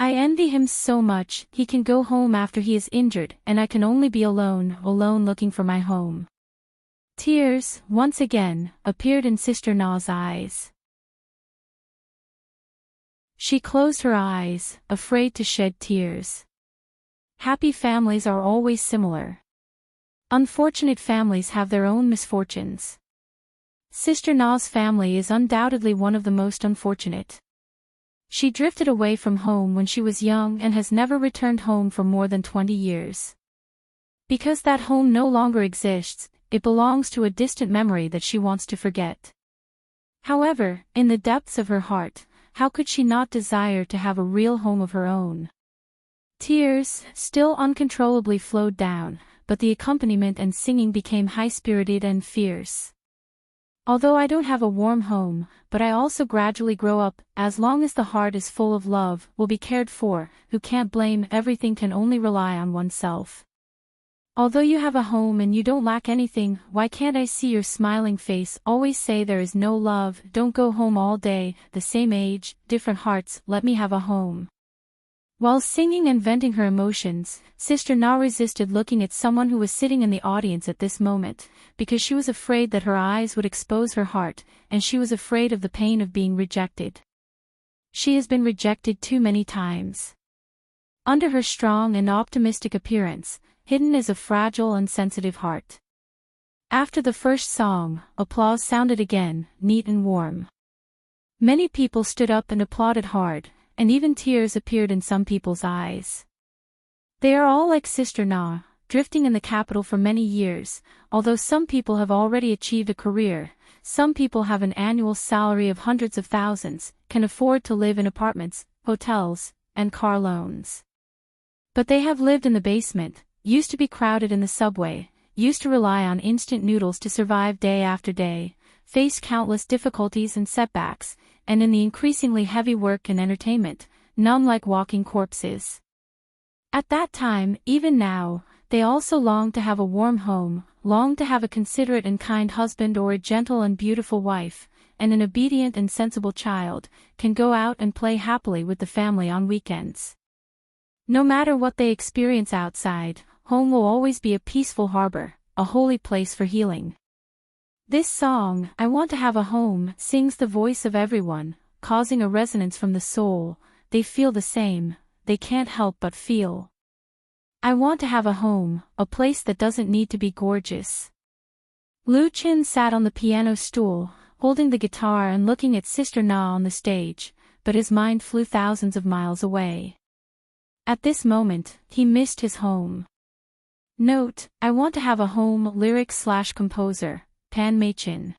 I envy him so much. He can go home after he is injured, and I can only be alone looking for my home. Tears, once again, appeared in Sister Na's eyes. She closed her eyes, afraid to shed tears. Happy families are always similar. Unfortunate families have their own misfortunes. Sister Na's family is undoubtedly one of the most unfortunate. She drifted away from home when she was young and has never returned home for more than 20 years. Because that home no longer exists, it belongs to a distant memory that she wants to forget. However, in the depths of her heart, how could she not desire to have a real home of her own? Tears, still uncontrollably flowed down, but the accompaniment and singing became high-spirited and fierce. Although I don't have a warm home, but I also gradually grow up, as long as the heart is full of love, will be cared for, who can't blame, everything can only rely on oneself. Although you have a home and you don't lack anything, why can't I see your smiling face? Always say there is no love, don't go home all day, the same age, different hearts, let me have a home. While singing and venting her emotions, Sister Na resisted looking at someone who was sitting in the audience at this moment, because she was afraid that her eyes would expose her heart, and she was afraid of the pain of being rejected. She has been rejected too many times. Under her strong and optimistic appearance, hidden is a fragile and sensitive heart. After the first song, applause sounded again, neat and warm. Many people stood up and applauded hard, and even tears appeared in some people's eyes. They are all like Sister Na, drifting in the capital for many years. Although some people have already achieved a career, some people have an annual salary of hundreds of thousands, can afford to live in apartments, hotels, and car loans. But they have lived in the basement, used to be crowded in the subway, used to rely on instant noodles to survive day after day, faced countless difficulties and setbacks, and in the increasingly heavy work and entertainment, numb like walking corpses. At that time, even now, they also long to have a warm home, long to have a considerate and kind husband or a gentle and beautiful wife, and an obedient and sensible child, can go out and play happily with the family on weekends. No matter what they experience outside, home will always be a peaceful harbor, a holy place for healing. This song, I Want to Have a Home, sings the voice of everyone, causing a resonance from the soul. They feel the same, they can't help but feel. I want to have a home, a place that doesn't need to be gorgeous. Lu Chin sat on the piano stool, holding the guitar and looking at Sister Na on the stage, but his mind flew thousands of miles away. At this moment, he missed his home. Note, I want to have a home. Lyrics/composer, Pan Machin.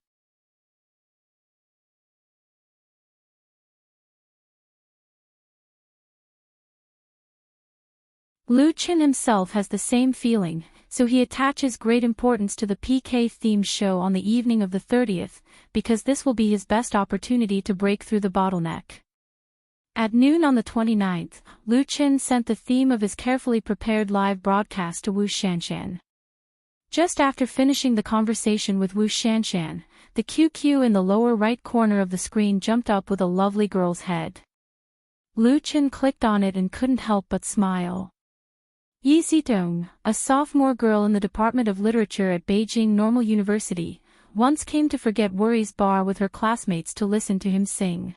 Lu Chin himself has the same feeling, so he attaches great importance to the PK-themed show on the evening of the 30th, because this will be his best opportunity to break through the bottleneck. At noon on the 29th, Lu Chin sent the theme of his carefully prepared live broadcast to Wu Shanshan. Just after finishing the conversation with Wu Shanshan, the QQ in the lower right corner of the screen jumped up with a lovely girl's head. Lu Chin clicked on it and couldn't help but smile. Yi Zitong, a sophomore girl in the Department of Literature at Beijing Normal University, once came to Forget Worries bar with her classmates to listen to him sing.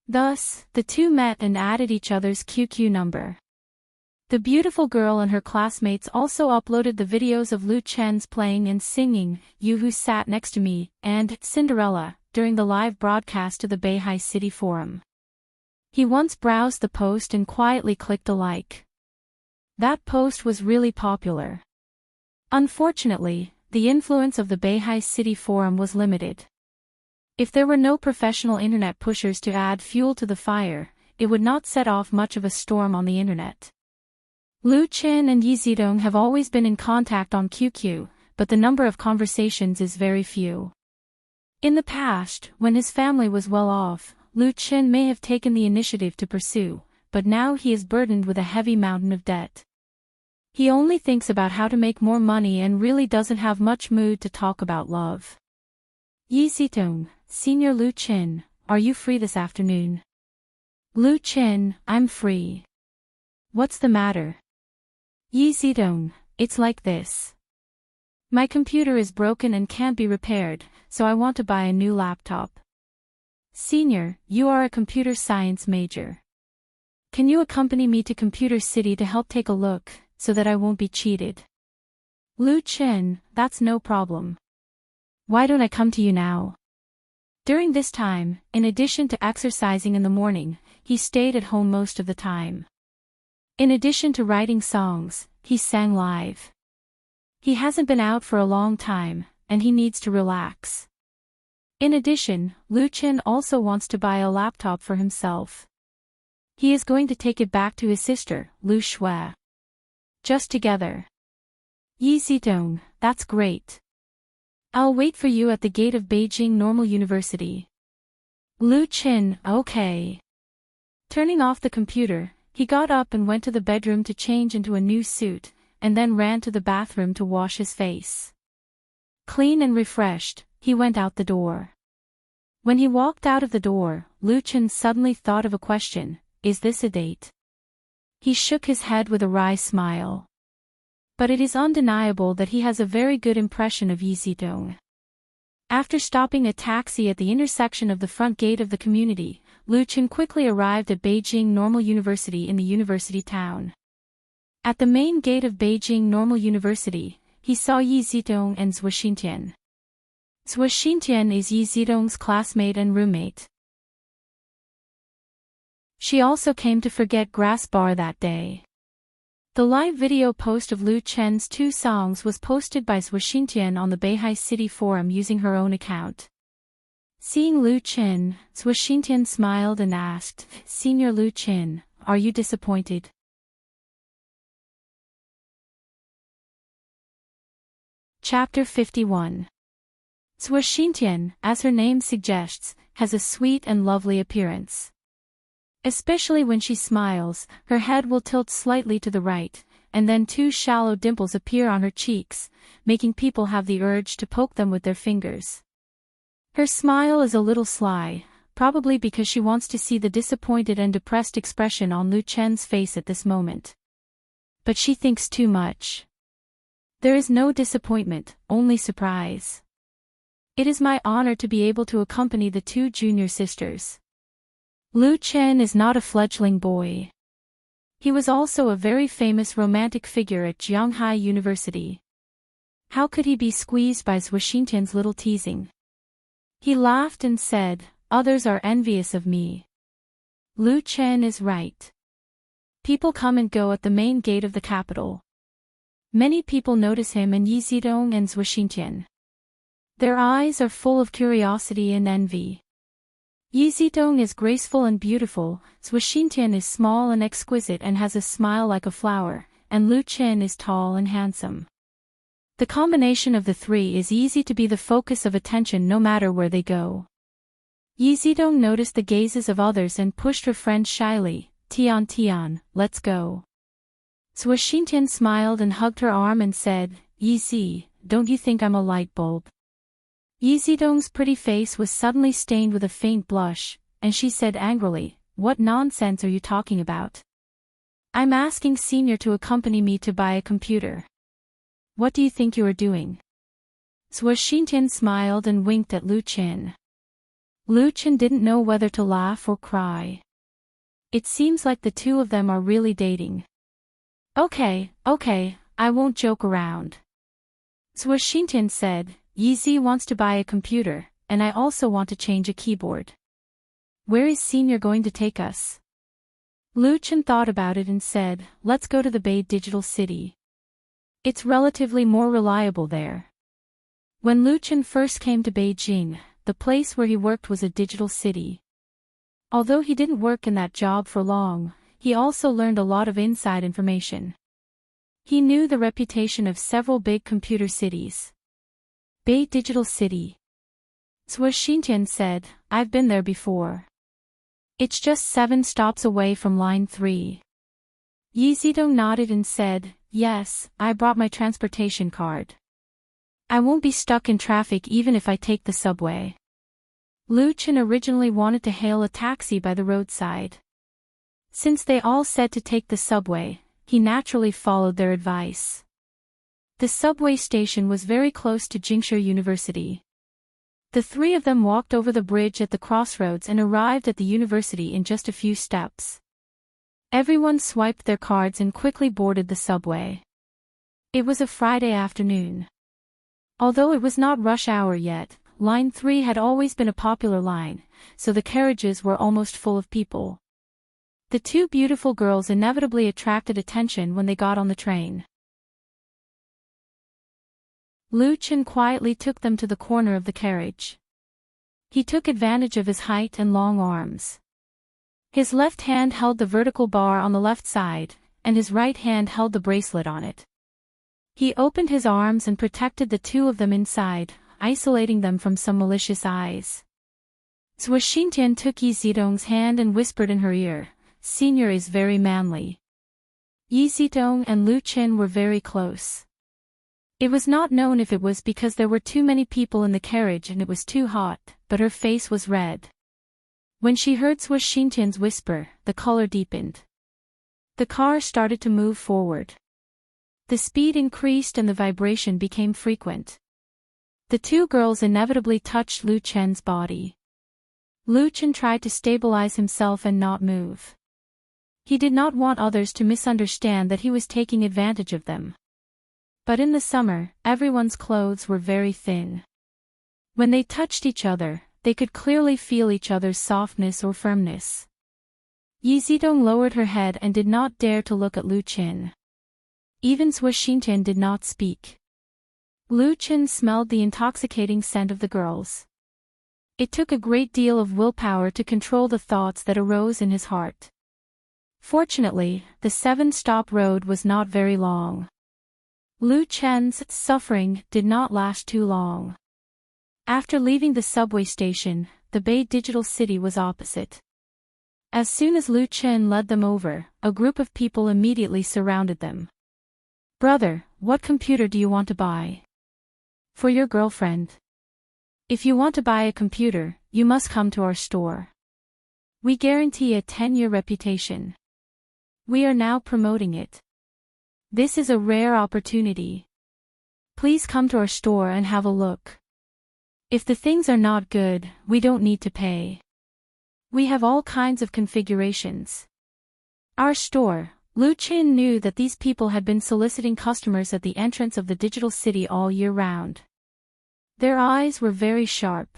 Thus, the two met and added each other's QQ number. The beautiful girl and her classmates also uploaded the videos of Lu Chen's playing and singing, You Who Sat Next to Me, and Cinderella, during the live broadcast to the Beihai City Forum. He once browsed the post and quietly clicked a like. That post was really popular. Unfortunately, the influence of the Beihai City Forum was limited. If there were no professional internet pushers to add fuel to the fire, it would not set off much of a storm on the internet. Lu Chin and Yi Zidong have always been in contact on QQ, but the number of conversations is very few. In the past, when his family was well off, Lu Chin may have taken the initiative to pursue, but now he is burdened with a heavy mountain of debt. He only thinks about how to make more money and really doesn't have much mood to talk about love. Yi Zitong, Senior Lu Chin, are you free this afternoon? Lu Qin, I'm free. What's the matter? Yi Zidong, it's like this. My computer is broken and can't be repaired, so I want to buy a new laptop. Senior, you are a computer science major. Can you accompany me to Computer City to help take a look, so that I won't be cheated? Lu Qin, that's no problem. Why don't I come to you now? During this time, in addition to exercising in the morning, he stayed at home most of the time. In addition to writing songs, he sang live. He hasn't been out for a long time, and he needs to relax. In addition, Lu Qin also wants to buy a laptop for himself. He is going to take it back to his sister, Lu Shui. Just together. Yi Zidong, that's great. I'll wait for you at the gate of Beijing Normal University. Lu Qin, okay. Turning off the computer, he got up and went to the bedroom to change into a new suit, and then ran to the bathroom to wash his face. Clean and refreshed, he went out the door. When he walked out of the door, Lu Qin suddenly thought of a question: is this a date? He shook his head with a wry smile. But it is undeniable that he has a very good impression of Yi Zidong. After stopping a taxi at the intersection of the front gate of the community, Lu Qin quickly arrived at Beijing Normal University in the university town. At the main gate of Beijing Normal University, he saw Yi Zidong and Zhuo Xintian. Zhuo Xintian is Yi Zidong's classmate and roommate. She also came to Forget Grass Bar that day. The live video post of Lu Chen's 2 songs was posted by Zhuo Xintian on the Beihai City Forum using her own account. Seeing Lu Chen, Zhuo Xintian smiled and asked, "Senior Lu Chen, are you disappointed?" Chapter 51. Zhuo Xintian, as her name suggests, has a sweet and lovely appearance. Especially when she smiles, her head will tilt slightly to the right, and then 2 shallow dimples appear on her cheeks, making people have the urge to poke them with their fingers. Her smile is a little sly, probably because she wants to see the disappointed and depressed expression on Lu Chen's face at this moment. But she thinks too much. There is no disappointment, only surprise. It is my honor to be able to accompany the 2 junior sisters. Lu Chen is not a fledgling boy. He was also a very famous romantic figure at Jianghai University. How could he be squeezed by Zhuo Xintian's little teasing? He laughed and said, "Others are envious of me." Lu Chen is right. People come and go at the main gate of the capital. Many people notice him and Yi Zidong and Zhuo Xintian. Their eyes are full of curiosity and envy. Yi Zidong is graceful and beautiful, Zhuo Xintian is small and exquisite and has a smile like a flower, and Lu Chen is tall and handsome. The combination of the 3 is easy to be the focus of attention no matter where they go. Yi Zidong noticed the gazes of others and pushed her friend shyly, Tian, let's go." Zhuo Xintian smiled and hugged her arm and said, "Yi Zi, don't you think I'm a light bulb?" Yi Zidong's pretty face was suddenly stained with a faint blush, and she said angrily, "What nonsense are you talking about? I'm asking Senior to accompany me to buy a computer. What do you think you are doing?" Zhuo Xintian smiled and winked at Lu Chen. Lu Chen didn't know whether to laugh or cry. It seems like the 2 of them are really dating. Okay, I won't joke around. Zhuo Xintian said, "Yi Zi wants to buy a computer, and I also want to change a keyboard. Where is Senior going to take us?" Lu Chen thought about it and said, "Let's go to the Bay Digital City. It's relatively more reliable there." When Lu Chen first came to Beijing, the place where he worked was a digital city. Although he didn't work in that job for long, he also learned a lot of inside information. He knew the reputation of several big computer cities. Bay Digital City. Zhuo Xintian said, "I've been there before. It's just 7 stops away from line 3. Yi Zidong nodded and said, "Yes, I brought my transportation card. I won't be stuck in traffic even if I take the subway." Lu Chen originally wanted to hail a taxi by the roadside. Since they all said to take the subway, he naturally followed their advice. The subway station was very close to Jingshu University. The three of them walked over the bridge at the crossroads and arrived at the university in just a few steps. Everyone swiped their cards and quickly boarded the subway. It was a Friday afternoon. Although it was not rush hour yet, Line 3 had always been a popular line, so the carriages were almost full of people. The two beautiful girls inevitably attracted attention when they got on the train. Lu Chen quietly took them to the corner of the carriage. He took advantage of his height and long arms. His left hand held the vertical bar on the left side, and his right hand held the bracelet on it. He opened his arms and protected the two of them inside, isolating them from some malicious eyes. Zhuo Xintian took Yi Zidong's hand and whispered in her ear, "Senior is very manly." Yi Zidong and Lu Chen were very close. It was not known if it was because there were too many people in the carriage and it was too hot, but her face was red. When she heard Zhuo Xintian's whisper, the color deepened. The car started to move forward. The speed increased and the vibration became frequent. The two girls inevitably touched Lu Chen's body. Lu Chen tried to stabilize himself and not move. He did not want others to misunderstand that he was taking advantage of them. But in the summer, everyone's clothes were very thin. When they touched each other, they could clearly feel each other's softness or firmness. Yi Zidong lowered her head and did not dare to look at Lu Chen. Even Zhuo Xintian did not speak. Lu Chen smelled the intoxicating scent of the girls. It took a great deal of willpower to control the thoughts that arose in his heart. Fortunately, the 7-stop road was not very long. Lu Chen's suffering did not last too long. After leaving the subway station, the Bay Digital City was opposite. As soon as Lu Chen led them over, a group of people immediately surrounded them. "Brother, what computer do you want to buy?" "For your girlfriend." "If you want to buy a computer, you must come to our store. We guarantee a 10-year reputation. We are now promoting it. This is a rare opportunity. Please come to our store and have a look. If the things are not good, we don't need to pay. We have all kinds of configurations." Our store. Lu Chen knew that these people had been soliciting customers at the entrance of the digital city all year round. Their eyes were very sharp.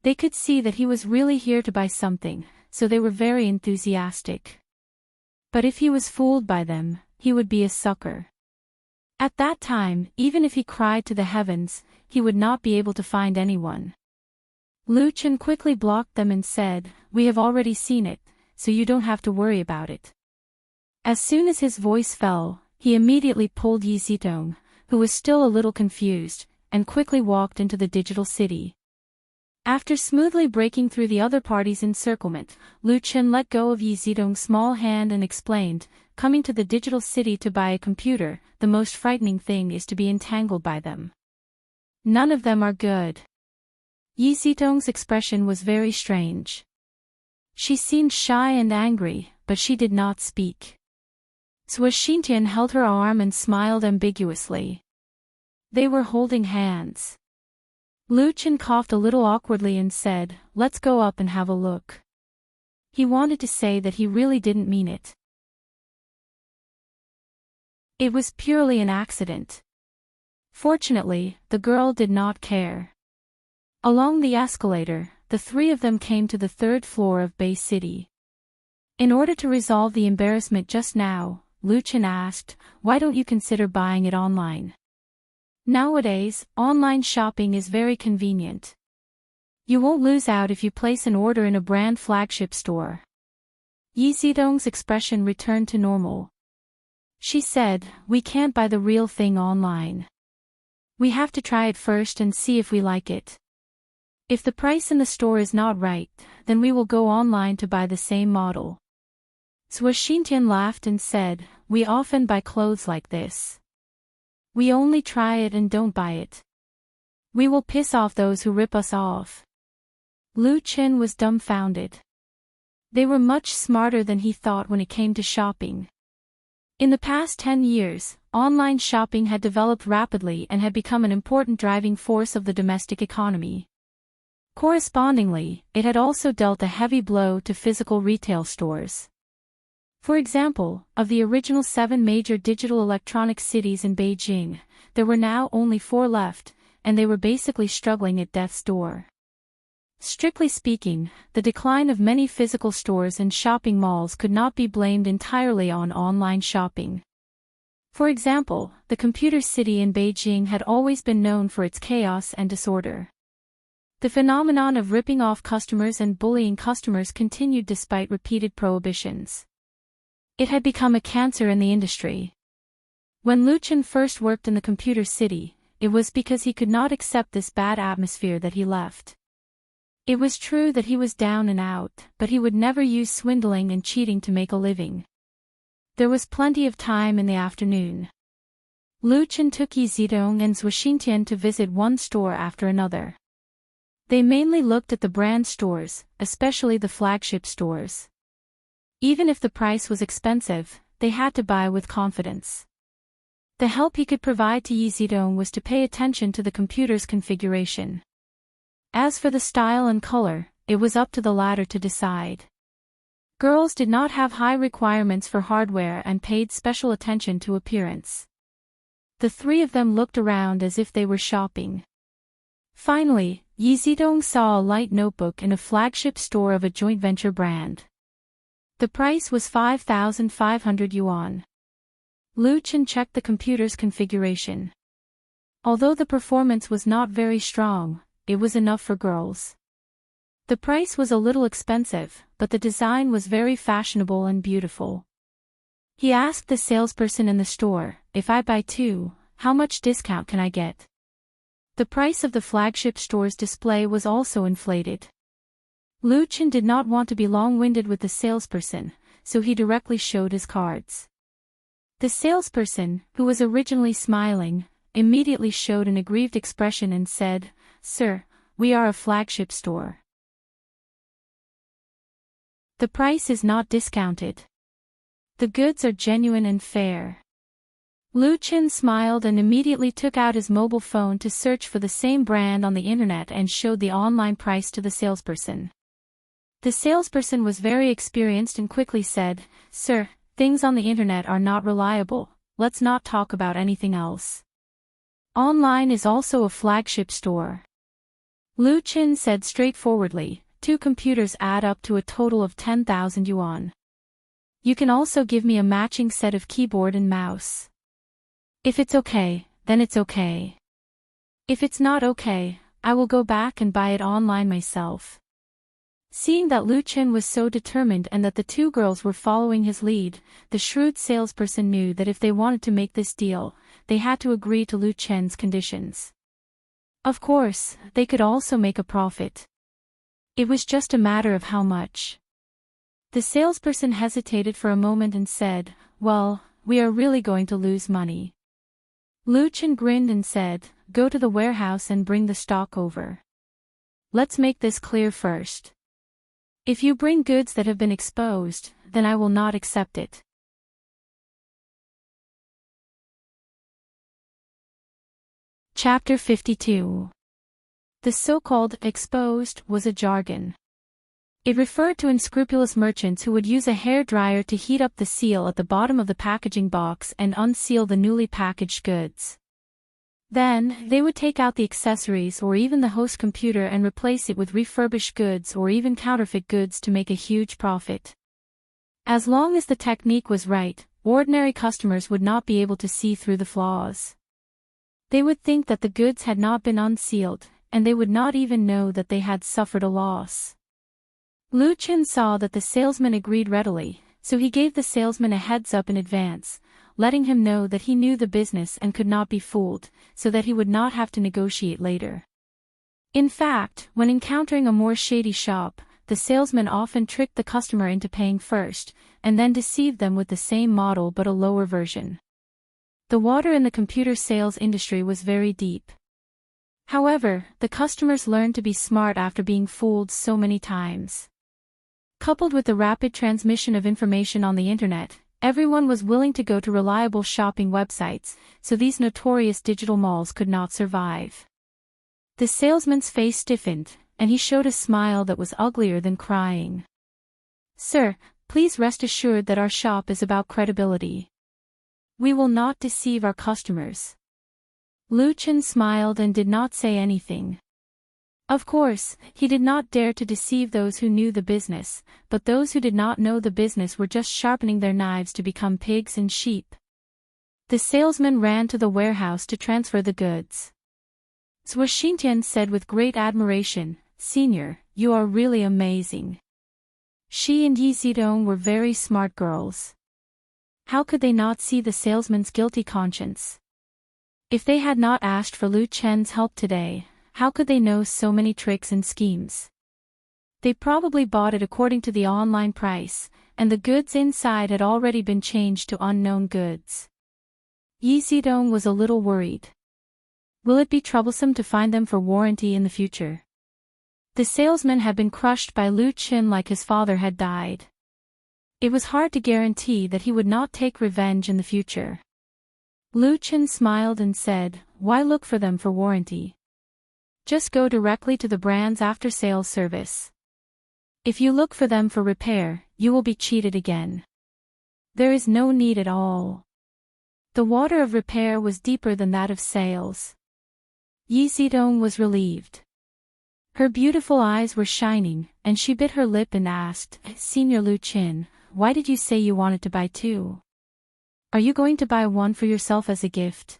They could see that he was really here to buy something, so they were very enthusiastic. But if he was fooled by them, he would be a sucker. At that time, even if he cried to the heavens, he would not be able to find anyone. Lu Chen quickly blocked them and said, "We have already seen it, so you don't have to worry about it." As soon as his voice fell, he immediately pulled Yi Zidong, who was still a little confused, and quickly walked into the digital city. After smoothly breaking through the other party's encirclement, Lu Chen let go of Yi Zidong's small hand and explained, "Coming to the digital city to buy a computer, the most frightening thing is to be entangled by them. None of them are good." Yi Zidong's expression was very strange. She seemed shy and angry, but she did not speak. Zhuo Xintian held her arm and smiled ambiguously. They were holding hands. Lu Chen coughed a little awkwardly and said, "Let's go up and have a look." He wanted to say that he really didn't mean it. It was purely an accident. Fortunately, the girl did not care. Along the escalator, the three of them came to the 3rd floor of Bay City. In order to resolve the embarrassment just now, Lu Chen asked, "Why don't you consider buying it online? Nowadays, online shopping is very convenient. You won't lose out if you place an order in a brand flagship store." Yi Zidong's expression returned to normal. She said, "We can't buy the real thing online. We have to try it first and see if we like it. If the price in the store is not right, then we will go online to buy the same model." Zhuo Xintian laughed and said, "We often buy clothes like this. We only try it and don't buy it. We will piss off those who rip us off." Lu Chen was dumbfounded. They were much smarter than he thought when it came to shopping. In the past 10 years, online shopping had developed rapidly and had become an important driving force of the domestic economy. Correspondingly, it had also dealt a heavy blow to physical retail stores. For example, of the original 7 major digital electronic cities in Beijing, there were now only 4 left, and they were basically struggling at death's door. Strictly speaking, the decline of many physical stores and shopping malls could not be blamed entirely on online shopping. For example, the computer city in Beijing had always been known for its chaos and disorder. The phenomenon of ripping off customers and bullying customers continued despite repeated prohibitions. It had become a cancer in the industry. When Lu Chen first worked in the computer city, it was because he could not accept this bad atmosphere that he left. It was true that he was down and out, but he would never use swindling and cheating to make a living. There was plenty of time in the afternoon. Lu Chen took Yi Zidong and Zhuo Xintian to visit one store after another. They mainly looked at the brand stores, especially the flagship stores. Even if the price was expensive, they had to buy with confidence. The help he could provide to Yi Zidong was to pay attention to the computer's configuration. As for the style and color, it was up to the latter to decide. Girls did not have high requirements for hardware and paid special attention to appearance. The 3 of them looked around as if they were shopping. Finally, Yi Zidong saw a light notebook in a flagship store of a joint venture brand. The price was 5,500 yuan. Lu Chen checked the computer's configuration. Although the performance was not very strong, it was enough for girls. The price was a little expensive, but the design was very fashionable and beautiful. He asked the salesperson in the store, "If I buy 2, how much discount can I get?" The price of the flagship store's display was also inflated. Lu Chen did not want to be long-winded with the salesperson, so he directly showed his cards. The salesperson, who was originally smiling, immediately showed an aggrieved expression and said, "Sir, we are a flagship store. The price is not discounted. The goods are genuine and fair." Lu Chen smiled and immediately took out his mobile phone to search for the same brand on the internet and showed the online price to the salesperson. The salesperson was very experienced and quickly said, "Sir, things on the internet are not reliable, let's not talk about anything else. Online is also a flagship store." Lu Chen said straightforwardly, 2 computers add up to a total of 10,000 yuan. You can also give me a matching set of keyboard and mouse. If it's okay, then it's okay. If it's not okay, I will go back and buy it online myself. Seeing that Lu Chen was so determined and that the 2 girls were following his lead, the shrewd salesperson knew that if they wanted to make this deal, they had to agree to Lu Chen's conditions. Of course, they could also make a profit. It was just a matter of how much. The salesperson hesitated for a moment and said, "Well, we are really going to lose money." Lu Chen grinned and said, "Go to the warehouse and bring the stock over. Let's make this clear first. If you bring goods that have been exposed, then I will not accept it." Chapter 52. The so-called exposed was a jargon. It referred to unscrupulous merchants who would use a hair dryer to heat up the seal at the bottom of the packaging box and unseal the newly packaged goods. Then, they would take out the accessories or even the host computer and replace it with refurbished goods or even counterfeit goods to make a huge profit. As long as the technique was right, ordinary customers would not be able to see through the flaws. They would think that the goods had not been unsealed, and they would not even know that they had suffered a loss. Lu Chen saw that the salesman agreed readily, so he gave the salesman a heads-up in advance, letting him know that he knew the business and could not be fooled, so that he would not have to negotiate later. In fact, when encountering a more shady shop, the salesman often tricked the customer into paying first, and then deceived them with the same model but a lower version. The water in the computer sales industry was very deep. However, the customers learned to be smart after being fooled so many times. Coupled with the rapid transmission of information on the internet, everyone was willing to go to reliable shopping websites, so these notorious digital malls could not survive. The salesman's face stiffened, and he showed a smile that was uglier than crying. "Sir, please rest assured that our shop is about credibility. We will not deceive our customers." Lu Chen smiled and did not say anything. Of course, he did not dare to deceive those who knew the business, but those who did not know the business were just sharpening their knives to become pigs and sheep. The salesman ran to the warehouse to transfer the goods. Zhuo Xintian said with great admiration, "Senior, you are really amazing." She and Yi Zidong were very smart girls. How could they not see the salesman's guilty conscience? If they had not asked for Lu Chen's help today, how could they know so many tricks and schemes? They probably bought it according to the online price, and the goods inside had already been changed to unknown goods. Yi Zidong was a little worried. Will it be troublesome to find them for warranty in the future? The salesman had been crushed by Lu Chen like his father had died. It was hard to guarantee that he would not take revenge in the future. Lu Chen smiled and said, "Why look for them for warranty? Just go directly to the brand's after-sales service. If you look for them for repair, you will be cheated again. There is no need at all." The water of repair was deeper than that of sales. Yi Zidong was relieved. Her beautiful eyes were shining, and she bit her lip and asked, "Senior Lu Chen, why did you say you wanted to buy two? Are you going to buy one for yourself as a gift?"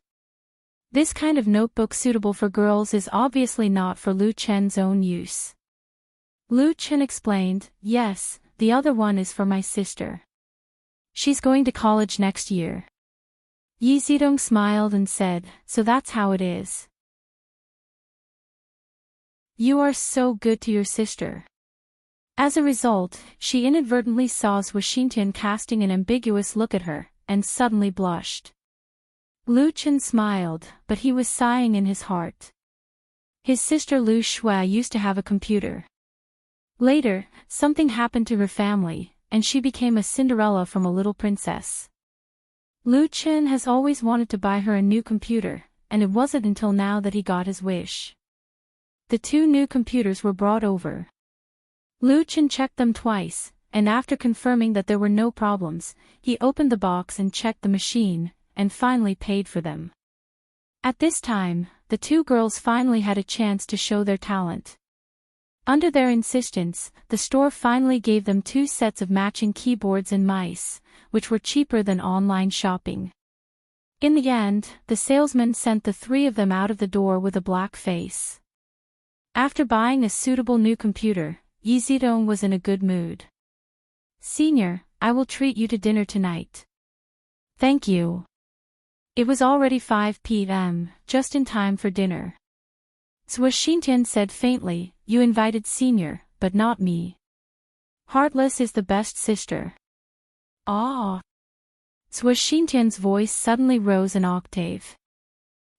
This kind of notebook suitable for girls is obviously not for Lu Chen's own use. Lu Chen explained, "Yes, the other one is for my sister. She's going to college next year." Yi Zidong smiled and said, "So that's how it is. You are so good to your sister." As a result, she inadvertently saw Zhuo Xintian casting an ambiguous look at her, and suddenly blushed. Lu Chen smiled, but he was sighing in his heart. His sister Lu Shui used to have a computer. Later, something happened to her family, and she became a Cinderella from a little princess. Lu Chen has always wanted to buy her a new computer, and it wasn't until now that he got his wish. The two new computers were brought over. Lu Chen checked them twice, and after confirming that there were no problems, he opened the box and checked the machine, and finally paid for them. At this time, the two girls finally had a chance to show their talent. Under their insistence, the store finally gave them 2 sets of matching keyboards and mice, which were cheaper than online shopping. In the end, the salesman sent the 3 of them out of the door with a black face. After buying a suitable new computer, Yi Zidong was in a good mood. "Senior, I will treat you to dinner tonight." "Thank you." It was already 5 p.m., just in time for dinner. Zhuo Xintian said faintly, "You invited Senior, but not me. Heartless is the best sister." "Ah." Zhuo Xintian's voice suddenly rose an octave.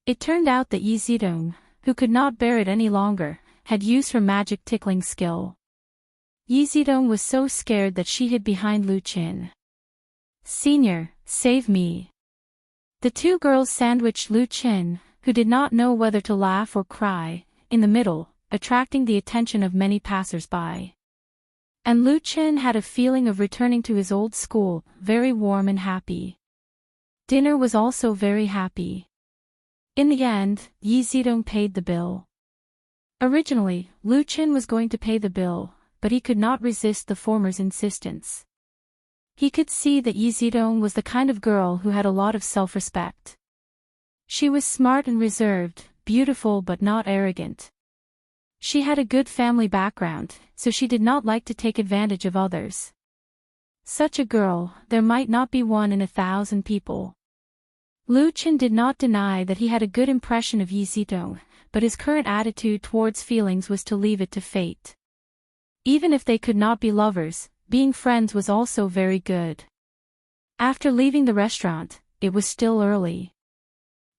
It turned out that Yi Zidong, who could not bear it any longer, had used her magic tickling skill. Yi Zidong was so scared that she hid behind Lu Chen. "Senior, save me." The 2 girls sandwiched Lu Chen, who did not know whether to laugh or cry, in the middle, attracting the attention of many passers-by. And Lu Chen had a feeling of returning to his old school, very warm and happy. Dinner was also very happy. In the end, Yi Zidong paid the bill. Originally, Lu Chen was going to pay the bill, but he could not resist the former's insistence. He could see that Yi Zidong was the kind of girl who had a lot of self-respect. She was smart and reserved, beautiful but not arrogant. She had a good family background, so she did not like to take advantage of others. Such a girl, there might not be one in 1,000 people. Lu Chen did not deny that he had a good impression of Yi Zidong, but his current attitude towards feelings was to leave it to fate. Even if they could not be lovers, being friends was also very good. After leaving the restaurant, it was still early.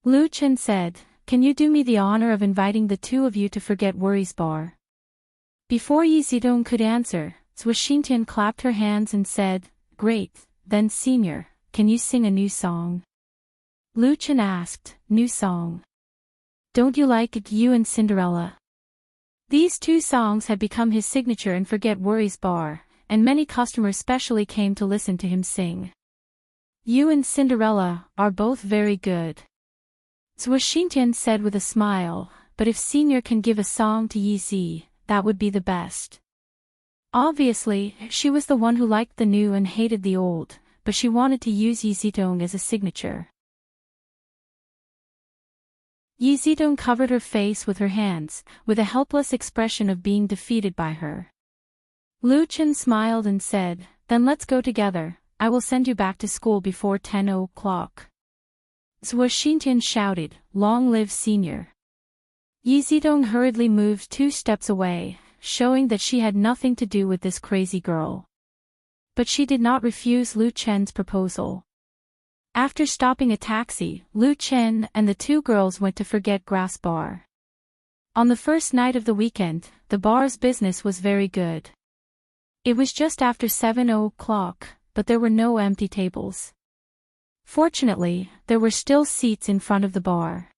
Lu Chen said, "Can you do me the honor of inviting the 2 of you to Forget Worries Bar?" Before Yi Zidong could answer, Zhuoxintian clapped her hands and said, "Great, then senior, can you sing a new song?" Lu Chen asked, "New song? Don't you like it, You and Cinderella?" These two songs had become his signature in Forget Worries bar, and many customers specially came to listen to him sing. You and Cinderella are both very good, Zhuoxintian said with a smile, but if senior can give a song to Yizi, that would be the best. Obviously, she was the one who liked the new and hated the old, but she wanted to use Yizidong as a signature. Yizidong covered her face with her hands, with a helpless expression of being defeated by her. Lu Chen smiled and said, "Then let's go together, I will send you back to school before 10 o'clock. Zhuoxintian shouted, "Long live senior!" Yizidong hurriedly moved 2 steps away, showing that she had nothing to do with this crazy girl. But she did not refuse Lu Chen's proposal. After stopping a taxi, Lu Chen and the 2 girls went to Forget Grass Bar. On the first night of the weekend, the bar's business was very good. It was just after 7 o'clock, but there were no empty tables. Fortunately, there were still seats in front of the bar.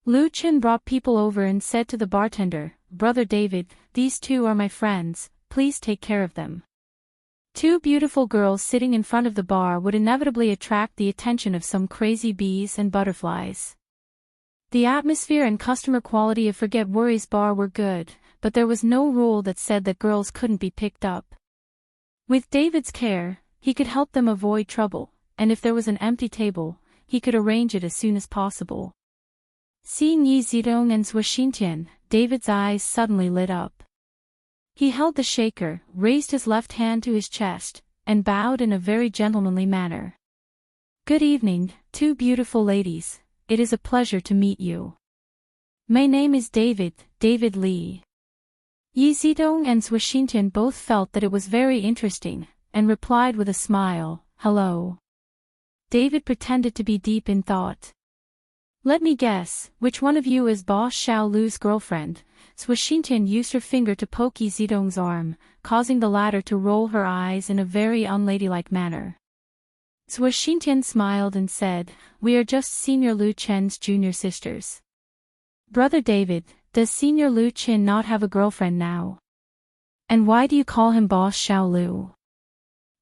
Lu Chen brought people over and said to the bartender, "Brother David, these 2 are my friends, please take care of them." 2 beautiful girls sitting in front of the bar would inevitably attract the attention of some crazy bees and butterflies. The atmosphere and customer quality of Forget Worries bar were good, but there was no rule that said that girls couldn't be picked up. With David's care, he could help them avoid trouble, and if there was an empty table, he could arrange it as soon as possible. Seeing Yizidong and Zhuoxintian, David's eyes suddenly lit up. He held the shaker, raised his left hand to his chest, and bowed in a very gentlemanly manner. "Good evening, 2 beautiful ladies, it is a pleasure to meet you. My name is David Li." Yizidong and Zhuoxintian both felt that it was very interesting, and replied with a smile, "Hello." David pretended to be deep in thought. "Let me guess, which one of you is Boss Xiaolu's girlfriend?" Zhuoxintian used her finger to poke Yizidong's arm, causing the latter to roll her eyes in a very unladylike manner. Zhuoxintian smiled and said, "We are just Senior Lu Chen's junior sisters." "Brother David, does Senior Lu Chen not have a girlfriend now? And why do you call him Boss Xiaolu?"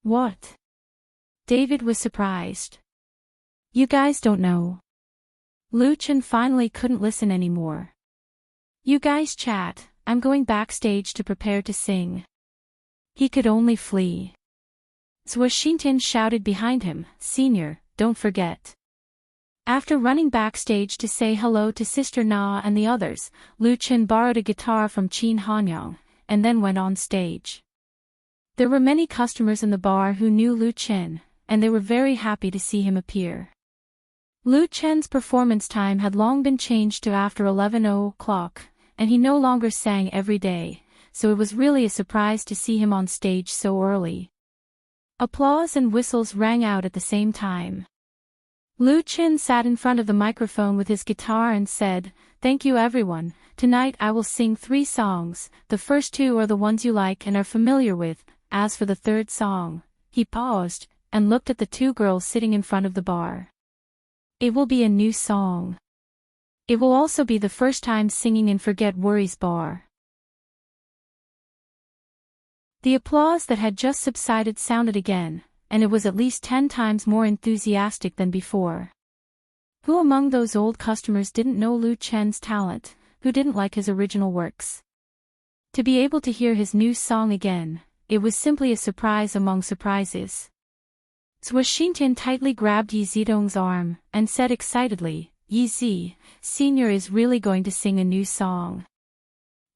"What?" David was surprised. "You guys don't know?" Lu Chen finally couldn't listen anymore. "You guys chat, I'm going backstage to prepare to sing." He could only flee. Zhuoxintian shouted behind him, "Senior, don't forget." After running backstage to say hello to Sister Na and the others, Lu Chen borrowed a guitar from Qin Hanyang, and then went on stage. There were many customers in the bar who knew Lu Chen, and they were very happy to see him appear. Lu Chen's performance time had long been changed to after 11 o'clock, and he no longer sang every day, so it was really a surprise to see him on stage so early. Applause and whistles rang out at the same time. Lu Chen sat in front of the microphone with his guitar and said, "Thank you everyone, tonight I will sing 3 songs, the first 2 are the ones you like and are familiar with, as for the 3rd song," he paused, and looked at the 2 girls sitting in front of the bar. "It will be a new song. It will also be the first time singing in Forget Worries bar." The applause that had just subsided sounded again, and it was at least 10 times more enthusiastic than before. Who among those old customers didn't know Lu Chen's talent, who didn't like his original works? To be able to hear his new song again, it was simply a surprise among surprises. Zhuoxintian tightly grabbed Yizidong's arm, and said excitedly, "Yizi, Senior is really going to sing a new song."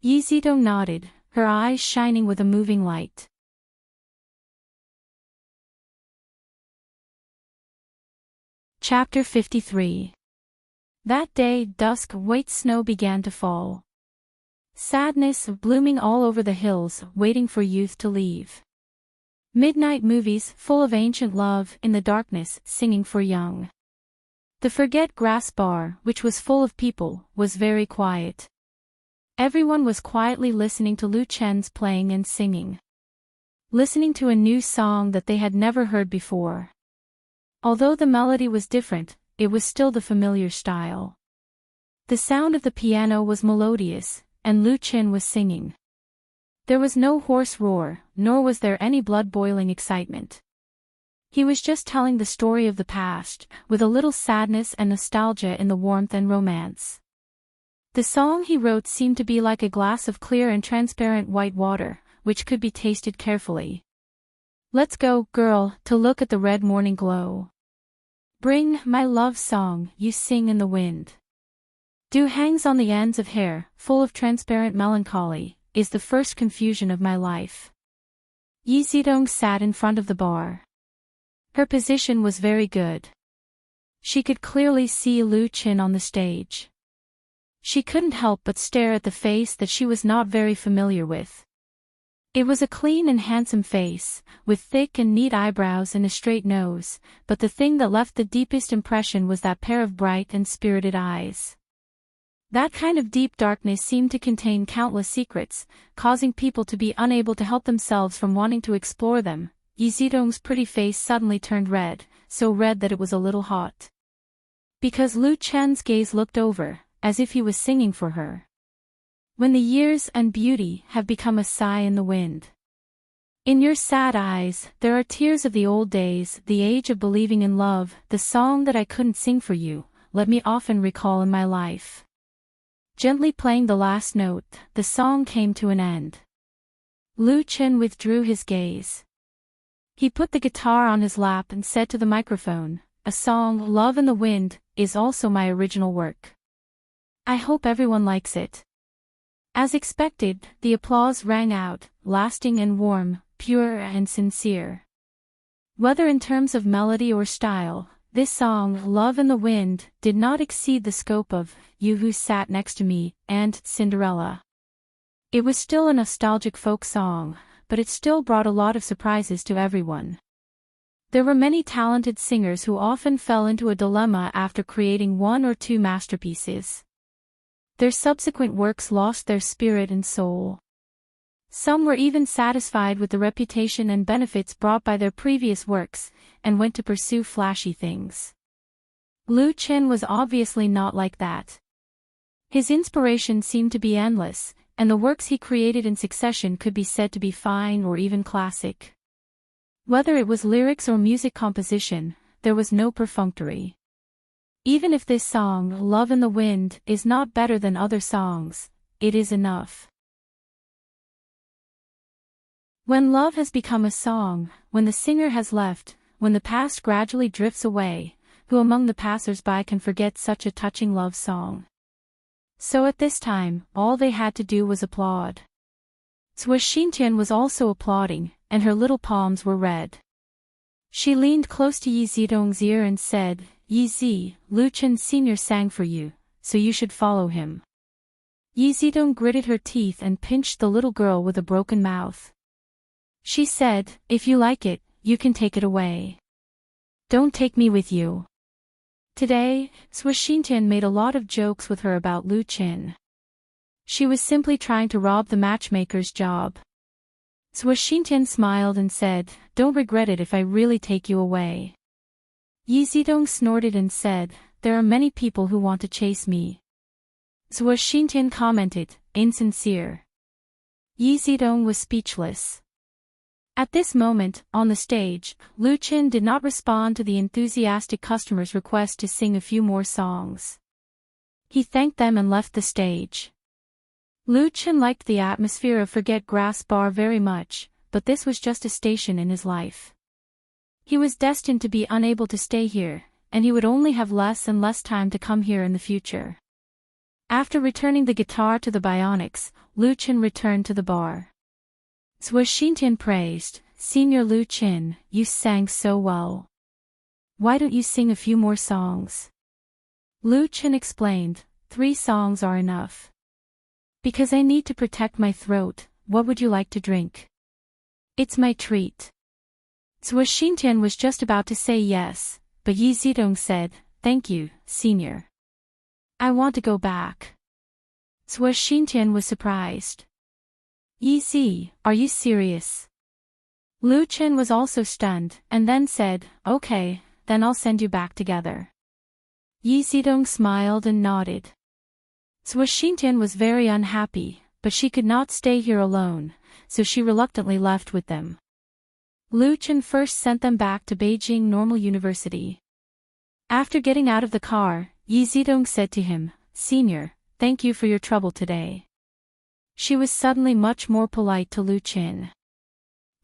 Yizidong nodded, her eyes shining with a moving light. Chapter 53. That day, dusk, white snow began to fall. Sadness blooming all over the hills, waiting for youth to leave. Midnight movies, full of ancient love, in the darkness, singing for young. The Forget Grass bar, which was full of people, was very quiet. Everyone was quietly listening to Lu Chen's playing and singing. listening to a new song that they had never heard before. Although the melody was different, it was still the familiar style. The sound of the piano was melodious, and Lu Qin was singing. There was no hoarse roar, nor was there any blood-boiling excitement. He was just telling the story of the past, with a little sadness and nostalgia in the warmth and romance. The song he wrote seemed to be like a glass of clear and transparent white water, which could be tasted carefully. Let's go, girl, to look at the red morning glow. Bring my love song, you sing in the wind. Dew hangs on the ends of hair, full of transparent melancholy, is the first confusion of my life. Yi Zidong sat in front of the bar. Her position was very good. She could clearly see Lu Qin on the stage. She couldn't help but stare at the face that she was not very familiar with. It was a clean and handsome face, with thick and neat eyebrows and a straight nose, but the thing that left the deepest impression was that pair of bright and spirited eyes. That kind of deep darkness seemed to contain countless secrets, causing people to be unable to help themselves from wanting to explore them. Yi Zidong's pretty face suddenly turned red, so red that it was a little hot. Because Lu Chen's gaze looked over, as if he was singing for her. When the years and beauty have become a sigh in the wind. In your sad eyes, there are tears of the old days, the age of believing in love, the song that I couldn't sing for you, let me often recall in my life. Gently playing the last note, the song came to an end. Lu Qin withdrew his gaze. He put the guitar on his lap and said to the microphone, "A song, Love in the Wind, is also my original work. I hope everyone likes it." As expected, the applause rang out, lasting and warm, pure and sincere. Whether in terms of melody or style, this song, Love in the Wind, did not exceed the scope of You Who Sat Next to Me and Cinderella. It was still a nostalgic folk song, but it still brought a lot of surprises to everyone. There were many talented singers who often fell into a dilemma after creating one or two masterpieces. Their subsequent works lost their spirit and soul. Some were even satisfied with the reputation and benefits brought by their previous works, and went to pursue flashy things. Lu Qin was obviously not like that. His inspiration seemed to be endless, and the works he created in succession could be said to be fine or even classic. Whether it was lyrics or music composition, there was no perfunctory. Even if this song, Love in the Wind, is not better than other songs, it is enough. When love has become a song, when the singer has left, when the past gradually drifts away, who among the passers-by can forget such a touching love song? So at this time, all they had to do was applaud. Zhuo Xintian was also applauding, and her little palms were red. She leaned close to Yi Zidong's ear and said, "Yi Zi, Lu Qin Sr. sang for you, so you should follow him." Yi Zidong gritted her teeth and pinched the little girl with a broken mouth. She said, "If you like it, you can take it away. Don't take me with you." Today, Zhuo Xintian made a lot of jokes with her about Lu Qin. She was simply trying to rob the matchmaker's job. Zhuo Xintian smiled and said, "Don't regret it if I really take you away." Yi Zidong snorted and said, "There are many people who want to chase me." Zhuo Xintian commented, "Insincere." Yi Zidong was speechless. At this moment, on the stage, Lu Qin did not respond to the enthusiastic customer's request to sing a few more songs. He thanked them and left the stage. Lu Qin liked the atmosphere of Forget Grass Bar very much, but this was just a station in his life. He was destined to be unable to stay here, and he would only have less and less time to come here in the future. After returning the guitar to the Bionics, Lu Qin returned to the bar. Zhuo Xintian praised, "Senior Lu Qin, you sang so well. Why don't you sing a few more songs?" Lu Qin explained, 3 songs are enough. Because I need to protect my throat, what would you like to drink? It's my treat. Zhuo Xintian was just about to say yes, but Yi Zidong said, "Thank you, senior. I want to go back." Zhuo Xintian was surprised. "Yi Zi, are you serious? Lu Chen was also stunned, and then said, "Okay, then I'll send you back together." Yi Zidong smiled and nodded. Zhuo Xintian was very unhappy, but she could not stay here alone, so she reluctantly left with them. Lu Chen first sent them back to Beijing Normal University. After getting out of the car, Yi Zidong said to him, "Senior, thank you for your trouble today." She was suddenly much more polite to Lu Chen.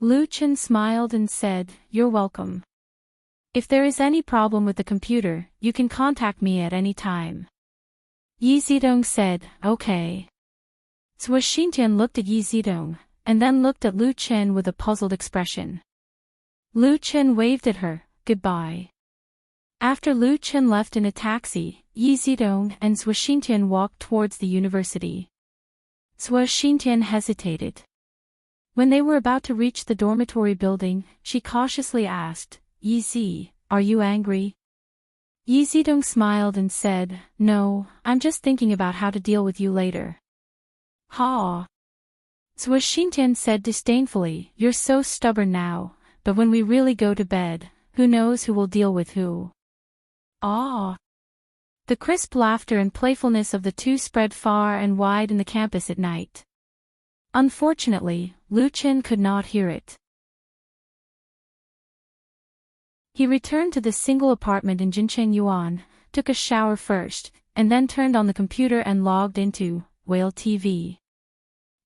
Lu Chen smiled and said, "You're welcome. If there is any problem with the computer, you can contact me at any time." Yi Zidong said, "Okay." Zhuo Xintian looked at Yi Zidong, and then looked at Lu Chen with a puzzled expression. Lu Chen waved at her, "Goodbye." After Lu Chen left in a taxi, Yi Zidong and Zhuo Xintian walked towards the university. Zhuo Xintian hesitated. When they were about to reach the dormitory building, she cautiously asked, "Yi Zi, are you angry?" Yi Zidong smiled and said, "No, I'm just thinking about how to deal with you later." "Ha!" Zhuo Xintian said disdainfully, "You're so stubborn now, but when we really go to bed, who knows who will deal with who?" "Ah!" The crisp laughter and playfulness of the two spread far and wide in the campus at night. Unfortunately, Lu Chen could not hear it. He returned to the single apartment in Jincheng Yuan, took a shower first, and then turned on the computer and logged into Whale TV.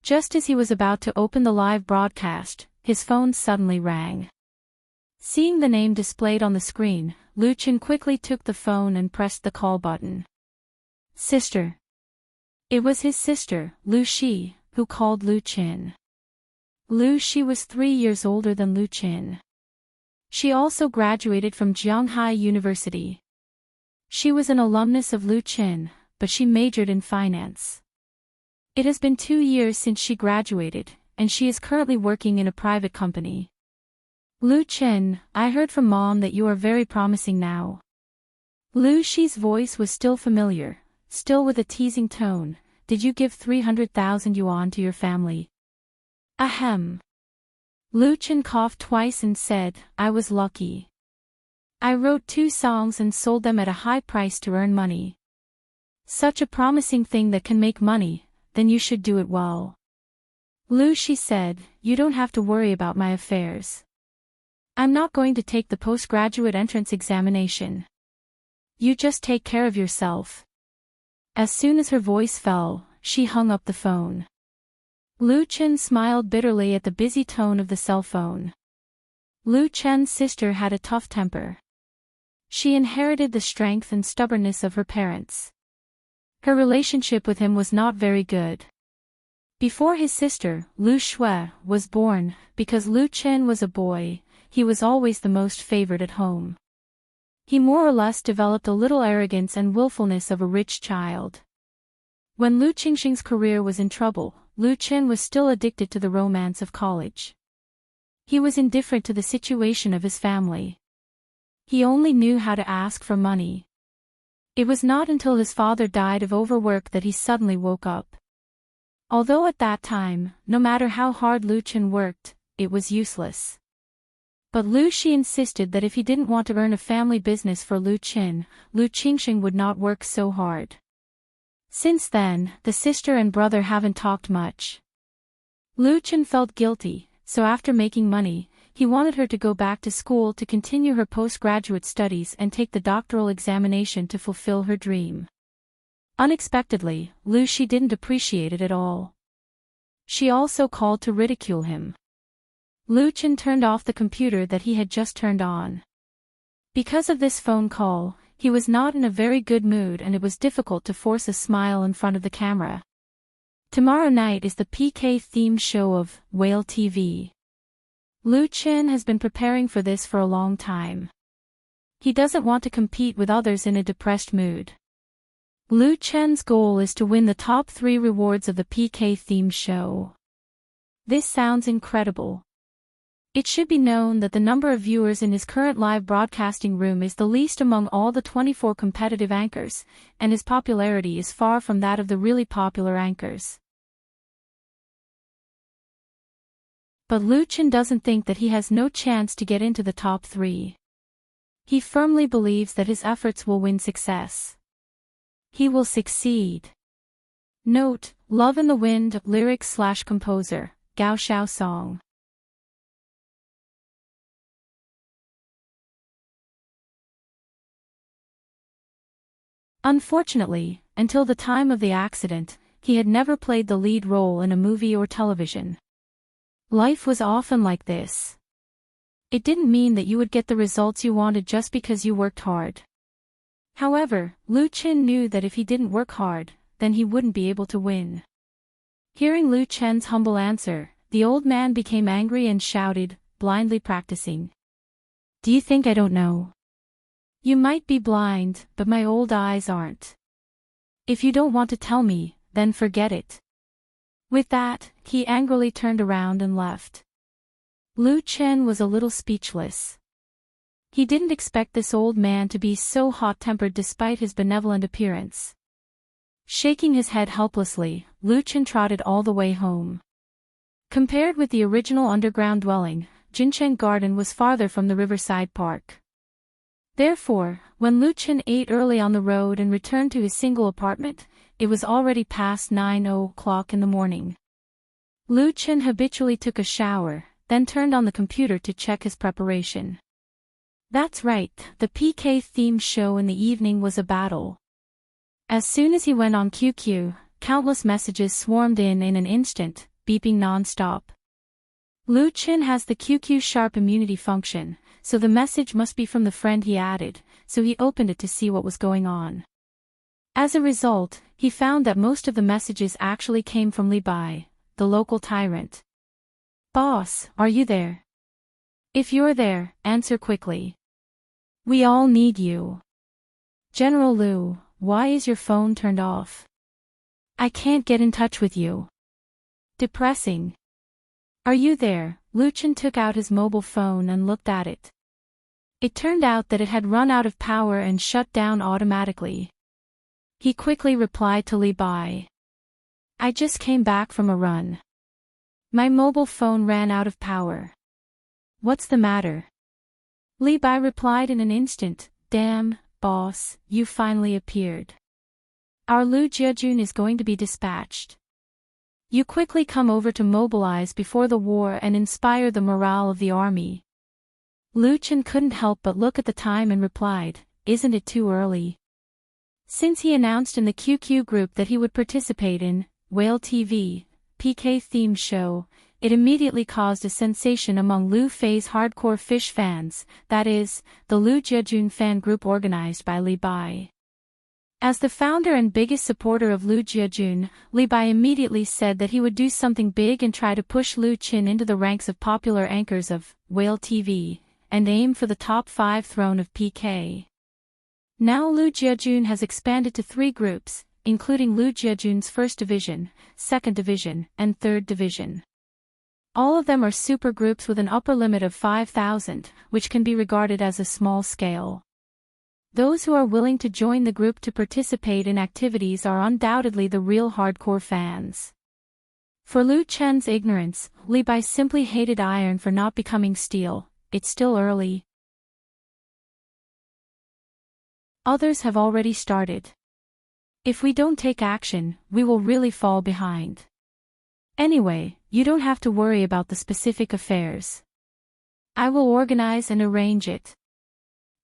Just as he was about to open the live broadcast, his phone suddenly rang. Seeing the name displayed on the screen, Lu Chen quickly took the phone and pressed the call button. "Sister." It was his sister, Lu Shi, who called Lu Chen. Lu Shi was 3 years older than Lu Chen. She also graduated from Jianghai University. She was an alumnus of Lu Chen, but she majored in finance. It has been 2 years since she graduated, and she is currently working in a private company. "Lu Chen, I heard from Mom that you are very promising now." Lu Shi's voice was still familiar, still with a teasing tone. "Did you give 300,000 yuan to your family?" "Ahem." Lu Chen coughed twice and said, "I was lucky. I wrote 2 songs and sold them at a high price to earn money." "Such a promising thing that can make money, then you should do it well." Lu Shi said, "You don't have to worry about my affairs. I'm not going to take the postgraduate entrance examination. You just take care of yourself." As soon as her voice fell, she hung up the phone. Lu Chen smiled bitterly at the busy tone of the cell phone. Lu Chen's sister had a tough temper. She inherited the strength and stubbornness of her parents. Her relationship with him was not very good. Before his sister, Lu Shui, was born, because Lu Chen was a boy, he was always the most favored at home. He more or less developed a little arrogance and willfulness of a rich child. When Lu Qingxing's career was in trouble, Lu Chen was still addicted to the romance of college. He was indifferent to the situation of his family. He only knew how to ask for money. It was not until his father died of overwork that he suddenly woke up. Although at that time, no matter how hard Lu Chen worked, it was useless. But Lu Shi insisted that if he didn't want to earn a family business for Lu Chen, Lu Qingxing would not work so hard. Since then, the sister and brother haven't talked much. Lu Chen felt guilty, so after making money, he wanted her to go back to school to continue her postgraduate studies and take the doctoral examination to fulfill her dream. Unexpectedly, Lu Shi didn't appreciate it at all. She also called to ridicule him. Lu Chen turned off the computer that he had just turned on. Because of this phone call, he was not in a very good mood and it was difficult to force a smile in front of the camera. Tomorrow night is the PK-themed show of Whale TV. Lu Chen has been preparing for this for a long time. He doesn't want to compete with others in a depressed mood. Lu Chen's goal is to win the top 3 rewards of the PK-themed show. This sounds incredible. It should be known that the number of viewers in his current live broadcasting room is the least among all the 24 competitive anchors, and his popularity is far from that of the really popular anchors. But Lu Chen doesn't think that he has no chance to get into the top 3. He firmly believes that his efforts will win success. He will succeed. Note: Love in the Wind, lyrics/composer, Gao Xiao Song. Unfortunately, until the time of the accident, he had never played the lead role in a movie or television. Life was often like this. It didn't mean that you would get the results you wanted just because you worked hard. However, Lu Chen knew that if he didn't work hard, then he wouldn't be able to win. Hearing Lu Chen's humble answer, the old man became angry and shouted, blindly practicing. "Do you think I don't know? You might be blind, but my old eyes aren't. If you don't want to tell me, then forget it." With that, he angrily turned around and left. Lu Chen was a little speechless. He didn't expect this old man to be so hot-tempered despite his benevolent appearance. Shaking his head helplessly, Lu Chen trotted all the way home. Compared with the original underground dwelling, Jincheng Garden was farther from the riverside park. Therefore, when Lu Chen ate early on the road and returned to his single apartment, it was already past 9 o'clock in the morning. Lu Chen habitually took a shower, then turned on the computer to check his preparation. That's right, the PK-themed show in the evening was a battle. As soon as he went on QQ, countless messages swarmed in an instant, beeping non-stop. Lu Chen has the QQ sharp immunity function, so the message must be from the friend he added, so he opened it to see what was going on. As a result, he found that most of the messages actually came from Li Bai, the local tyrant. "Boss, are you there? If you're there, answer quickly. We all need you. General Lu, why is your phone turned off? I can't get in touch with you. Depressing. Are you there?" Lu Chen took out his mobile phone and looked at it. It turned out that it had run out of power and shut down automatically. He quickly replied to Li Bai. "I just came back from a run. My mobile phone ran out of power. What's the matter?" Li Bai replied in an instant, "Damn, boss, you finally appeared. Our Lu Jiajun is going to be dispatched. You quickly come over to mobilize before the war and inspire the morale of the army." Lu Chen couldn't help but look at the time and replied, "Isn't it too early?" Since he announced in the QQ group that he would participate in Whale TV, PK-themed show, it immediately caused a sensation among Lu Fei's hardcore fish fans, that is, the Lu Jiajun fan group organized by Li Bai. As the founder and biggest supporter of Lu Jiajun, Li Bai immediately said that he would do something big and try to push Lu Chen into the ranks of popular anchors of Whale TV, and aim for the top 5 throne of PK. Now Lu Jiajun has expanded to 3 groups, including Lu Jiajun's 1st Division, 2nd Division, and 3rd Division. All of them are super groups with an upper limit of 5,000, which can be regarded as a small scale. Those who are willing to join the group to participate in activities are undoubtedly the real hardcore fans. For Lu Chen's ignorance, Li Bai simply hated iron for not becoming steel. It's still early. Others have already started. If we don't take action, we will really fall behind. Anyway, you don't have to worry about the specific affairs. I will organize and arrange it.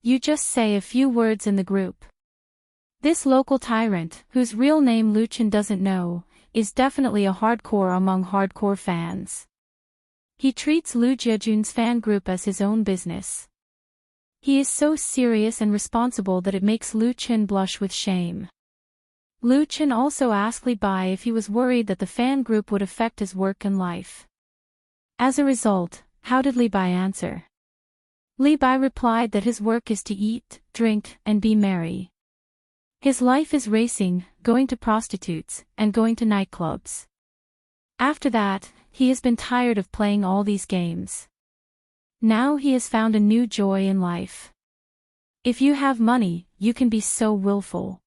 You just say a few words in the group. This local tyrant, whose real name Lu Chen doesn't know, is definitely a hardcore among hardcore fans. He treats Lu Jiajun's fan group as his own business. He is so serious and responsible that it makes Lu Chen blush with shame. Lu Chen also asked Li Bai if he was worried that the fan group would affect his work and life. As a result, how did Li Bai answer? Li Bai replied that his work is to eat, drink, and be merry. His life is racing, going to prostitutes, and going to nightclubs. After that, he has been tired of playing all these games. Now he has found a new joy in life. If you have money, you can be so willful.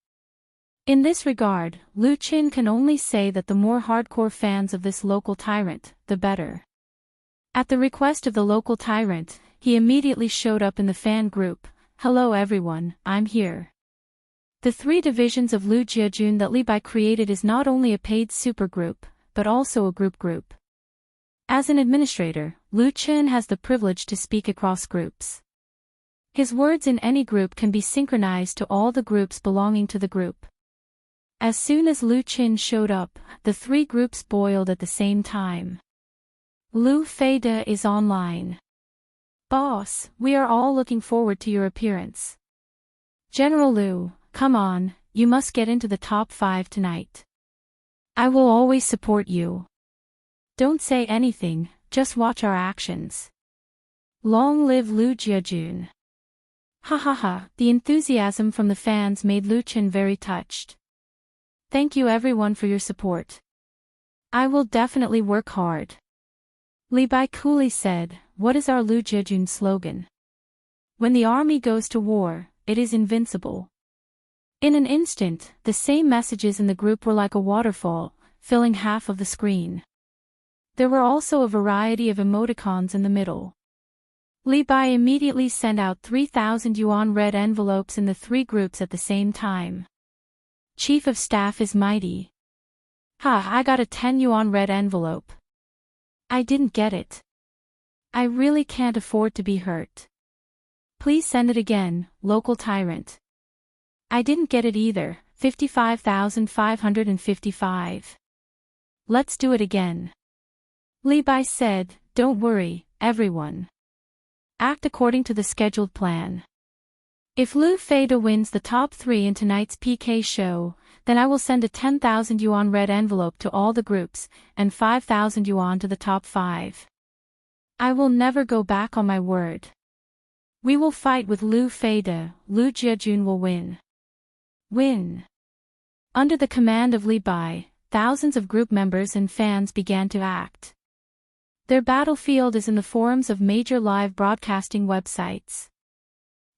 In this regard, Lu Chen can only say that the more hardcore fans of this local tyrant, the better. At the request of the local tyrant, he immediately showed up in the fan group. "Hello everyone, I'm here." The three divisions of Lu Jiajun that Li Bai created is not only a paid supergroup, but also a group. As an administrator, Lu Chen has the privilege to speak across groups. His words in any group can be synchronized to all the groups belonging to the group. As soon as Lu Chen showed up, the three groups boiled at the same time. "Lu Feide is online. Boss, we are all looking forward to your appearance. General Lu, come on, you must get into the top 5 tonight. I will always support you. Don't say anything, just watch our actions. Long live Lu Jiajun." Ha ha ha, the enthusiasm from the fans made Lu Chen very touched. "Thank you everyone for your support. I will definitely work hard." Li Bai coolly said, "What is our Lu Jiajun slogan? When the army goes to war, it is invincible." In an instant, the same messages in the group were like a waterfall, filling half of the screen. There were also a variety of emoticons in the middle. Li Bai immediately sent out 3,000 yuan red envelopes in the three groups at the same time. "Chief of Staff is mighty. Ha, I got a 10 yuan red envelope. I didn't get it. I really can't afford to be hurt. Please send it again, local tyrant. I didn't get it either, 55,555. Let's do it again." Li Bai said, "Don't worry, everyone. Act according to the scheduled plan. If Lu Feide wins the top 3 in tonight's PK show, then I will send a 10,000 yuan red envelope to all the groups, and 5,000 yuan to the top 5. I will never go back on my word. We will fight with Lu Feide, Lu Jiajun will win. Win." Under the command of Li Bai, thousands of group members and fans began to act. Their battlefield is in the forums of major live broadcasting websites.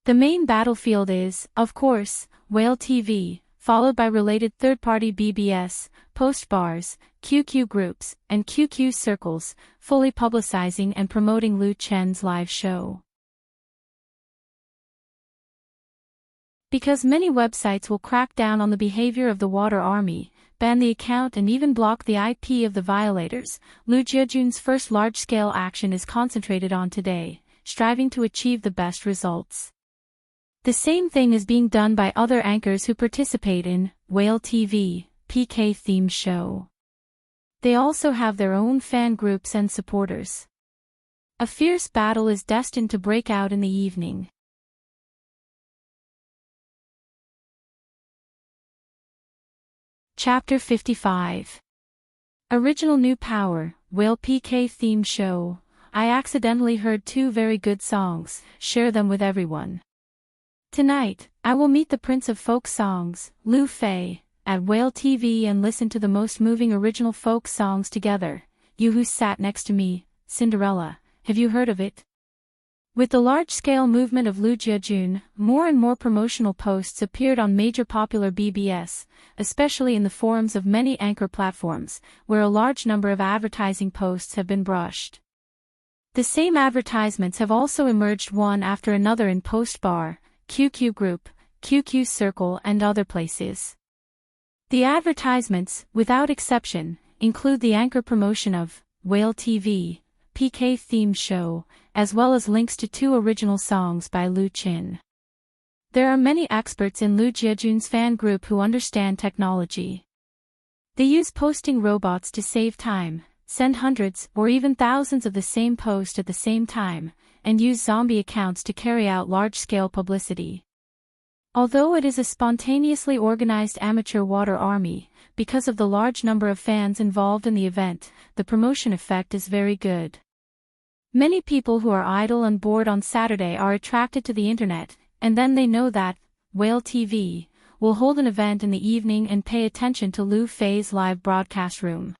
The main battlefield is, of course, Whale TV, followed by related third-party BBS, post bars, QQ groups, and QQ circles, fully publicizing and promoting Lu Chen's live show. Because many websites will crack down on the behavior of the Water Army, ban the account and even block the IP of the violators, Lu Jiajun's first large-scale action is concentrated on today, striving to achieve the best results. The same thing is being done by other anchors who participate in Whale TV, PK theme show. They also have their own fan groups and supporters. A fierce battle is destined to break out in the evening. Chapter 55. Original New Power, Whale PK theme show. I accidentally heard 2 very good songs, share them with everyone. Tonight, I will meet the Prince of Folk Songs, Lu Fei, at Whale TV and listen to the most moving original folk songs together. You who sat next to me, Cinderella, have you heard of it? With the large-scale movement of Lu Jiajun, more and more promotional posts appeared on major popular BBS, especially in the forums of many anchor platforms, where a large number of advertising posts have been brushed. The same advertisements have also emerged one after another in Postbar, QQ Group, QQ Circle and other places. The advertisements, without exception, include the anchor promotion of Whale TV, PK theme show, as well as links to 2 original songs by Lu Chen. There are many experts in Lu Jiajun's fan group who understand technology. They use posting robots to save time, send hundreds or even thousands of the same post at the same time, and use zombie accounts to carry out large-scale publicity. Although it is a spontaneously organized amateur water army, because of the large number of fans involved in the event, the promotion effect is very good. Many people who are idle and bored on Saturday are attracted to the internet, and then they know that Whale TV will hold an event in the evening and pay attention to Lu Fei's live broadcast room.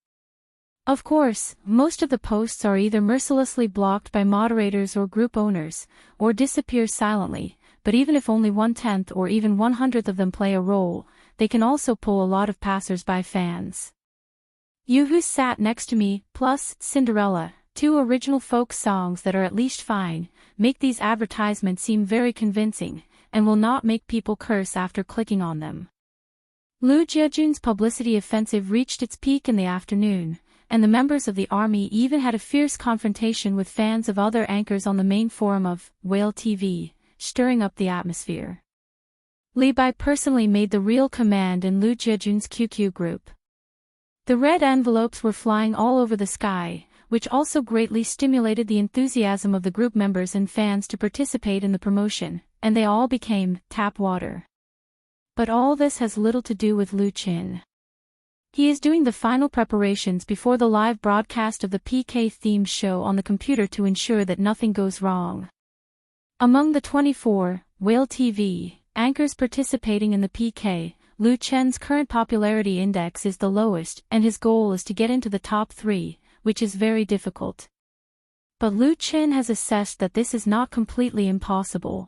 Of course, most of the posts are either mercilessly blocked by moderators or group owners, or disappear silently, but even if only 1/10 or even 1/100th of them play a role, they can also pull a lot of passers-by fans. You who sat next to me, plus Cinderella, 2 original folk songs that are at least fine, make these advertisements seem very convincing, and will not make people curse after clicking on them. Lee Jae-jun's publicity offensive reached its peak in the afternoon, and the members of the army even had a fierce confrontation with fans of other anchors on the main forum of Whale TV, stirring up the atmosphere. Lee Bai personally made the real command in Lee Jae-jun's QQ group. The red envelopes were flying all over the sky, which also greatly stimulated the enthusiasm of the group members and fans to participate in the promotion, and they all became tap water. But all this has little to do with Loo Chin. He is doing the final preparations before the live broadcast of the PK-themed show on the computer to ensure that nothing goes wrong. Among the 24 Whale TV anchors participating in the PK, Loo Chin's current popularity index is the lowest, and his goal is to get into the top 3, which is very difficult. But Loo Chin has assessed that this is not completely impossible.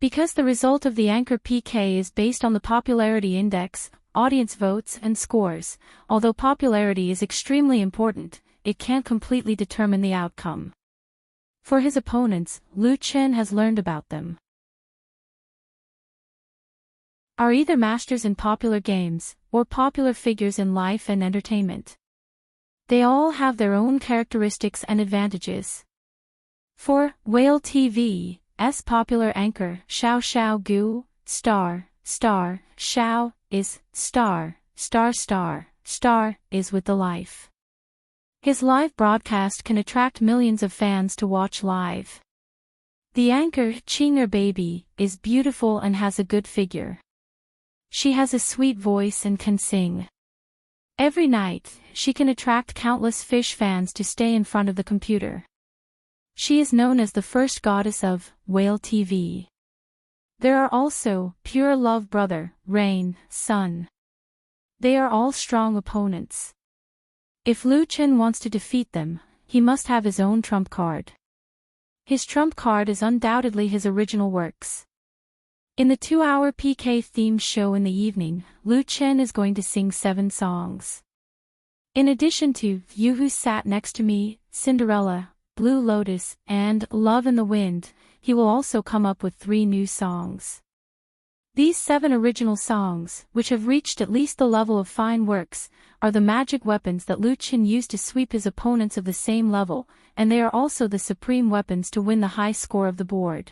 Because the result of the anchor PK is based on the popularity index, audience votes and scores, although popularity is extremely important, it can't completely determine the outcome. For his opponents, Loo Chin has learned about them. Are either masters in popular games, or popular figures in life and entertainment. They all have their own characteristics and advantages. For Whale TV's popular anchor, Xiao Xiao Gu, star, Xiao, is star is with the life. His live broadcast can attract millions of fans to watch live. The anchor, Chinger Baby, is beautiful and has a good figure. She has a sweet voice and can sing. Every night, she can attract countless fish fans to stay in front of the computer. She is known as the first goddess of Whale TV. There are also Pure Love Brother, Rain, Sun. They are all strong opponents. If Loo Chin wants to defeat them, he must have his own trump card. His trump card is undoubtedly his original works. In the 2-hour PK-themed show in the evening, Loo Chin is going to sing 7 songs. In addition to You Who Sat Next to Me, Cinderella, Blue Lotus, and Love in the Wind, he will also come up with 3 new songs. These 7 original songs, which have reached at least the level of fine works, are the magic weapons that Loo Chin used to sweep his opponents of the same level, and they are also the supreme weapons to win the high score of the board.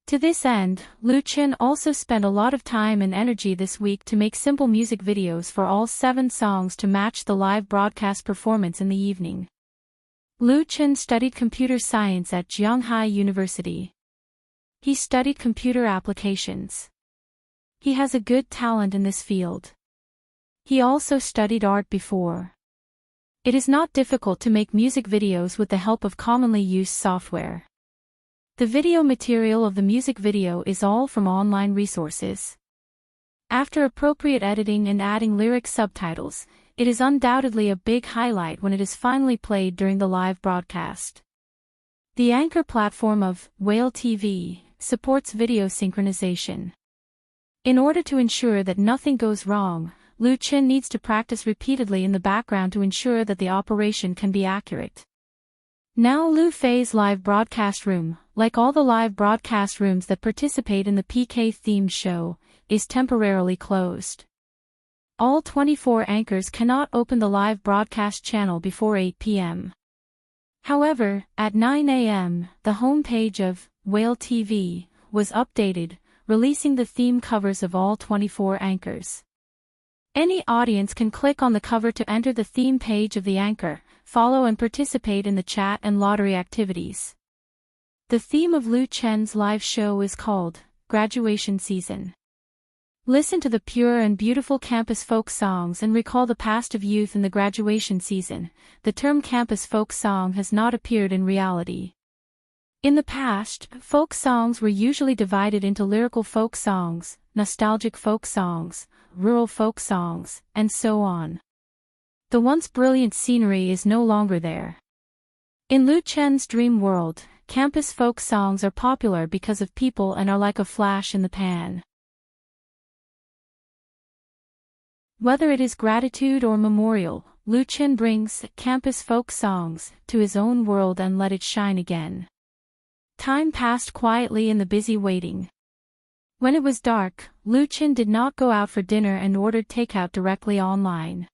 To this end, Loo Chin also spent a lot of time and energy this week to make simple music videos for all 7 songs to match the live broadcast performance in the evening. Loo Chin studied computer science at Zhonghai University. He studied computer applications. He has a good talent in this field. He also studied art before. It is not difficult to make music videos with the help of commonly used software. The video material of the music video is all from online resources. After appropriate editing and adding lyric subtitles, it is undoubtedly a big highlight when it is finally played during the live broadcast. The anchor platform of Whale TV supports video synchronization. In order to ensure that nothing goes wrong, Loo Chin needs to practice repeatedly in the background to ensure that the operation can be accurate. Now Loo Fei's live broadcast room, like all the live broadcast rooms that participate in the PK-themed show, is temporarily closed. All 24 anchors cannot open the live broadcast channel before 8 p.m. However, at 9 a.m., the homepage of Whale TV was updated, releasing the theme covers of all 24 anchors. Any audience can click on the cover to enter the theme page of the anchor, follow and participate in the chat and lottery activities. The theme of Loo Chin's live show is called Graduation Season. Listen to the pure and beautiful campus folk songs and recall the past of youth in the graduation season. The term campus folk song has not appeared in reality. In the past, folk songs were usually divided into lyrical folk songs, nostalgic folk songs, rural folk songs, and so on. The once brilliant scenery is no longer there. In Loo Chin's dream world, campus folk songs are popular because of people and are like a flash in the pan. Whether it is gratitude or memorial, Lu Chen brings campus folk songs to his own world and let it shine again. Time passed quietly in the busy waiting. When it was dark, Lu Chen did not go out for dinner and ordered takeout directly online.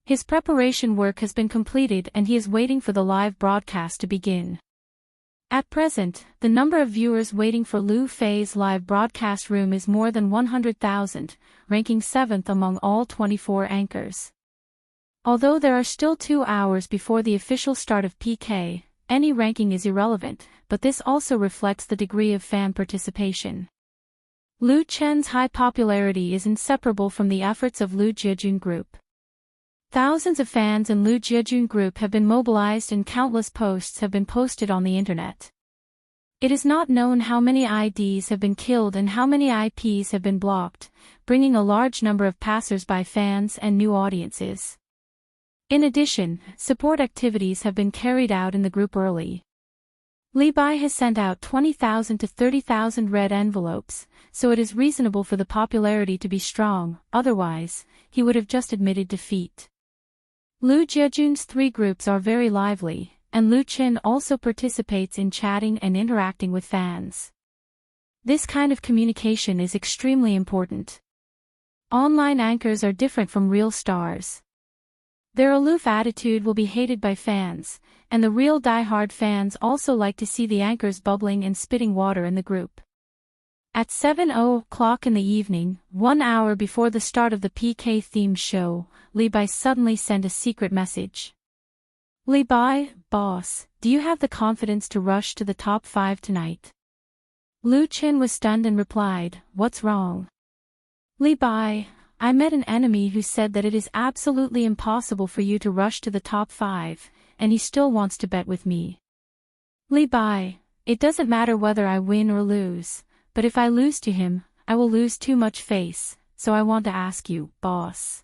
His preparation work has been completed and he is waiting for the live broadcast to begin. At present, the number of viewers waiting for Lu Fei's live broadcast room is more than 100,000, ranking 7th among all 24 anchors. Although there are still 2 hours before the official start of PK, any ranking is irrelevant, but this also reflects the degree of fan participation. Lu Chen's high popularity is inseparable from the efforts of Lu Jiejun Group. Thousands of fans in Lu Jiejun Group have been mobilized and countless posts have been posted on the internet. It is not known how many IDs have been killed and how many IPs have been blocked, bringing a large number of passers-by fans and new audiences. In addition, support activities have been carried out in the group early. Li Bai has sent out 20,000 to 30,000 red envelopes, so it is reasonable for the popularity to be strong, otherwise, he would have just admitted defeat. Lu Jiejun's 3 groups are very lively, and Lu Chen also participates in chatting and interacting with fans. This kind of communication is extremely important. Online anchors are different from real stars. Their aloof attitude will be hated by fans, and the real die-hard fans also like to see the anchors bubbling and spitting water in the group. At 7:00 in the evening, 1 hour before the start of the PK-themed show, Li Bai suddenly sent a secret message. Li Bai, boss, do you have the confidence to rush to the top 5 tonight? Lu Chen was stunned and replied, what's wrong? Li Bai, I met an enemy who said that it is absolutely impossible for you to rush to the top 5, and he still wants to bet with me. Li Bai, it doesn't matter whether I win or lose, but if I lose to him, I will lose too much face, so I want to ask you, boss.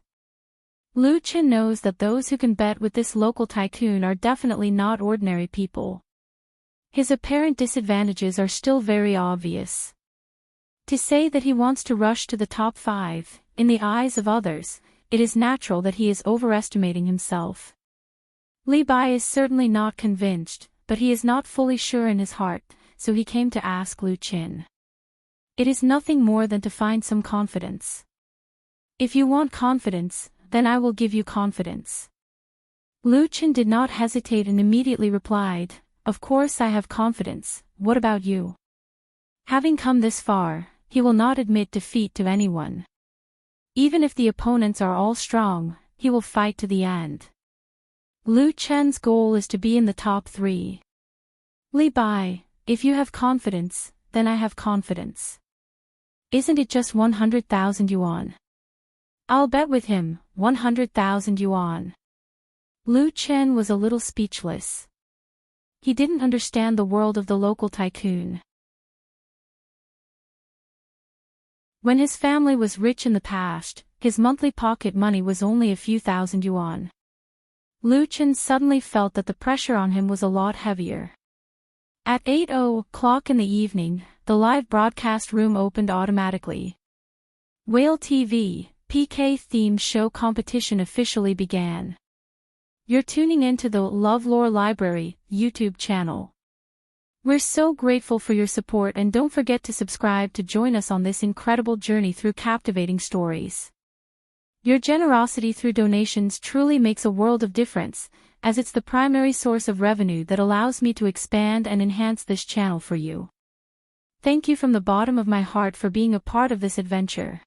Lu Chen knows that those who can bet with this local tycoon are definitely not ordinary people. His apparent disadvantages are still very obvious. To say that he wants to rush to the top 5, in the eyes of others, it is natural that he is overestimating himself. Li Bai is certainly not convinced, but he is not fully sure in his heart, so he came to ask Lu Chen. It is nothing more than to find some confidence. If you want confidence, then I will give you confidence. Lu Chen did not hesitate and immediately replied, of course I have confidence, what about you? Having come this far, he will not admit defeat to anyone. Even if the opponents are all strong, he will fight to the end. Lu Chen's goal is to be in the top 3. Li Bai, if you have confidence, then I have confidence. Isn't it just 100,000 yuan? I'll bet with him, 100,000 yuan. Lu Chen was a little speechless. He didn't understand the world of the local tycoon. When his family was rich in the past, his monthly pocket money was only a few thousand yuan. Lu Chen suddenly felt that the pressure on him was a lot heavier. At 8:00 in the evening, the live broadcast room opened automatically. Whale TV, PK-themed show competition officially began. You're tuning into the LoveLore Library YouTube channel. We're so grateful for your support and don't forget to subscribe to join us on this incredible journey through captivating stories. Your generosity through donations truly makes a world of difference, as it's the primary source of revenue that allows me to expand and enhance this channel for you. Thank you from the bottom of my heart for being a part of this adventure.